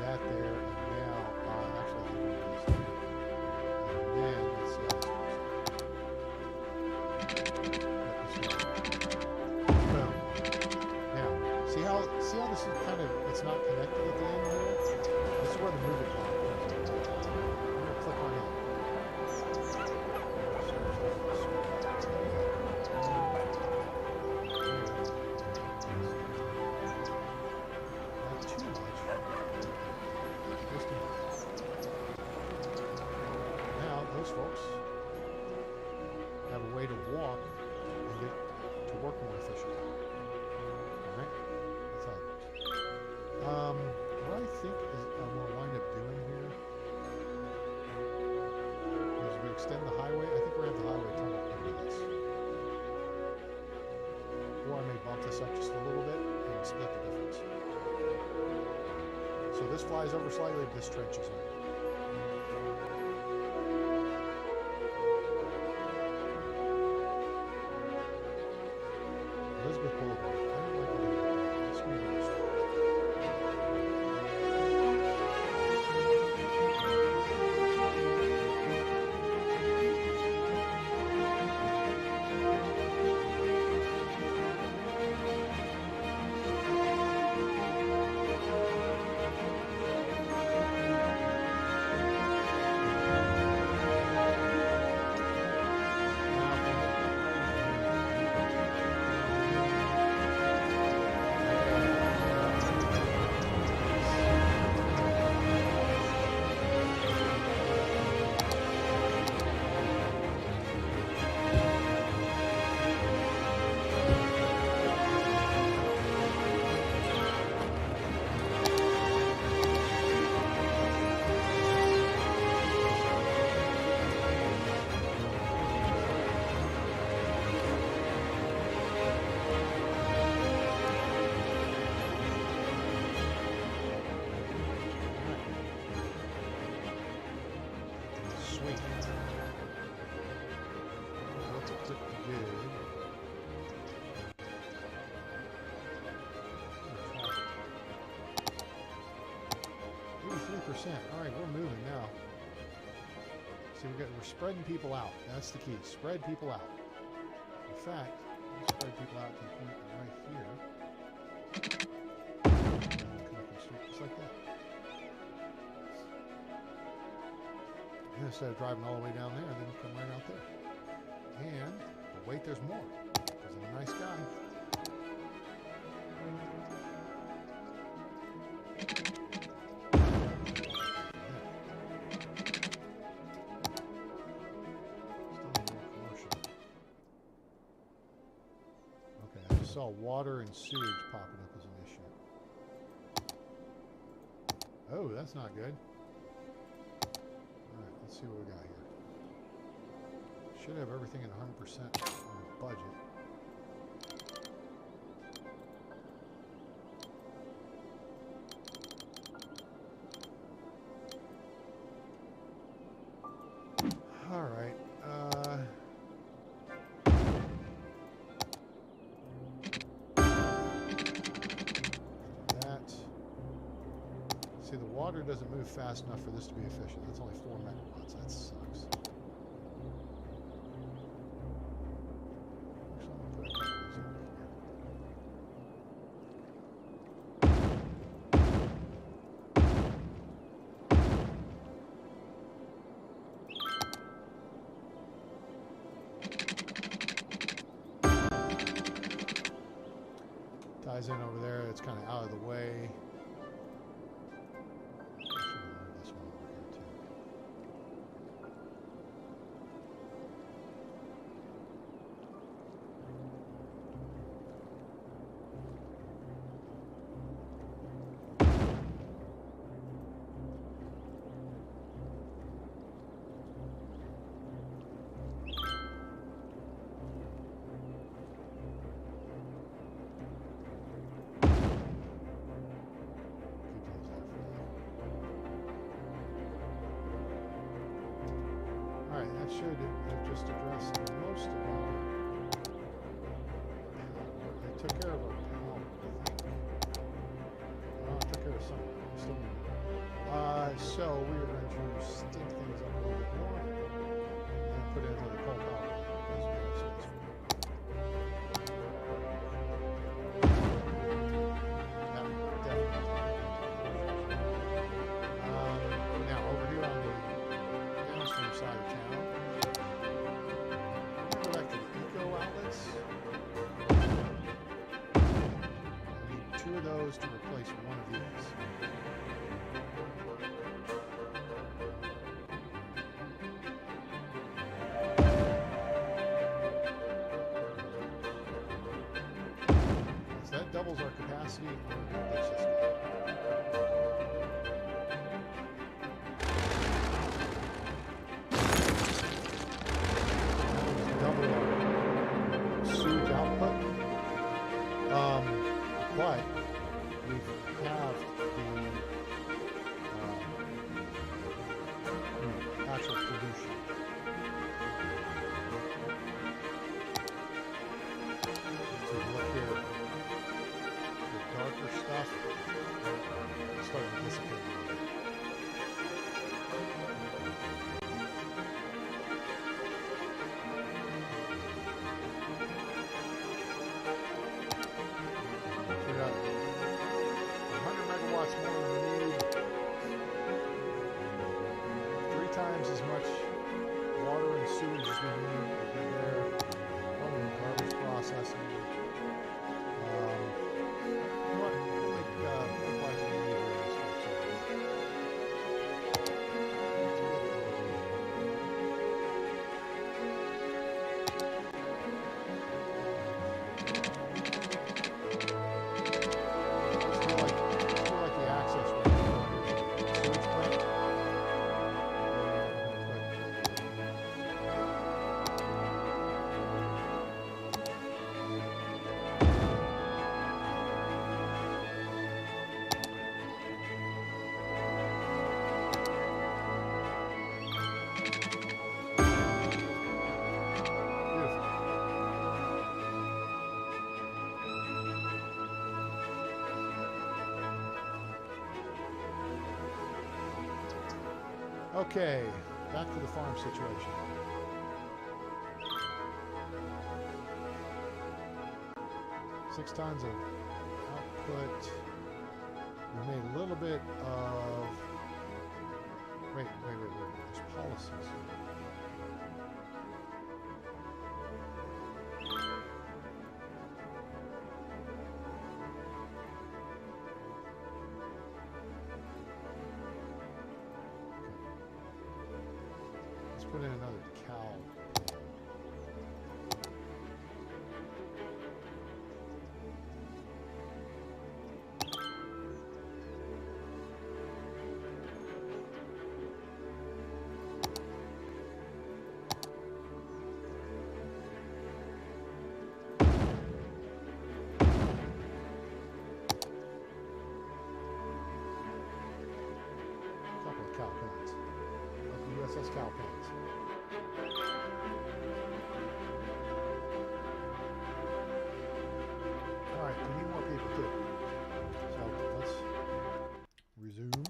That there. And now, actually, I think this there. And then, let's see how this goes. Boom. Now, see how this is kind of, it's not connected at the end here? This is where the move it comes in. I'm going to click on it. Folks have a way to walk and get to work more efficiently. Alright? That's how it goes. What I think is I'm going to wind up doing here is we extend the highway. I think we're going to have the highway turn up into this. Or I may bump this up just a little bit and split the difference. So this flies over slightly, this trenches on. Elizabeth Boulevard. I don't like it. Let's move this. All right, we're moving now. See, we're spreading people out. That's the key. Spread people out. In fact, let's spread people out to the point right here. Just like that. And instead of driving all the way down there, then you come right out there. And, but wait, there's more. Because I'm a nice guy. Saw water and sewage popping up as an issue. Oh, that's not good. Alright, let's see what we got here. Should have everything at 100% on the budget. Alright, see, the water doesn't move fast enough for this to be efficient. That's only 4 megawatts. That sucks. Actually, I'm going to put a couple of these over here. Ties in over there. It's kind of out of the way. That should have just addressed most of our power. It took care of our power, I think. Well, it took care of some. Still so we are going to stink things up a little bit more and put in another coal power plant because we have space for it. That definitely. Now over here on the downstream side of town. Go back to the eco outlets. I need 2 of those to replace 1 of these. So that doubles our capacity on this system. But we have the actual pollution. So look here, the darker stuff Okay, back to the farm situation. Six tons of output. We made a little bit of... Wait. There's policies. Let's put in another cow. Cow pens. USS cow pens. Alright, we need more people too. So let's resume.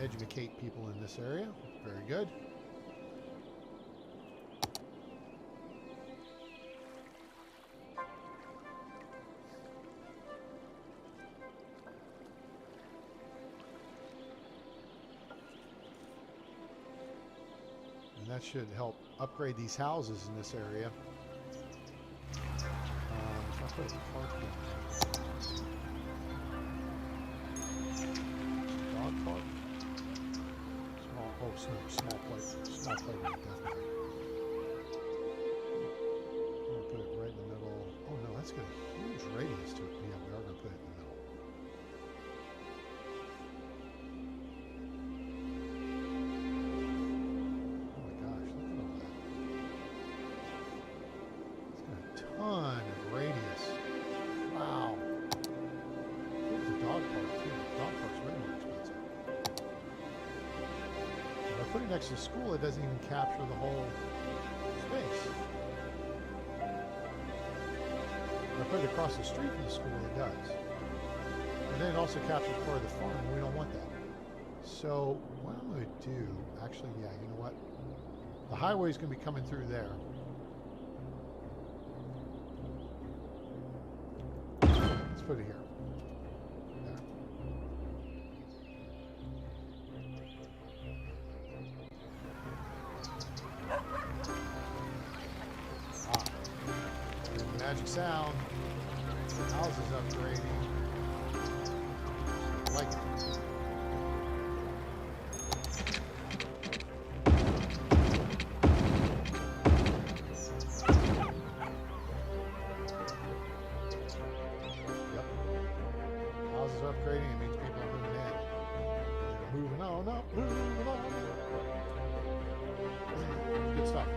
Educate people in this area. Very good. And that should help upgrade these houses in this area. If I put a park in. Dog park. Oh, small place, definitely. I'm gonna put it right in the middle. Oh no, that's got a huge radius to it. Yeah, we are gonna put it in the middle. Oh my gosh, look at all that. It's got a ton of radius. Wow. Here's the dog park too. The dog park's way more expensive. Put it next to the school, it doesn't even capture the whole space. If I put it across the street from the school, it does. And then it also captures part of the farm, and we don't want that. So what I'm going to do, actually, yeah, you know what? The highway is going to be coming through there. Let's put it here. Magic sound. House is upgrading. I like it. Yep. House is upgrading. It means people are moving in. Moving on up. Moving on. Good stuff.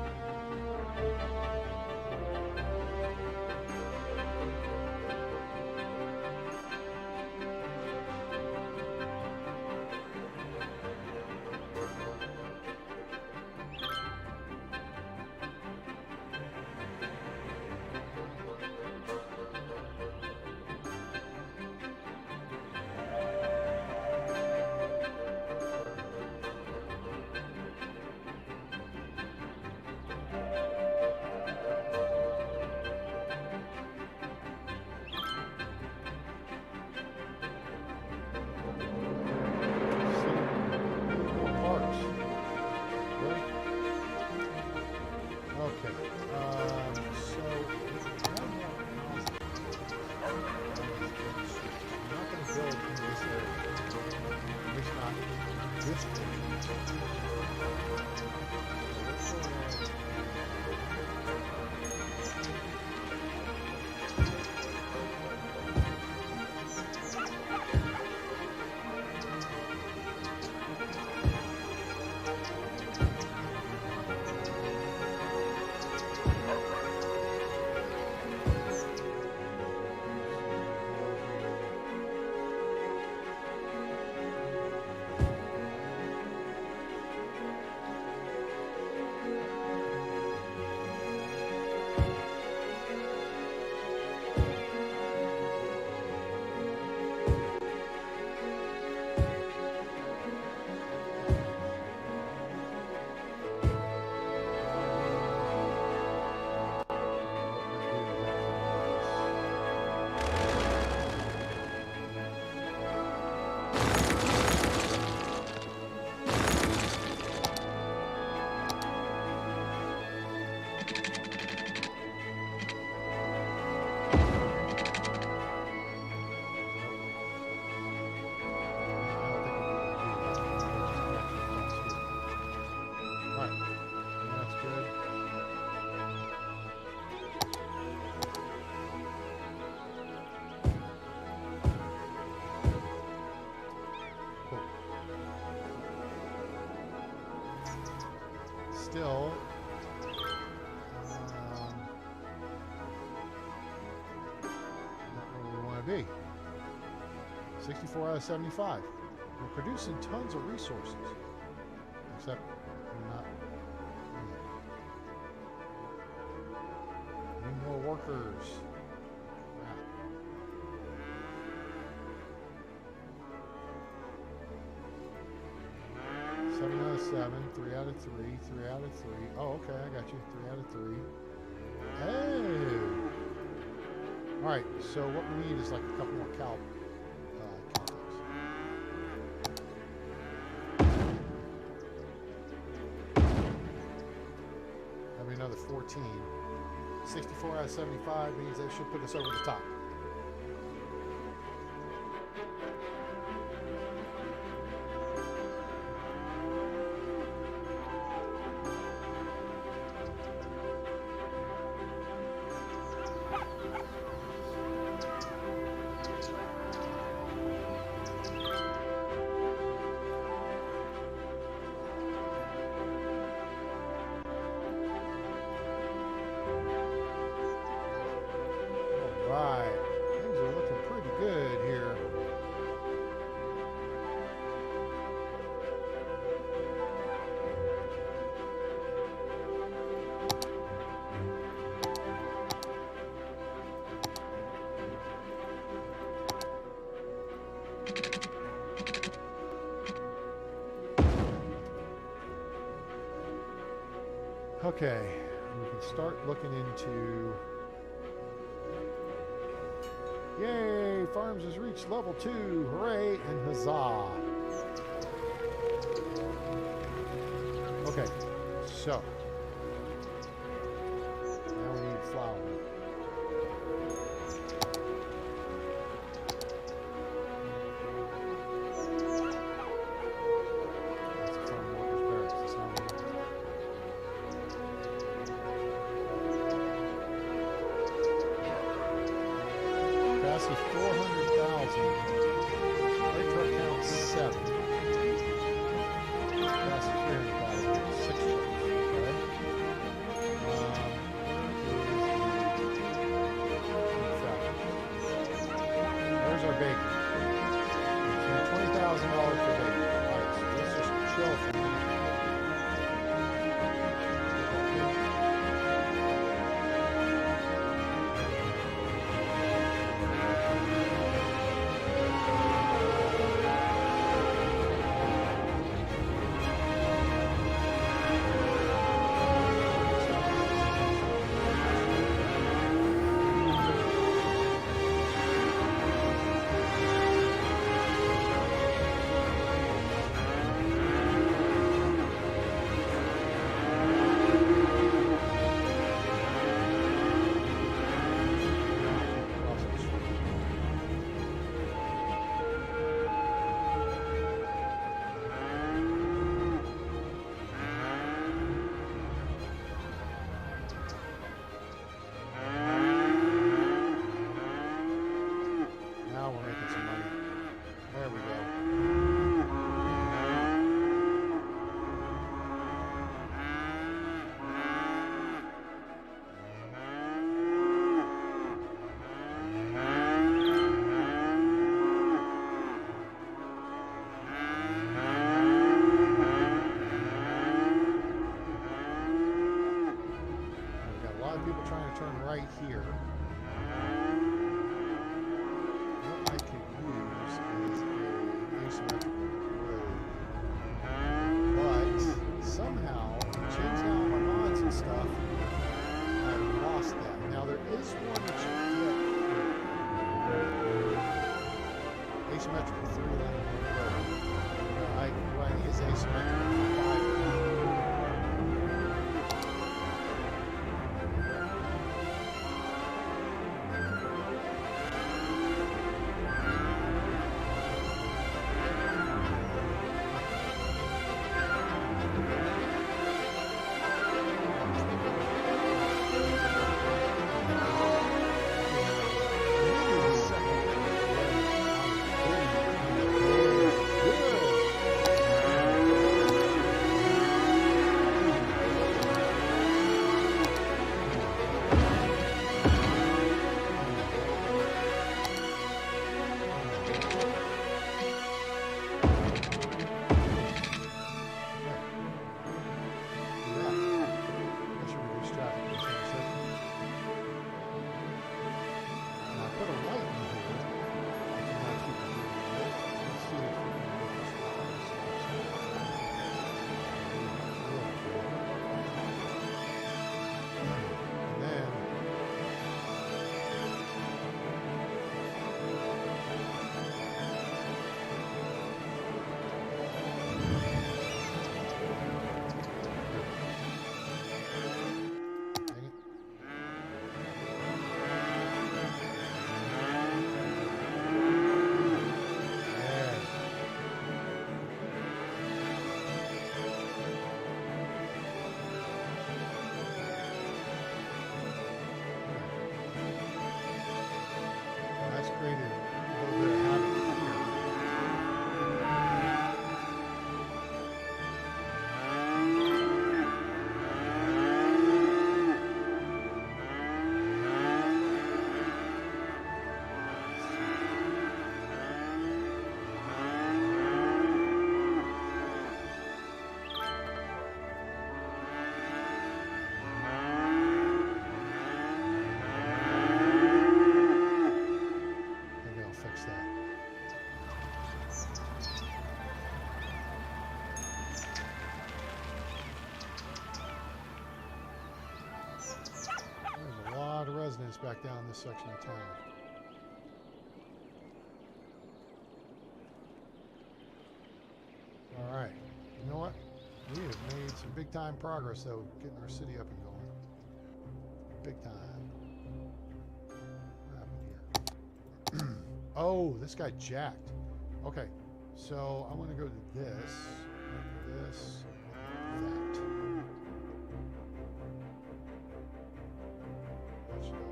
to be. 64 out of 75. We're producing tons of resources. Except we're not. Need more workers. Crap. Seven out of 7, 3 out of 3, 3 out of 3. Oh, okay, I got you. 3 out of 3. Hey! Alright, so what we need is like a couple more cow things. That'll be another 14. 64 out of 75 means they should put us over the top. Right, things are looking pretty good here. Okay, we can start looking into. Yay! Farms has reached level 2. Hooray and huzzah! Okay, so now we need flour. That's a farm workers' barracks. That's not what capacity 400,000. Right to account 7. Capacity 300,000. 6 trucks. Okay. There's our bacon. $20,000 for bacon. Alright, so let's just chill for a minute. Right here. What I could use is an asymmetrical road. But somehow, changing out my mods and stuff, I lost that. Now there is one that you get. Asymmetrical 3-lane road. What I need is asymmetrical 5-lane. back down this section of town. All right. You know what? We have made some big time progress, though, getting our city up and going. Big time. What happened here? Oh, this guy jacked. Okay, so I want to go to this, that. That should help.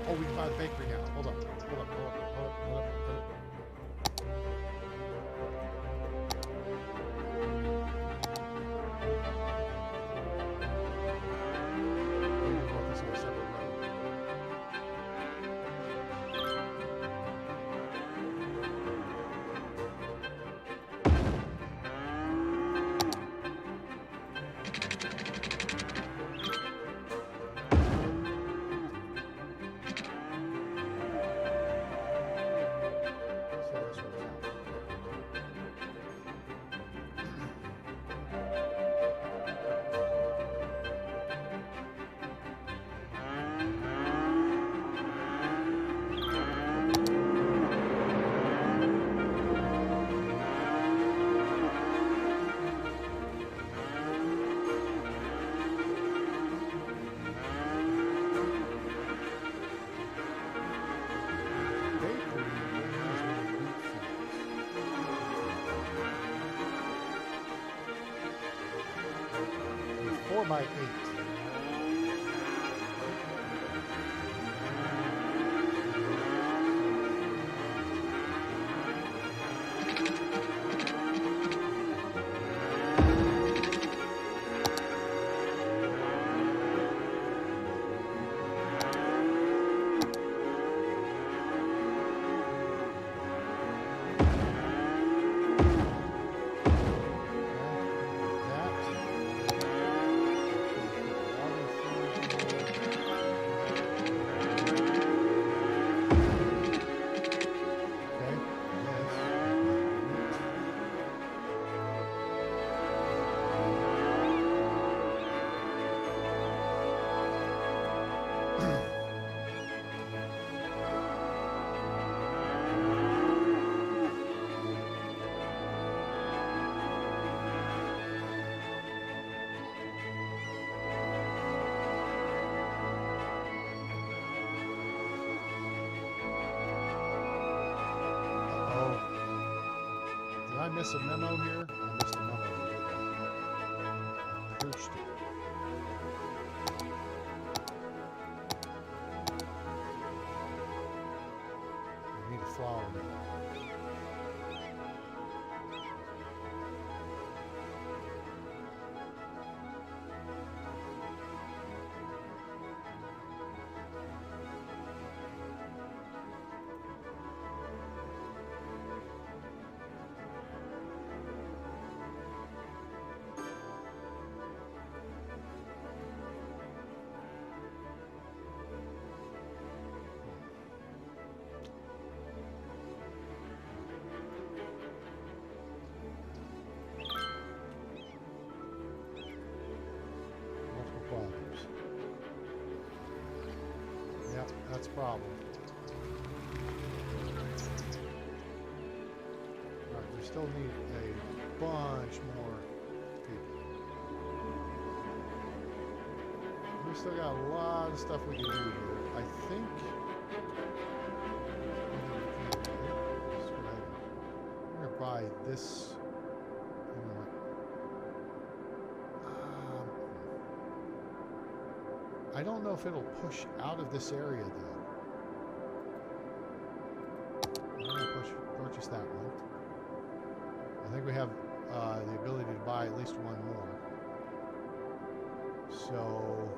Oh, we can buy the bakery now. Hold up. By 8. I miss a memo here? I missed a memo. I pushed it. I need a flower now. Yeah, that's a problem. Alright, we still need a bunch more people. We still got a lot of stuff we can do here. I think... We're going to buy this... I don't know if it'll push out of this area, though. I'm going to purchase that one. I think we have the ability to buy at least one more. So...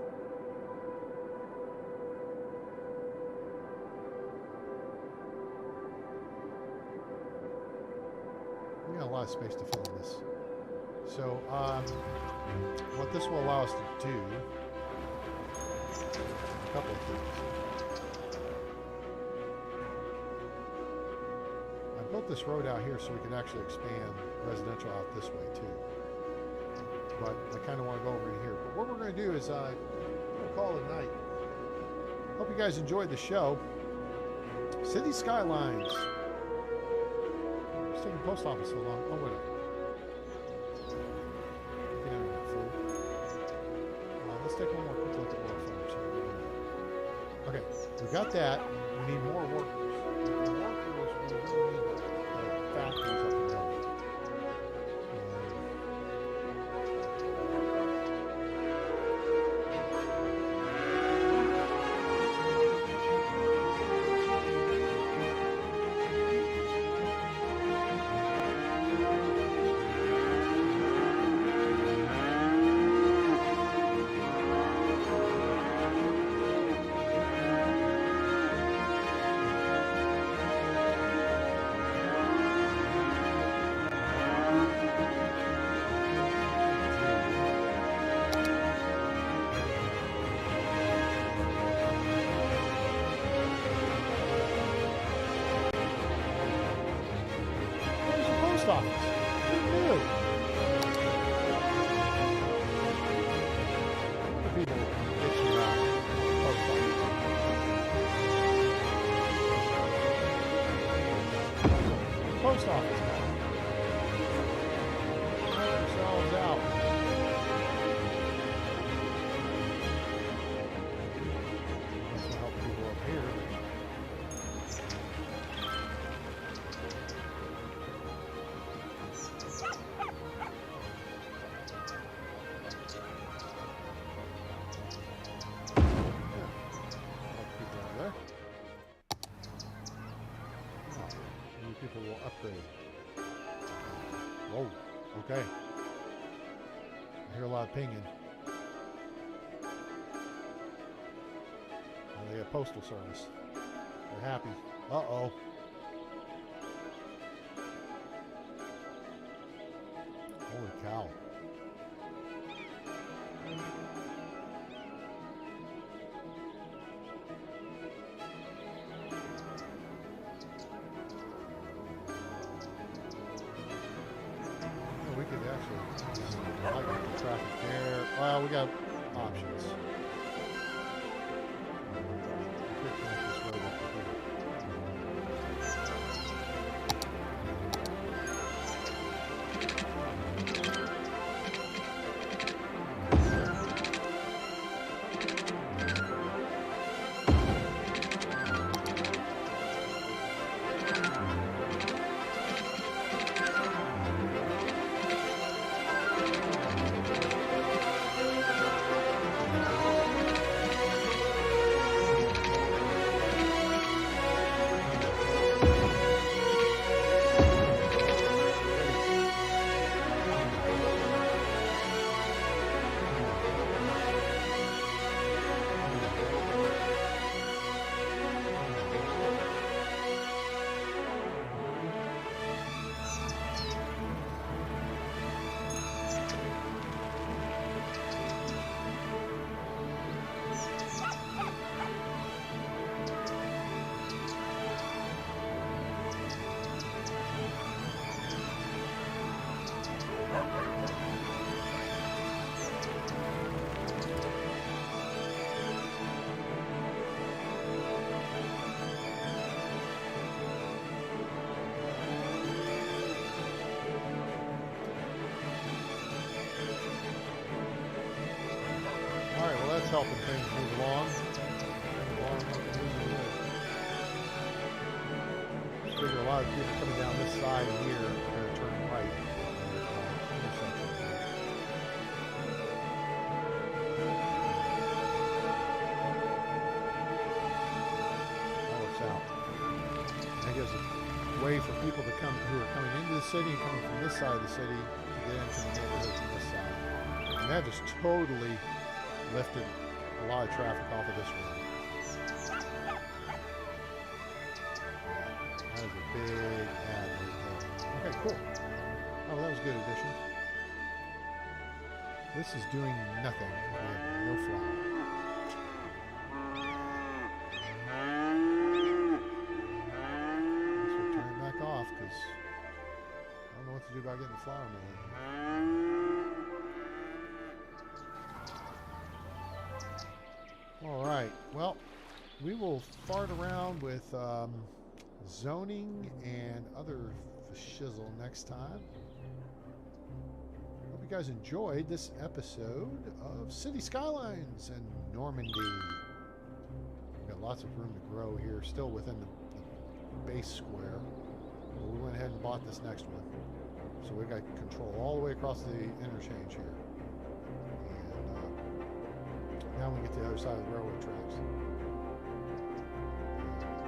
we got a lot of space to fill in this. So, what this will allow us to do A couple of things. I built this road out here so we can actually expand residential out this way too. But I kind of want to go over in here. But what we're going to do is I'm going to call it a night. Hope you guys enjoyed the show. City Skylines. It's taking the post office so long. Oh, wait. Get in there, fool. Let's take one more quick look at more farms here. Okay, we got that. We need more workers. The workers, we really need the factories up and running. Office. Really? People bitching around post office. Post office now. Knock yourselves out. This will help people up here. People will upgrade. Whoa, okay. I hear a lot of pinging. Oh, they have postal service. They're happy. Uh-oh. Holy cow. We could actually light up the traffic there. Well, we got options. We could connect this road up to here. That's helping things move along. Just figure a lot of people coming down this side here are going to turn right. That works out. That gives a way for people to come who are coming into the city and coming from this side of the city to get into the neighborhood from this side. And that just totally lifted a lot of traffic off of this road. That is a big ad right there. Okay, cool. Oh, that was a good addition. This is doing nothing. We have no flower. the flower man. All right. Well, we will fart around with zoning and other shizzle next time. Hope you guys enjoyed this episode of City Skylines and Normandy. We've got lots of room to grow here, still within the base square. But we went ahead and bought this next one. So we got control all the way across the interchange here. And now we get to the other side of the railroad tracks.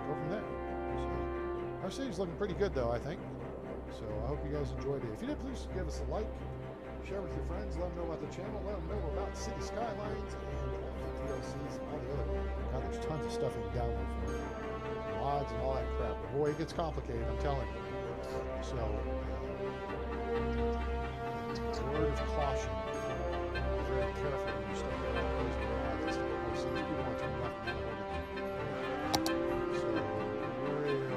Go from there. So our city's looking pretty good though, I think. So I hope you guys enjoyed it. If you did, please give us a like, share with your friends, let them know about the channel, let them know about City Skylines and all the DLCs and all the other. God, there's tons of stuff in the download for you. Mods and all that crap. But boy, it gets complicated, I'm telling you. So, word of caution. Be very careful when you start getting all those mods and stuff. Oh, see, these people want to rough me over. So, real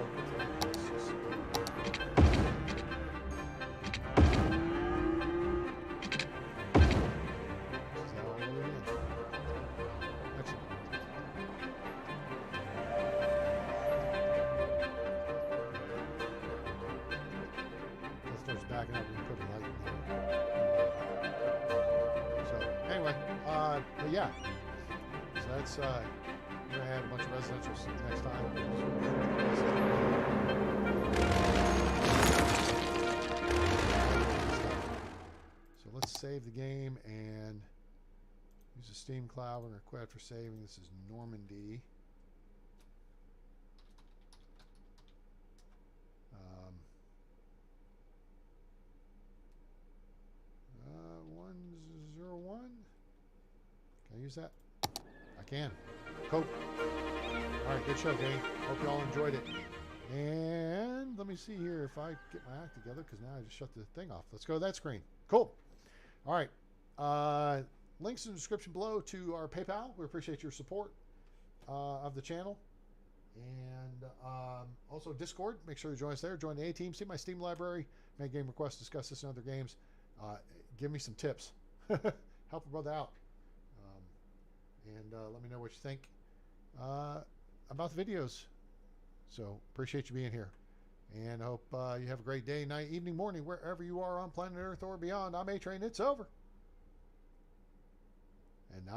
backing up and put a light in there. So anyway, but yeah. So that's we're gonna have a bunch of residential next time. So let's save the game and use the Steam Cloud. We're gonna quit for saving. This is Normandy. 101. Can I use that? I can. Cool. All right, good show, gang. Hope you all enjoyed it. And let me see here if I get my act together, because now I just shut the thing off. Let's go to that screen. Cool. All right. Links in the description below to our PayPal. We appreciate your support of the channel. And also Discord. Make sure you join us there. Join the A-Team. See my Steam library. Make game requests. Discuss this and other games. Give me some tips. Help a brother out. And let me know what you think about the videos. So appreciate you being here. And I hope you have a great day, night, evening, morning, wherever you are on planet Earth or beyond. I'm A-Train. It's over. And